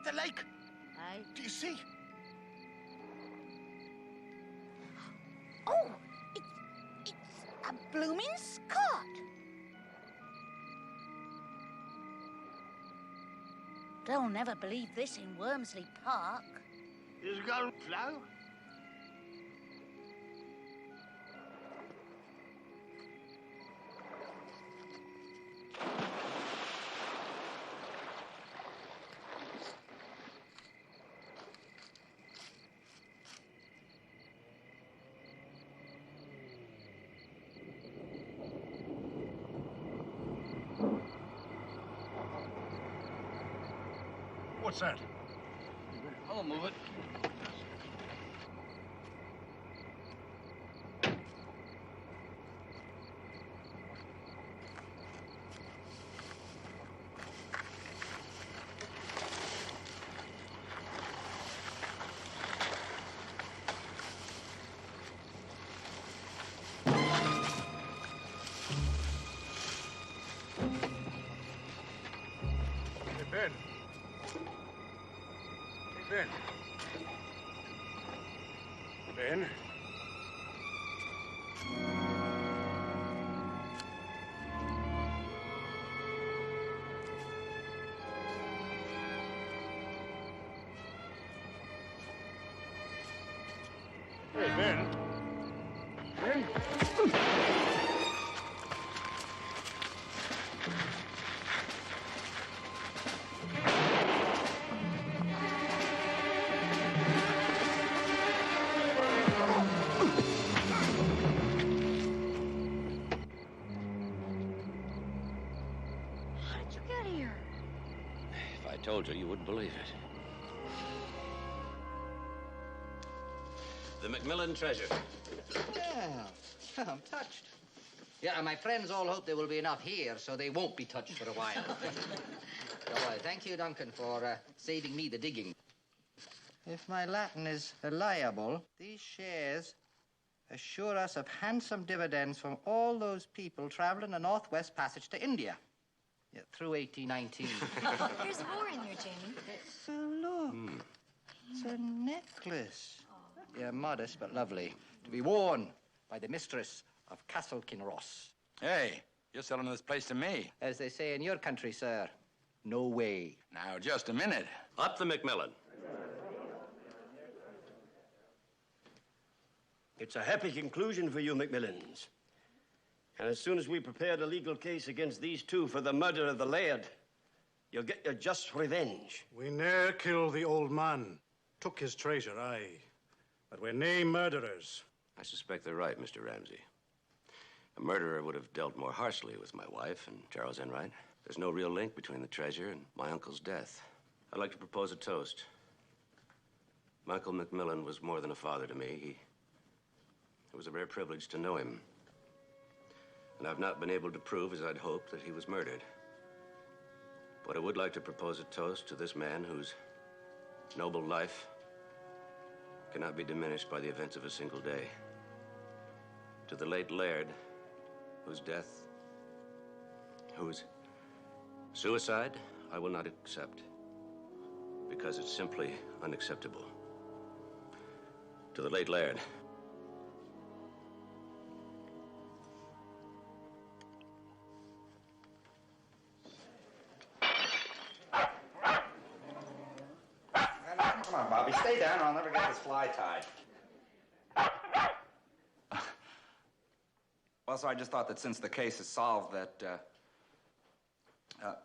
the lake. Eh? Do you see? Oh, it's a blooming Scot. They'll never believe this in Wormsley Park. Is it going, Flo? What's that? I'll move it. Hey, Ben. Ben. Ben? Hey, Ben. Ben? How did you get here? If I told you, you wouldn't believe it. The McMillan treasure. Yeah, I'm touched. Yeah, my friends all hope there will be enough here, so they won't be touched for a while. Thank you, Duncan, for saving me the digging. If my Latin is reliable, these shares assure us of handsome dividends from all those people traveling the Northwest Passage to India. Yeah, through 1819. There's more in there, Jamie. Oh, look. It's a necklace. Yeah, modest but lovely. To be worn by the mistress of Castle Kinross. Hey, you're selling this place to me. As they say in your country, sir, no way. Now, just a minute. Up the McMillan. It's a happy conclusion for you, McMillans. And as soon as we prepared a legal case against these two for the murder of the laird, you'll get your just revenge. We ne'er killed the old man. Took his treasure, aye. But we're nae murderers. I suspect they're right, Mr. Ramsey. A murderer would have dealt more harshly with my wife and Charles Enright. There's no real link between the treasure and my uncle's death. I'd like to propose a toast. Michael McMillan was more than a father to me. It was a rare privilege to know him. And I've not been able to prove, as I'd hoped, that he was murdered. But I would like to propose a toast to this man whose noble life cannot be diminished by the events of a single day. To the late laird, whose death, whose suicide, I will not accept, because it's simply unacceptable. To the late laird. Come on, Bobby, stay down or I'll never get this fly tied. Well, so I just thought that since the case is solved that,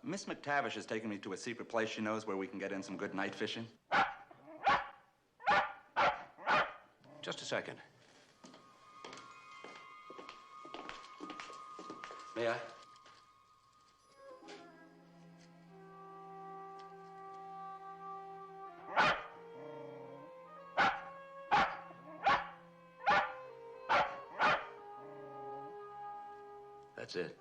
Miss McTavish has taken me to a secret place she knows where we can get in some good night fishing. Just a second. May I? That's it.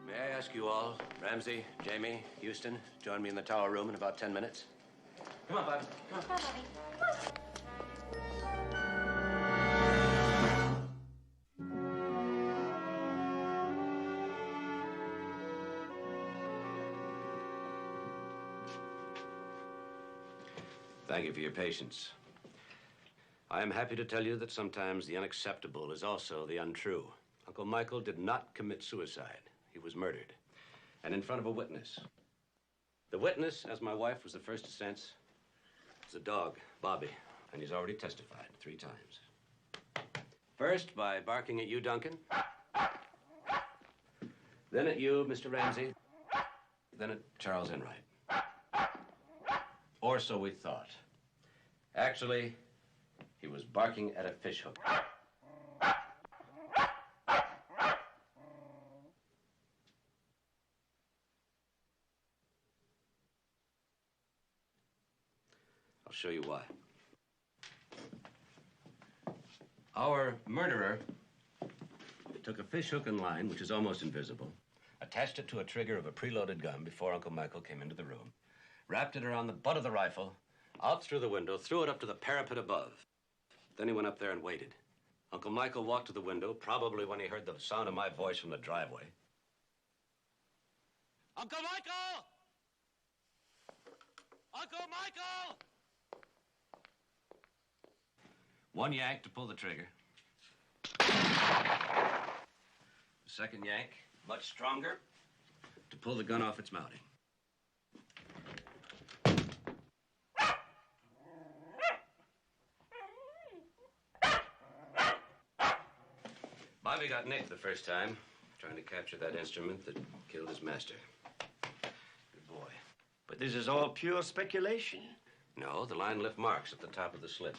May I ask you all, Ramsey, Jamie, Houston, join me in the tower room in about 10 minutes? Come on, Bobby. Come on. Come on, Bobby. Thank you for your patience. I am happy to tell you that sometimes the unacceptable is also the untrue. Uncle Michael did not commit suicide. He was murdered, and in front of a witness. The witness, as my wife was the first to sense, is a dog, Bobby, and he's already testified 3 times. First, by barking at you, Duncan. Then at you, Mr. Ramsey. Then at Charles Enright. Or so we thought. Actually, he was barking at a fishhook. I'll show you why. Our murderer took a fishhook and line, which is almost invisible, attached it to a trigger of a preloaded gun before Uncle Michael came into the room, wrapped it around the butt of the rifle, out through the window, threw it up to the parapet above. Then he went up there and waited. Uncle Michael walked to the window, probably when he heard the sound of my voice from the driveway. Uncle Michael! Uncle Michael! One yank to pull the trigger. The second yank, much stronger, to pull the gun off its mounting. Bobby got nicked the first time, trying to capture that instrument that killed his master. Good boy. But this is all pure speculation. No, the line left marks at the top of the slit.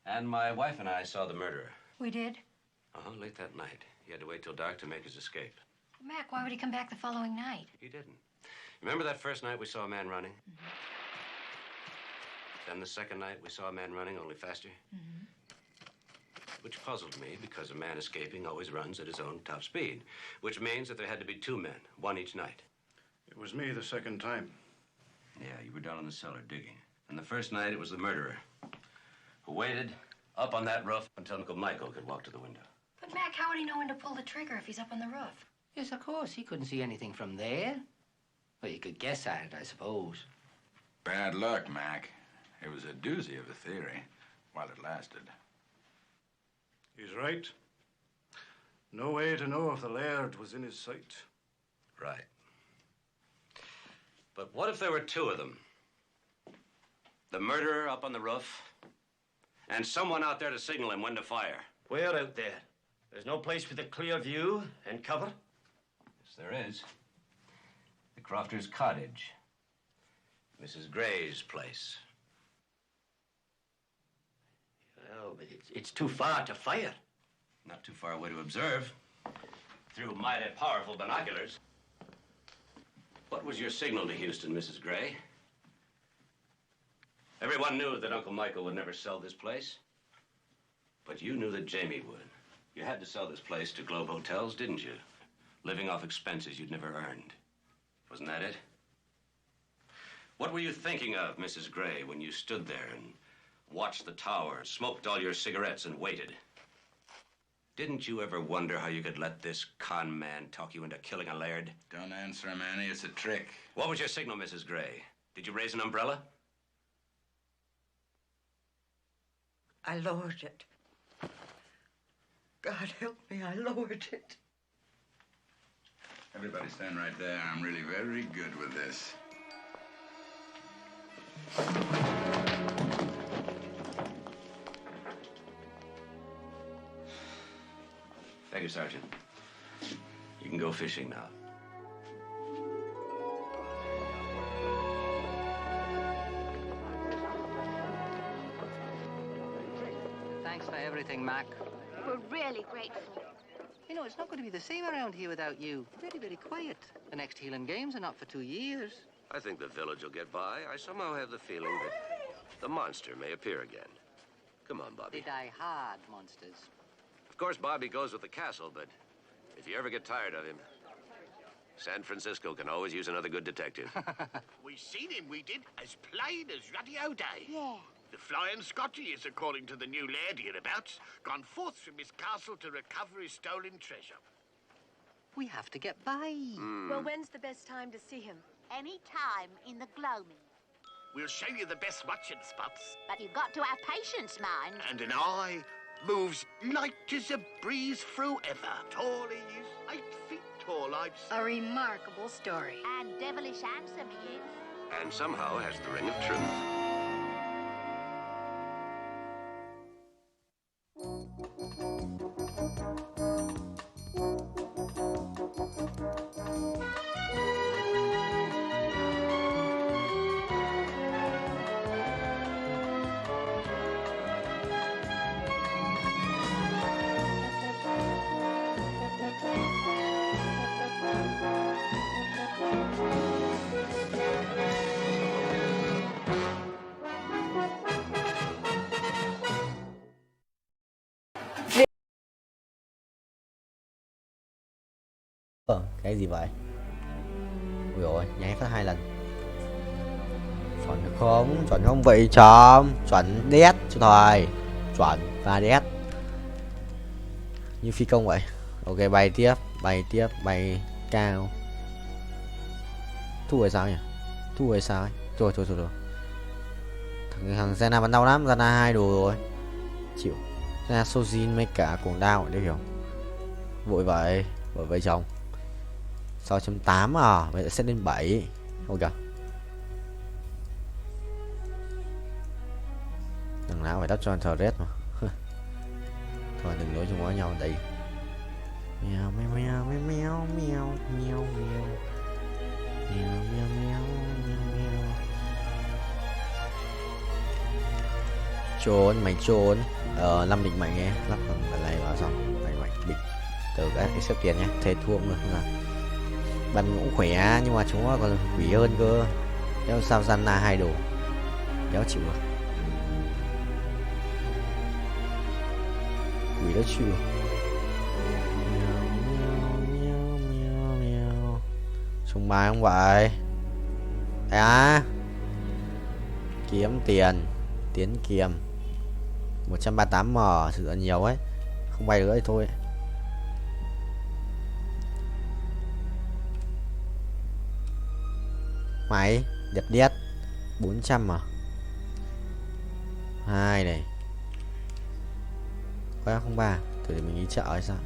And my wife and I saw the murderer. We did? Late that night. He had to wait till dark to make his escape. Mac, why would he come back the following night? He didn't. Remember that first night we saw a man running? Mm-hmm. Then the second night we saw a man running, only faster? Mm-hmm. which puzzled me because a man escaping always runs at his own top speed, which means that there had to be 2 men, one each night. It was me the second time. Yeah, you were down in the cellar digging. And the first night, it was the murderer who waited up on that roof until Uncle Michael could walk to the window. But, Mac, how would he know when to pull the trigger if he's up on the roof? Yes, of course. He couldn't see anything from there. Well, you could guess at it, I suppose. Bad luck, Mac. It was a doozy of a theory while it lasted. He's right. No way to know if the laird was in his sight. Right. But what if there were 2 of them? The murderer up on the roof, and someone out there to signal him when to fire. Where out there? There's no place with a clear view and cover? Yes, there is. The Crofters' cottage. Mrs. Gray's place. Well, but it's too far to fire. Not too far away to observe. Through mighty powerful binoculars. What was your signal to Houston, Mrs. Gray? Everyone knew that Uncle Michael would never sell this place. But you knew that Jamie would. You had to sell this place to Globe Hotels, didn't you? Living off expenses you'd never earned. Wasn't that it? What were you thinking of, Mrs. Gray, when you stood there and watched the tower, smoked all your cigarettes, and waited? Didn't you ever wonder how you could let this con man talk you into killing a laird? Don't answer him, Annie. It's a trick. What was your signal, Mrs. Gray? Did you raise an umbrella? I lowered it. God help me, I lowered it. Everybody stand right there. I'm really very good with this. Thank you, Sergeant. You can go fishing now. Thanks for everything, Mac. We're really grateful. You know, it's not going to be the same around here without you. Very, very quiet. The next Healing Games are not for 2 years. I think the village will get by. I somehow have the feeling that the monster may appear again. Come on, Bobby. They die hard, monsters. Of course, Bobby goes with the castle, but if you ever get tired of him, San Francisco can always use another good detective. We seen him, we did, as plain as ruddy O'Day. Yeah. The Flying Scotty is, according to the new laird hereabouts, gone forth from his castle to recover his stolen treasure. We have to get by. Well, when's the best time to see him? Any time in the gloaming. We'll show you the best watching spots. But you've got to have patience, mind. And an eye moves light as a breeze through ever. Tall he is, 8 feet tall, I'd say. A remarkable story. And devilish handsome he is. And somehow has the ring of truth. Cái gì vậy? Ui dồi, nháy phát 2 lần. Chuẩn không vậy chấm. Chuẩn đét cho thôi. Chuẩn và đét. Như phi công vậy. Ok, bay tiếp, bay cao. Thu rồi sao nhỉ? Thu rồi sao ấy? Thôi. Thằng Zena bắn đau lắm, Zena 2 đồ rồi. Chịu. Zena Sojin mấy cả cuồng đao đấy hiểu. Vội vậy chồng. 6.8 à, vậy sẽ lên 7. Ok. Đằng nào phải đắp cho thờ rét mà. Thôi đừng lối chung với nhau đây. Mèo mèo mèo mèo mèo mèo mèo mèo mèo mèo mèo mèo. Trốn mày trốn. 5 định mày nghe, lắp phần này vào xong mày định từ cái xếp tiền nhé, thế thua cũng được không nào. Bắn cũng khỏe nhưng mà chúng nó còn quỷ hơn cơ. Đéo sao Zanna 2 đồ. Đéo chịu được. quỷ đó chịu. Trùng bài không vậy? À, kiếm tiền, tiến kiềm 138m, sự nhiều ấy, không bay nữa thì thôi. Máy đẹp đét 400 mà. 2 này. Quá 03, thử để mình nghĩ chợ hay sao?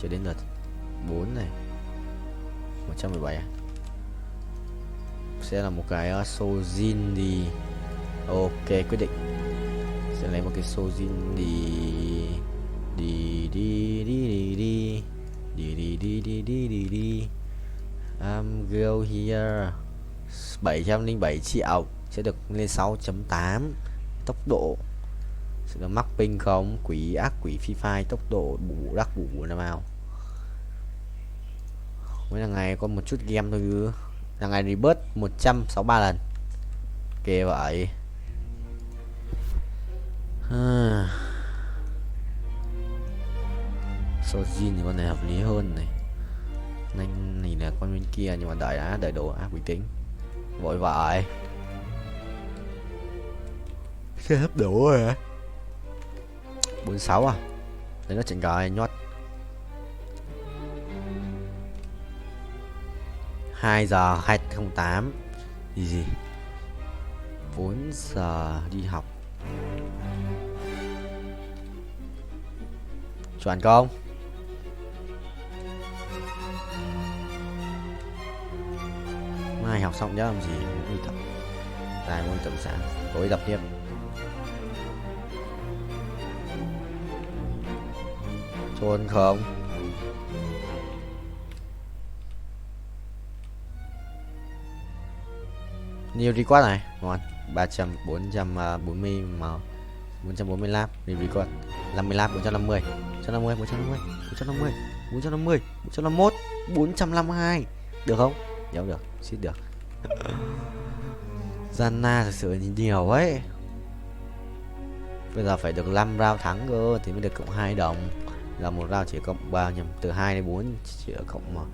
Chưa đến lượt 4 này. 117 à? Sẽ là một cái Sojin đi. Ok, quyết định sẽ lấy một cái Sojin đi. Đi đi đi đi đi đi đi đi đi đi đi. I'm go here. 707 triệu sẽ được lên 6.8. Tốc độ sẽ được mắc ping không? Quỷ ác quỷ phi phai, tốc độ bù đắc bù nào nào. Mấy là ngày có một chút game thôi chứ. Là ngày rebirth 163 lần. Kê vậy. Sojin thì con này hợp lý hơn này. Nhanh này là con bên kia nhưng mà đợi đồ bình tĩnh. Vội vãi. Xe hấp đủ rồi hả? 46 à? Đấy nó chỉnh cài nhót. 2 giờ 208. Gì 4 giờ đi học. Chuẩn không? Mai học xong nhá làm gì? Muốn đi tập. Tài môn tập sáng. Tối tập tiếp. Trôn không? Nhiều record này, ngon. 300 440 m 440 lap record. 50 lap 450 450 450 450 450 451 452. Được không? Nếu được, xít được. Zanna thực sự nhiều ấy. Bây giờ phải được 5 round thắng cơ thì mới được cộng 2 đồng. Là một round chỉ cộng bao nhiêu? Từ 2 đến 4 chỉ cộng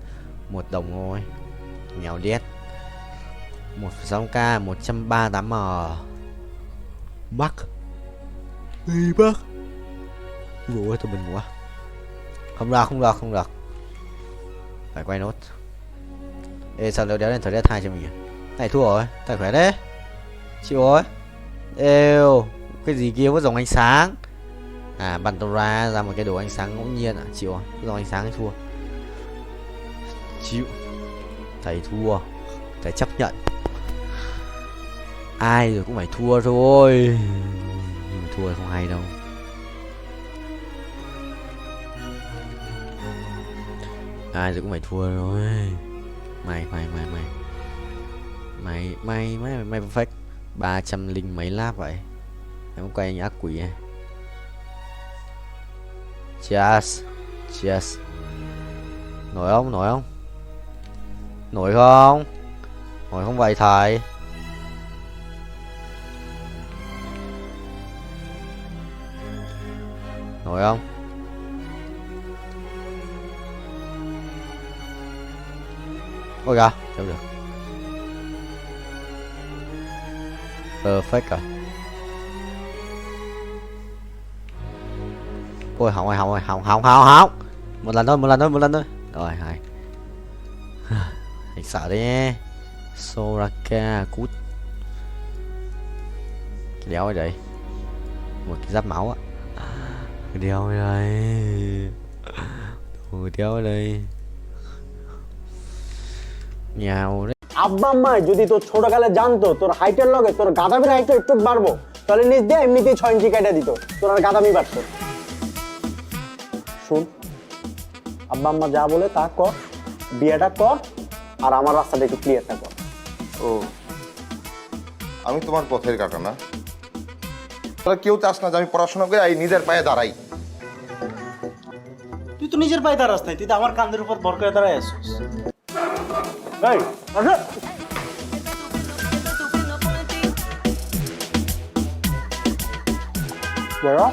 1 đồng thôi. Nghèo đét. 1,6k 138m. Bắc. Đi Bắc. Vụ ơi, tụi mình quá. Không được. Phải quay nốt. Ê sao đéo lên thở đét 2 cho mình kìa. Này thua rồi, tài khỏe đấy. Chịu rồi. Êu, cái gì kia có dòng ánh sáng. À, bắn tàu ra một cái đồ ánh sáng ngẫu nhiên à. Chịu rồi, có dòng ánh sáng thì thua. Chịu. Thầy thua. Thầy chấp nhận. Ai rồi cũng phải thua thôi. Nhưng mà thua không hay đâu. Ai rồi cũng phải thua thôi. Mày perfect. 300 linh mấy lap vậy. Em quay anh ác quỷ này. Cheers. Nổi không? Nổi không vậy thầy? Nổi không? Ôi kìa, đâu được. Perfect rồi. Ôi hỏng. Một lần thôi. Rồi, hay. Anh sợ đấy. Soraka cút. Cái đéo ở đây. Một cái giáp máu á. Cái đéo ở đây. Cái đéo ở đây. Nhào đấy. আব্বা আম্মা যদি তোর ছোটকালে জানতো তোর হাইটের লগে তোর গাদামির হাইটটা একটু বাড়বো তাহলে নিজ দিয়ে এমনিতেই 6 ইঞ্চি কেটে দিত তোর আর গাদামি বাড়তো শুন আব্বা আম্মা যা বলে তা কর বিয়েটা কর আর আমার রাস্তাটা একটু ক্লিয়ারটা কর ও আমি তোমার পথের কাটা না তাহলে কেউ চাস না যে আমি পড়াশোনা করে এই নিজের পায়ে দাঁড়াই তুই তো নিজের পায়ে দাঁড়াস নাই তুই তো আমার কাঁধের উপর ভর করে দাঁড়ায় আছিস এই আসো বড়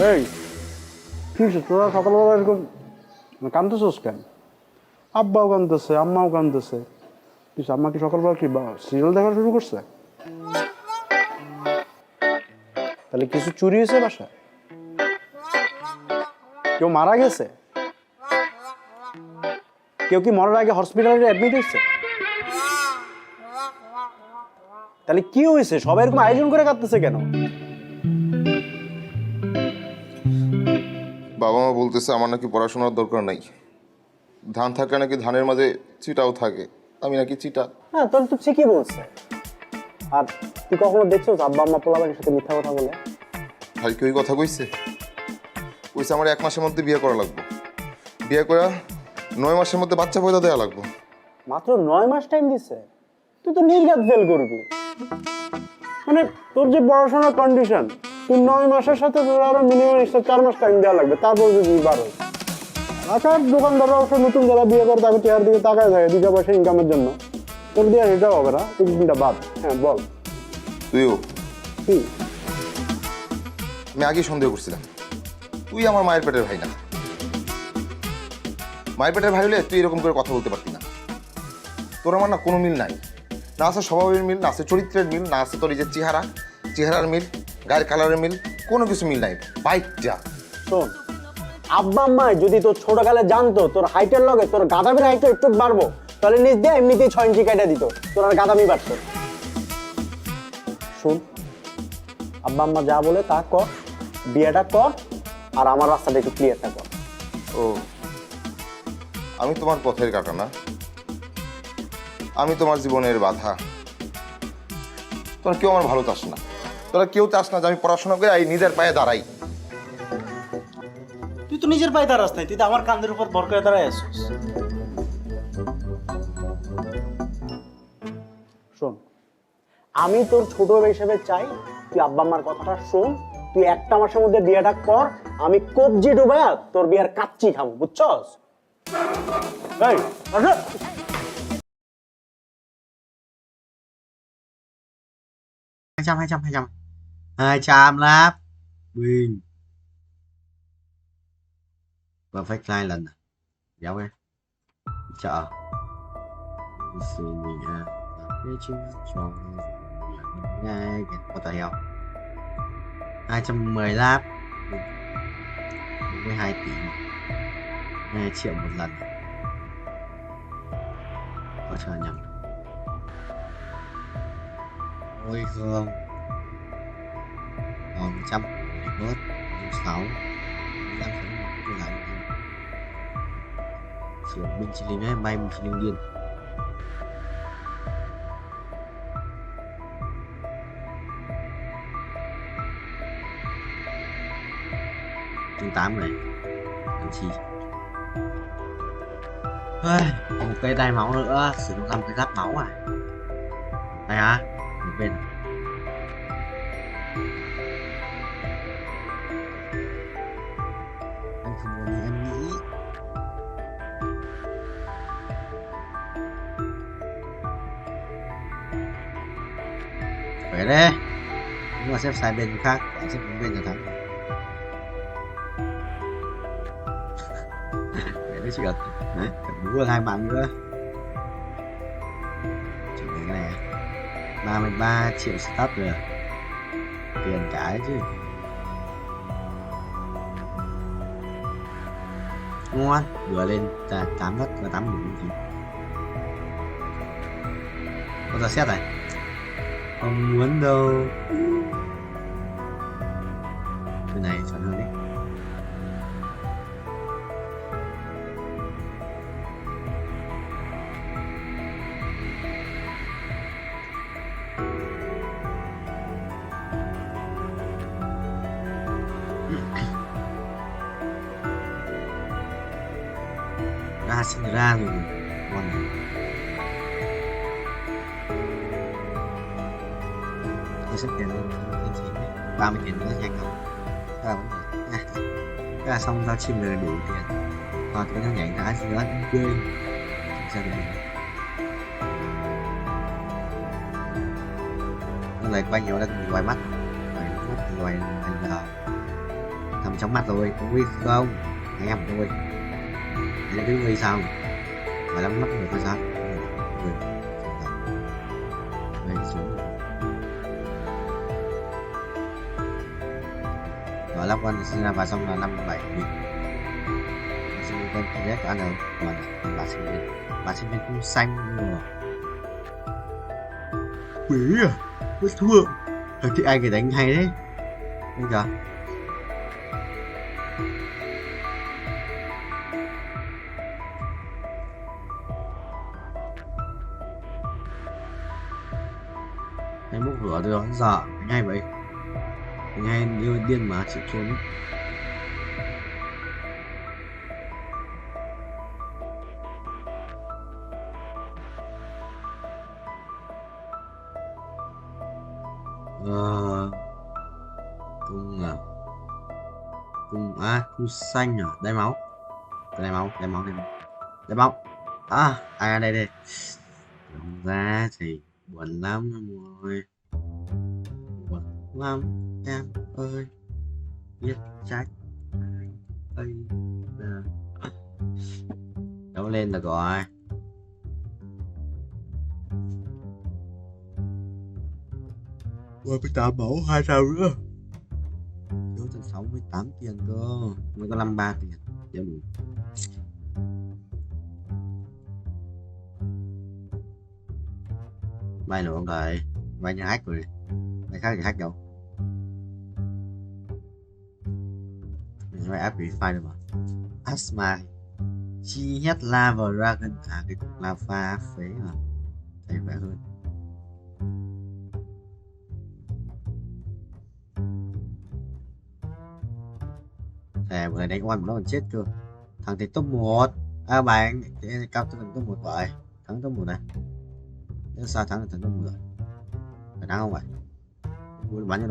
এই কি তোরা সকালবেলা এরকম কান্দতেছস কেন? আব্বাও কান্দতেছে, আম্মাও কান্দতেছে। কিছু আম্মা কি সকালবেলা কি সিরিয়াল দেখা শুরু করছে? তাহলে কিছু চুরি হয়েছে বাসায়? কেউ মারা গেছে? কেউ কি মরার আগে হসপিটালে অ্যাডমিট হয়েছে? তাহলে কি হয়েছে? সবাই এরকম আয়োজন করে কাঁদতেছে কেন? বাবা মা বলতেছে আমার নাকি পড়াশোনার দরকার নাই, ধান থাকলে নাকি ধানের মাঝে চিটাও থাকে, আমি নাকি চিটা। হ্যাঁ, তোর তো ঠিকই বলছে। আর তুই কখনো দেখছো আব্বা আম্মা পোলাবাড়ির সাথে মিথ্যা কথা বলে? ভাই কি ওই কথা কইছে? কইছে আমার 1 মাসের মধ্যে বিয়ে করা লাগবে, বিয়ে করে 9 মাসের মধ্যে বাচ্চা পয়দা দেওয়া লাগবে। মাত্র 9 মাস টাইম দিছে? তুই তো নির্ঘাত ফেল করবি। মানে তোর যে পড়াশোনার কন্ডিশন, তুই 9 মাসের সাথে তোর আরো মিনিমাম 4 মাস টাইম দেওয়া লাগবে, তারপর যদি বাড়ো। আচ্ছা, দোকানদাররা অবশ্য নতুন যারা বিয়ে করে তাকে চেয়ার দিকে তাকায় থাকে 2 পয়সা ইনকামের জন্য। তোর দিয়ে এটাও হবে না, তুই চিন্তা বাদ। হ্যাঁ বল। তুইও কি? আমি আগে সন্দেহ করছিলাম তুই আমার মায়ের পেটের ভাই না। মায়ের পেটের ভাই হলে তুই এরকম করে কথা বলতে পারতি না। তোর আমার না কোনো মিল নাই, না আছে স্বভাবের মিল, না আছে চরিত্রের মিল, না আছে তোর এই যে চেহারার মিল, গায়ের কালারের মিল, কোনো কিছু মিল নাই। বাইকটা শোন, আব্বা আম্মাই যদি তোর ছোটকালে জানতো তোর হাইটের লগে তোর গাদামির হাইটটা একটু বাড়বো, তাহলে নিজ দিয়ে এমনিতেই 6 ইঞ্চি কেটে দিত, তোর আর গাদামি বাড়তো। শোন, আব্বা আম্মা যা বলে তা কর, বিয়েটা কর, আর আমার রাস্তাটা একটু ক্লিয়ারটা কর। ও, আমি তোমার পথের কাটা না, আমি তোমার জীবনের বাধা। তোরা কেউ আমার ভালো চাস না, তোরা কেউ চাস না যে আমি পড়াশোনা করে এই নিজের পায়ে দাঁড়াই। তুই তো নিজের পায়ে দাঁড়াস নাই, তুই তো আমার কাঁধের উপর ভর করে দাঁড়ায় আসছিস। শোন, আমি তোর ছোট হিসেবে চাই তুই আব্বা আম্মার কথাটা শোন, তুই 1 মাসের মধ্যে বিয়েটা কর, আমি কবজি ডুবায়া তোর বিয়ের কাচ্চি খাবো, বুঝছস? এই আসো। Hai trăm 200 láp Nguyên và phát sai lần giống em chợ sự nhà cái chứ cho ngay có tài không 210 láp 12 tỷ 2 triệu một lần có chờ nhầm ôi không còn 100 để bớt 6 15 cái lại sử dụng binh chỉ linh hay bay mình chỉ linh điên chương 8 này làm chi một cây đai máu nữa sử dụng làm cái giáp máu à đây hả một bên anh không có như em nghĩ khỏe đấy nhưng mà xếp sai bên khác bạn xếp đúng bên là thắng để đấy chị cần mua 2 bàn nữa chuẩn bị cái này 33 triệu start rồi tiền cả ấy chứ ngon vừa lên 8 đất và 8 đủ gì có ra xét này không muốn đâu cái này chuẩn hơn đấy ra xin ra rồi ngon này tôi xếp tiền lên 30 tiền nữa nhanh không các là xong giao chim là đủ tiền và cái thằng nhảy đá gì đó cũng quên ra được nó lại quay nhiều lần ngoài mắt ngoài thành là 5 chóng mặt rồi, có nguy không anh em tôi? Anh là cái nguy sao mà lắm mắt người ta sao người xuống rồi lắp con sinh ra và xong là 57 nghìn sinh viên con thứ nhất ăn được còn bà sinh viên cũng xanh rồi quỷ à mới thua thì ai cái đánh hay đấy bây giờ anh bốc lửa từ đó đến giờ anh hay vậy anh hay như điên mà chịu thua mất cung xanh à đai máu à đây đúng ra thì buồn lắm rồi buồn lắm em ơi biết trách ơi đấu lên được rồi với 18 máu 2 sao nữa thiếu tận 68 tiền cơ mới có 53 tiền chưa đủ bay nữa ông thầy bay như hack rồi bay khác thì hack đâu bay áp bị file được mà asma chi nhất lava dragon cái cục lava phế mà thầy khỏe hơn thầy vừa đánh oan nó còn chết cơ thằng thì top 1 bạn cao tầng top 1 vậy thắng top 1 này nếu sao thắng là thằng top 1 rồi phải thắng không vậy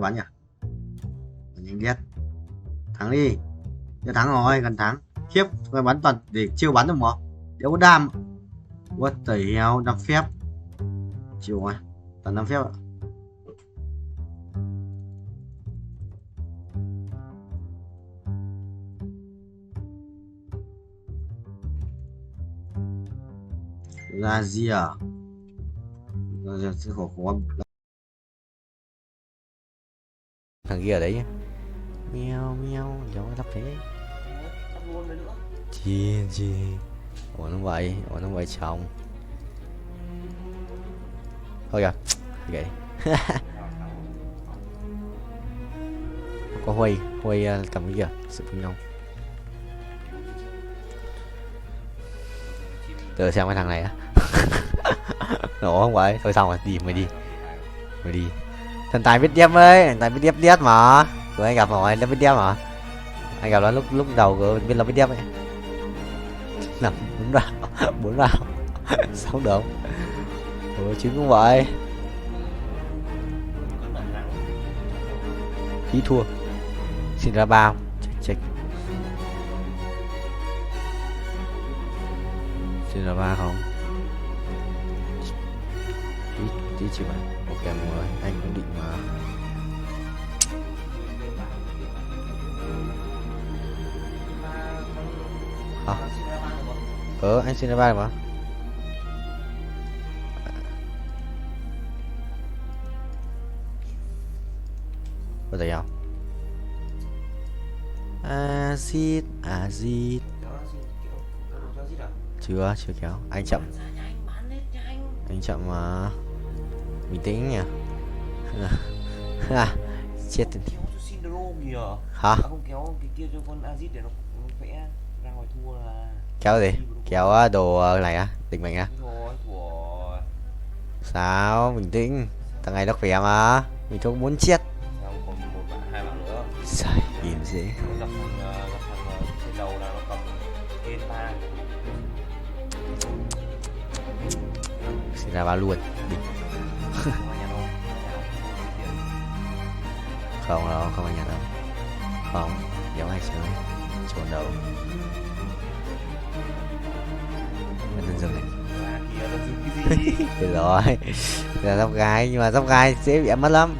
bắn nhỉ nhanh biết thắng đi chưa thắng rồi gần thắng khiếp phải bắn toàn để chiêu bắn được mà đéo có đam what the hell 5 phép chiều rồi toàn 5 phép ạ ra gì à sẽ khổ thằng kia ở đấy meo gió lắp thế chi ủa nó vậy chồng thôi kìa vậy có Huy cầm cái kìa sự với nhau từ xem cái thằng này á nổ không vậy thôi xong rồi mày đi thần tài biết điếp ấy thần tài biết điếp mà rồi anh gặp hỏi nó biết điếp mà anh gặp nó lúc đầu của biết nó biết điếp ấy làm 4 rào sống được chứ cũng vậy khí thua xin ra bao check xin ra ba không tí chịu bạn ok mọi người anh cũng định mà anh xin ra ba mà có thể không Azit chưa kéo anh chậm mà bình tĩnh nhỉ chết hả kéo gì kéo đồ này á định mệnh á sao bình tĩnh thằng này nó khỏe mà mình không muốn chết sai nhìn dễ xin ra ba luôn không đâu không anh nhận đâu không giống ai chơi trốn đâu mình dừng này được rồi là giáp gái nhưng mà giáp gái dễ bị mất lắm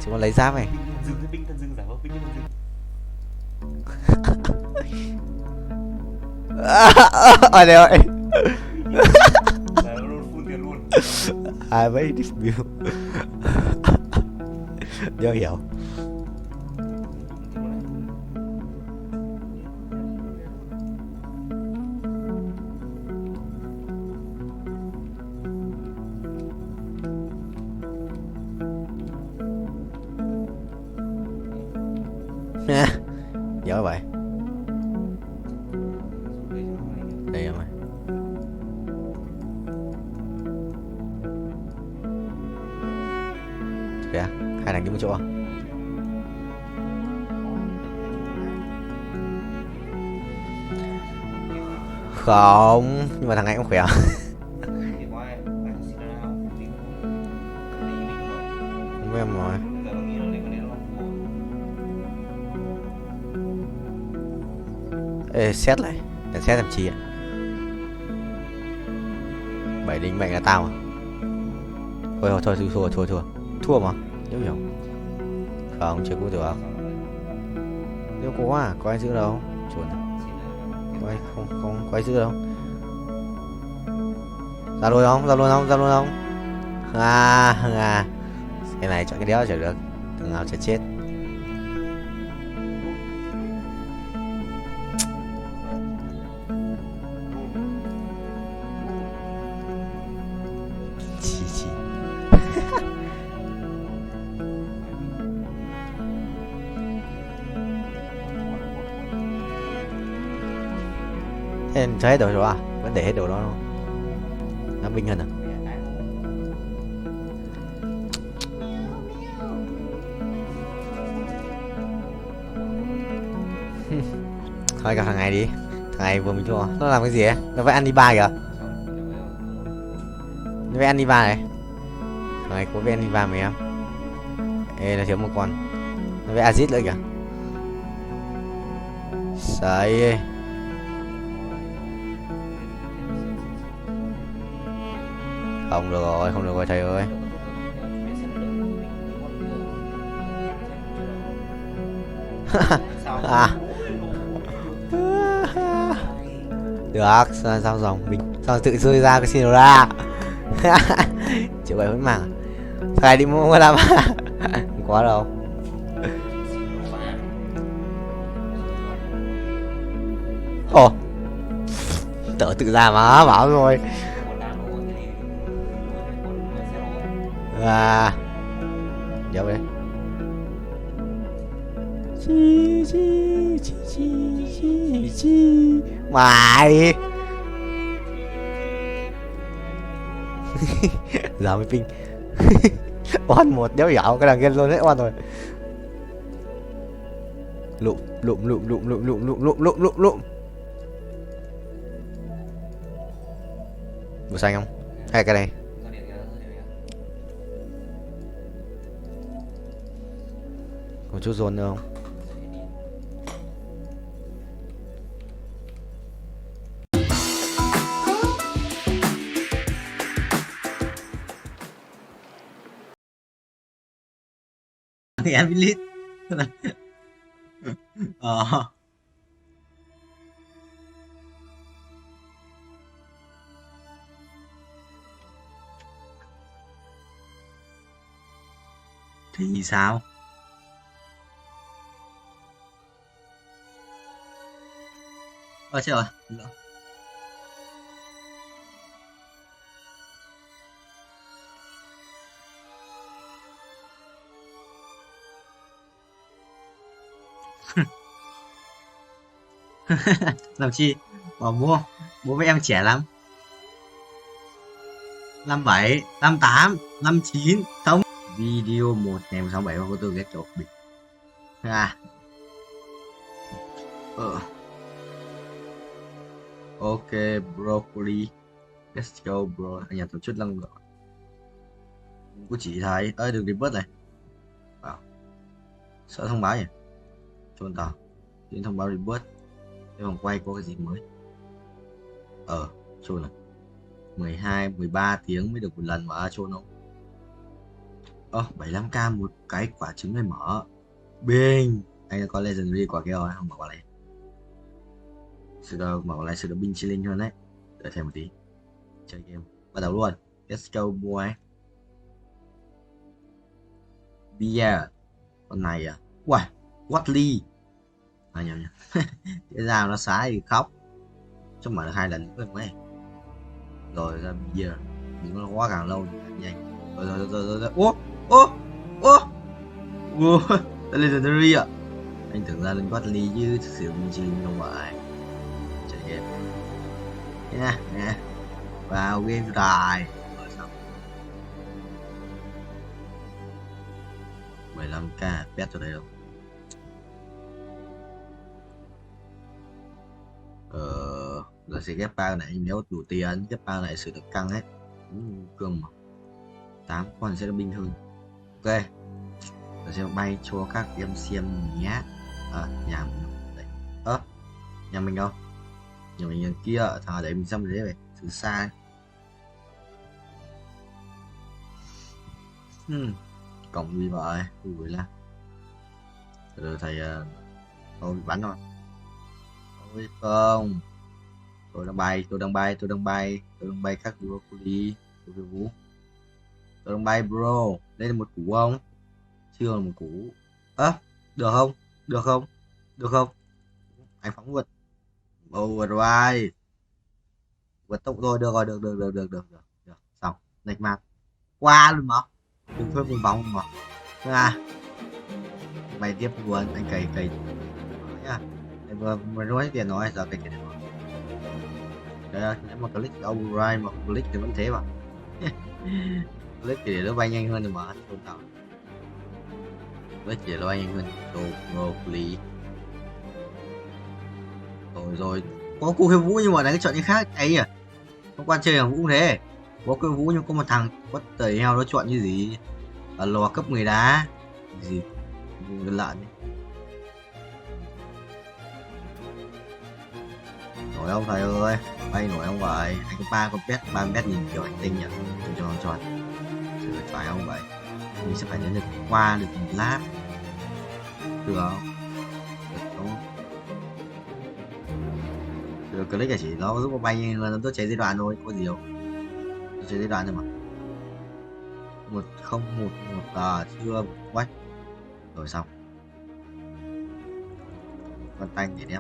chúng con lấy giáp này Ôi trời ơi. Ai mấy dispute. Dấu hiệu. Giỏi vậy. Đây rồi. Kìa, hai thằng đứng một chỗ à? Không, nhưng mà thằng này cũng khỏe. Không biết em rồi. Ê, xét lại. Để xét làm chi ạ? 7 đinh mệnh là tao à? Thôi thua mà. Nếu hiểu. Không, chưa có được. Nếu có à, có ai giữ đâu. Chuẩn. Không có ai giữ đâu. Ra luôn không? Cái này chọn cái đéo chả được. Thằng nào chả chết. Thế cho hết đồ rồi à? Vẫn để hết đồ đó không? Nó binh hơn à? Thôi gặp thằng này đi. Thằng này vừa mình thua. Nó làm cái gì ấy? Nó phải ăn đi ba kìa. Nó phải ăn đi ba này. Thằng này có phải ăn đi ba mày em. Ê, nó thiếu một con. Nó phải azit nữa kìa. Sấy. Không được rồi thầy ơi. À. Được, sao dòng mình sao tự rơi ra cái xin ra. Chịu vậy mới mảng. Thằng này đi mua làm. Không có đâu. Ồ. Tớ tự ra mà bảo rồi. À. Đâu đấy. Chi. Mày. Giờ mới ping. Oan một đéo dạo cái thằng kia luôn đấy oan rồi. Lụm. Bùa xanh không? Hay cái này? Còn chút dồn nữa không? Em lít. Thì sao? Chết rồi. Làm chi? Bỏ mua. Bố với em trẻ lắm. 57, 58, 59, sống. Video 1 ngày 67 của tôi ghét chỗ bịch. À. Ok, broccoli. Let's go bro. Anh nhà tổ chức lăng rồi. Cô chỉ thấy. Ơi đừng đi bớt này. Wow. Sợ thông báo nhỉ? Trôn tàu. Tiến thông báo reboot. Cái vòng quay có cái gì mới? Trôn này. 12, 13 tiếng mới được một lần mà trôn không? 75k một cái quả trứng này mở. Bing. Anh có legendary quả kia rồi, không mở quả này. mở lại sự binh chi linh hơn đấy. Đợi thêm một tí. Chơi game. Bắt đầu luôn. Let's go boy. Beer. Con này à? Wow, Watley. À nhầm nhầm. Cái dao nó xá thì khóc. Chứ mở được 2 lần nữa mấy. Rồi ra beer. Đừng nó quá càng lâu thì càng nhanh. Rồi. Ô. Legendary ạ. Anh tưởng ra lên Watley chứ thực sự mình chỉ không phải. Chơi game. Nha. Vào game đài. Rồi xong. 15k bet cho đây đâu. Giờ sẽ ghép 3 này, nếu đủ tiền ghép 3 này sự được căng hết. Cương mà 8 con sẽ là bình hơn. Ok, giờ sẽ bay cho các em xem nhé. Nhà mình đây. Nhà mình đâu? Nhà mình kia, thằng ở đấy mình xem đấy vậy, từ xa. Cổng gì vậy? Ui là. Rồi thầy tôi bị bắn rồi. Ôi không. Tôi đang bay các broccoli. Tôi đang bay bro. Đây là một củ không? Chưa là một củ. Được không? Anh phóng vượt. Rồi. Vượt tốc rồi, được. Xong, lệch mặt. Qua luôn mà. Đừng phớt mình bóng mà. Bay tiếp luôn, anh cày. Nhá. Em vừa nói tiền nói giờ cái này. Đấy, nếu mà click override mà không click thì vẫn thế mà. Click thì để nó bay nhanh hơn rồi mà không tạo. Click thì nó bay nhanh hơn. Broccoli. Rồi. Có cô khiêu vũ nhưng mà cái chọn như khác ấy à. Không quan chơi thằng Vũ thế. Có khiêu vũ nhưng có một thằng có tẩy heo nó chọn như gì? Lò cấp người đá. Gì? Lợn ấy. Nổi không thầy ơi, bay nổi không vậy? Anh có 3 con bet nhìn kiểu hành tinh nhỉ? Tròn. Thử phải không vậy? Mình sẽ phải đến được qua được một lát. Được không? Được click là chỉ nó giúp nó bay nhanh hơn, nó cháy giai đoạn thôi, có gì đâu. Nó cháy giai đoạn thôi mà. 1011 chưa quách. Rồi xong. Con tanh để đẹp.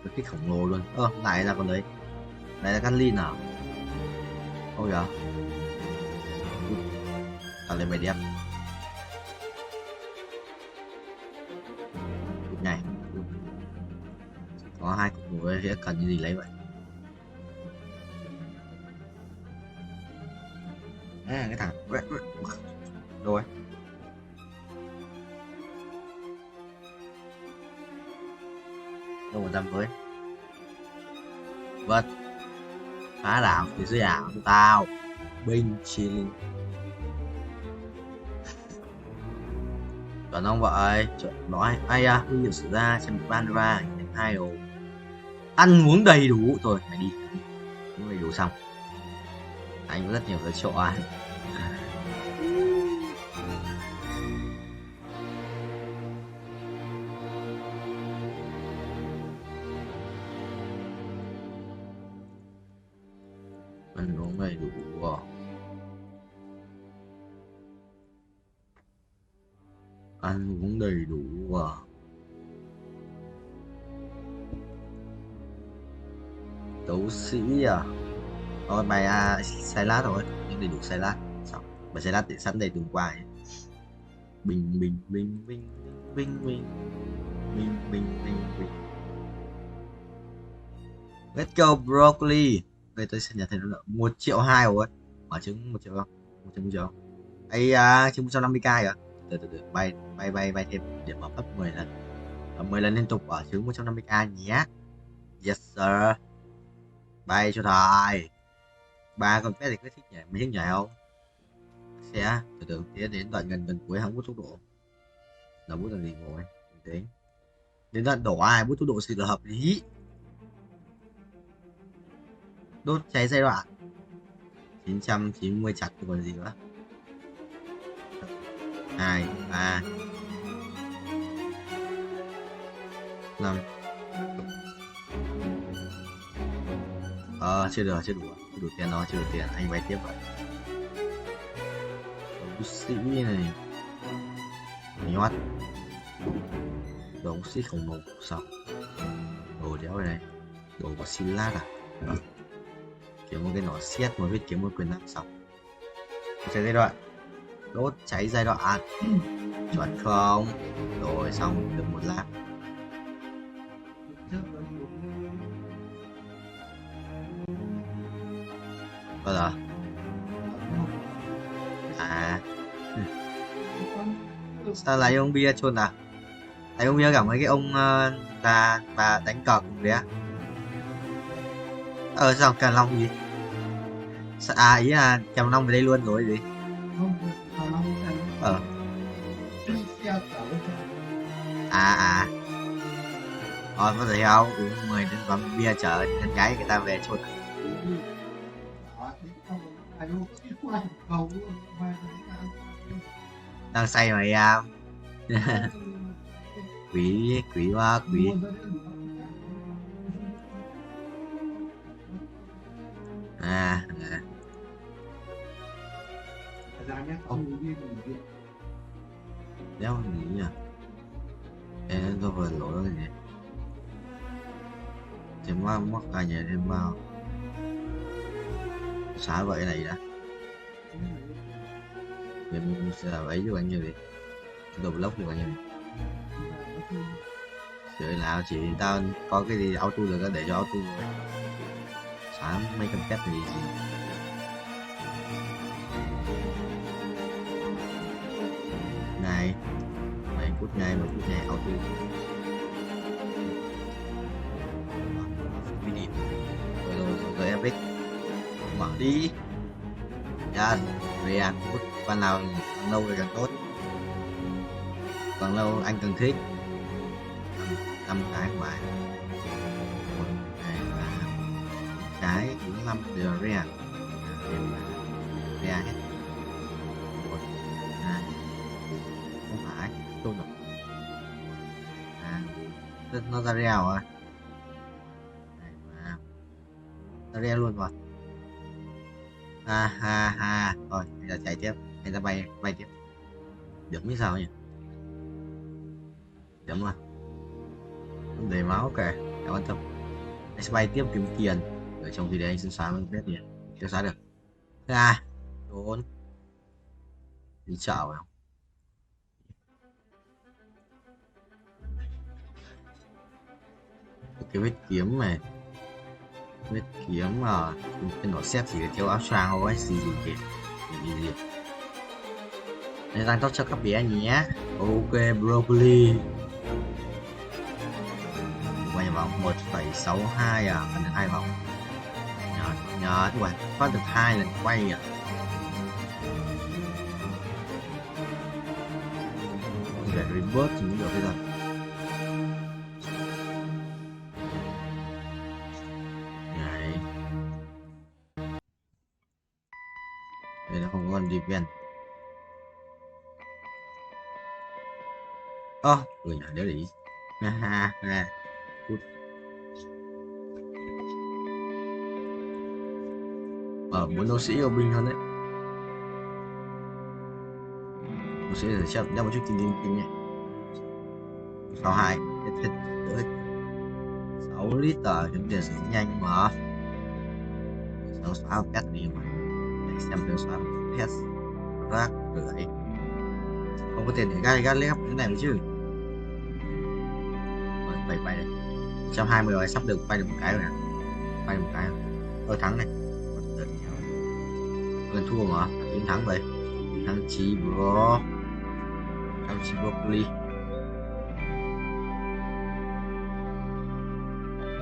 Cái kích khổng lồ luôn. Lại là con đấy. Đây là Canlin à? Ôi dạ. Thằng lên mày đẹp. Này. Có 2 cục nồi sẽ cần gì lấy vậy? Cái thằng rồi. Đâu mà dám với. Vật phá đảo phía dưới ảo của tao. Binh chilling. Chuẩn không vậy? Chuẩn nói. Ai à, nguy hiểm xảy ra trên một ban ra 2 đồ. Ăn uống đầy đủ. Thôi mày đi. Uống đầy đủ xong. Anh có rất nhiều cái chỗ ăn. Ăn uống đầy đủ. Ăn uống đầy đủ. Đấu sĩ à? Thôi mày xay lát thôi, đầy đủ xay lát. Xong, mày xay lát để sẵn đầy từng qua. Bình. Let's go broccoli. Đây tôi sẽ nhận thấy nó 1,2 triệu rồi. Mở trứng 1 triệu không? 1 triệu. Ấy trứng 150k à? Từ bay thêm điểm mở gấp 10 lần. 10 lần liên tục ở trứng 150k nhé. Yes sir. Bay cho thầy. 3 con pet thì cứ thích nhảy, mấy thích nhảy không? Sẽ từ tiến đến đoạn gần cuối không bút tốc độ. Là bút làm gì ngồi? Tính. Đến đoạn đổ ai bút tốc độ thì là hợp lý. Đốt cháy giai đoạn 990 chặt còn gì nữa. 2 3 5 Chưa được, chưa đủ tiền rồi, chưa đủ tiền, anh vay tiếp vậy. Đấu sĩ này, nhót, đấu sĩ khổng lồ sao? Đồ đéo này, đồ của Silat à? Kiếm một cái nỏ xét, một vết kiếm một quyền năng xong. Cháy giai đoạn, đốt cháy giai đoạn, chuẩn không? Rồi xong được một lát. Bao giờ? À, sao lại ông bia chôn à? Tại ông bia gặp mấy cái ông là bà đánh cờ cùng đấy á? Sao Càn Long gì? À ý là Càn Long về đây luôn rồi gì? À có thể không uống 10 đến quán bia chở con gái người ta về chôn. Đang say mà em. Quý quá quý. Đéo nghĩ à. Em tôi vừa lỗi cái gì? Thì mất ai nhà em bao xả vậy này đã. Mình sẽ là vậy chứ bạn như vậy. Đồ block như bạn như vậy. Trời nào chỉ tao có cái gì auto được để cho auto rồi. Xả mấy con tép này gì. Này 7 phút ngày auto. Rồi Epic mở đi. Dạ, về phút ban nào càng lâu thì càng tốt. Càng lâu anh càng thích. 5 cái ngoài 1, 2, 3 cái 45 giờ ra hết 1, 2 không phải tôi được nó ra reo rồi nó reo luôn rồi thôi bây giờ chạy tiếp anh ta bay tiếp được biết sao nhỉ chấm rồi để máu kìa em quan tâm anh sẽ bay tiếp kiếm tiền ở trong khi đấy anh sẽ xóa bằng biết gì chưa xóa được trốn đi chợ phải không cái vết kiếm này vết kiếm mà cái nỏ xếp chỉ thiếu áo choàng thôi gì kìa gì nên tăng tốc cho các bé nhé. Ok broccoli quay vòng 1,62 ăn được 2 vòng nhờ các bạn có được 2 lần quay để reboot thì mới được bây giờ. Đây là không có con defense. Người nhà để ý. Muốn đấu sĩ ở binh hơn đấy. Đấu sĩ để chậm ra một chút kinh nhé. 62 hết đỡ 6 lít kiếm tiền sẽ nhanh mà. Sao xóa pet đi mà. Để xem tôi xóa pet rác rưởi. Không có tiền để gai lép cái này mới chứ. Rồi bay này 120 rồi sắp được bay được một cái rồi nè. Bay một cái tôi thắng này lần thua mà chiến thắng vậy thắng chi bro broccoli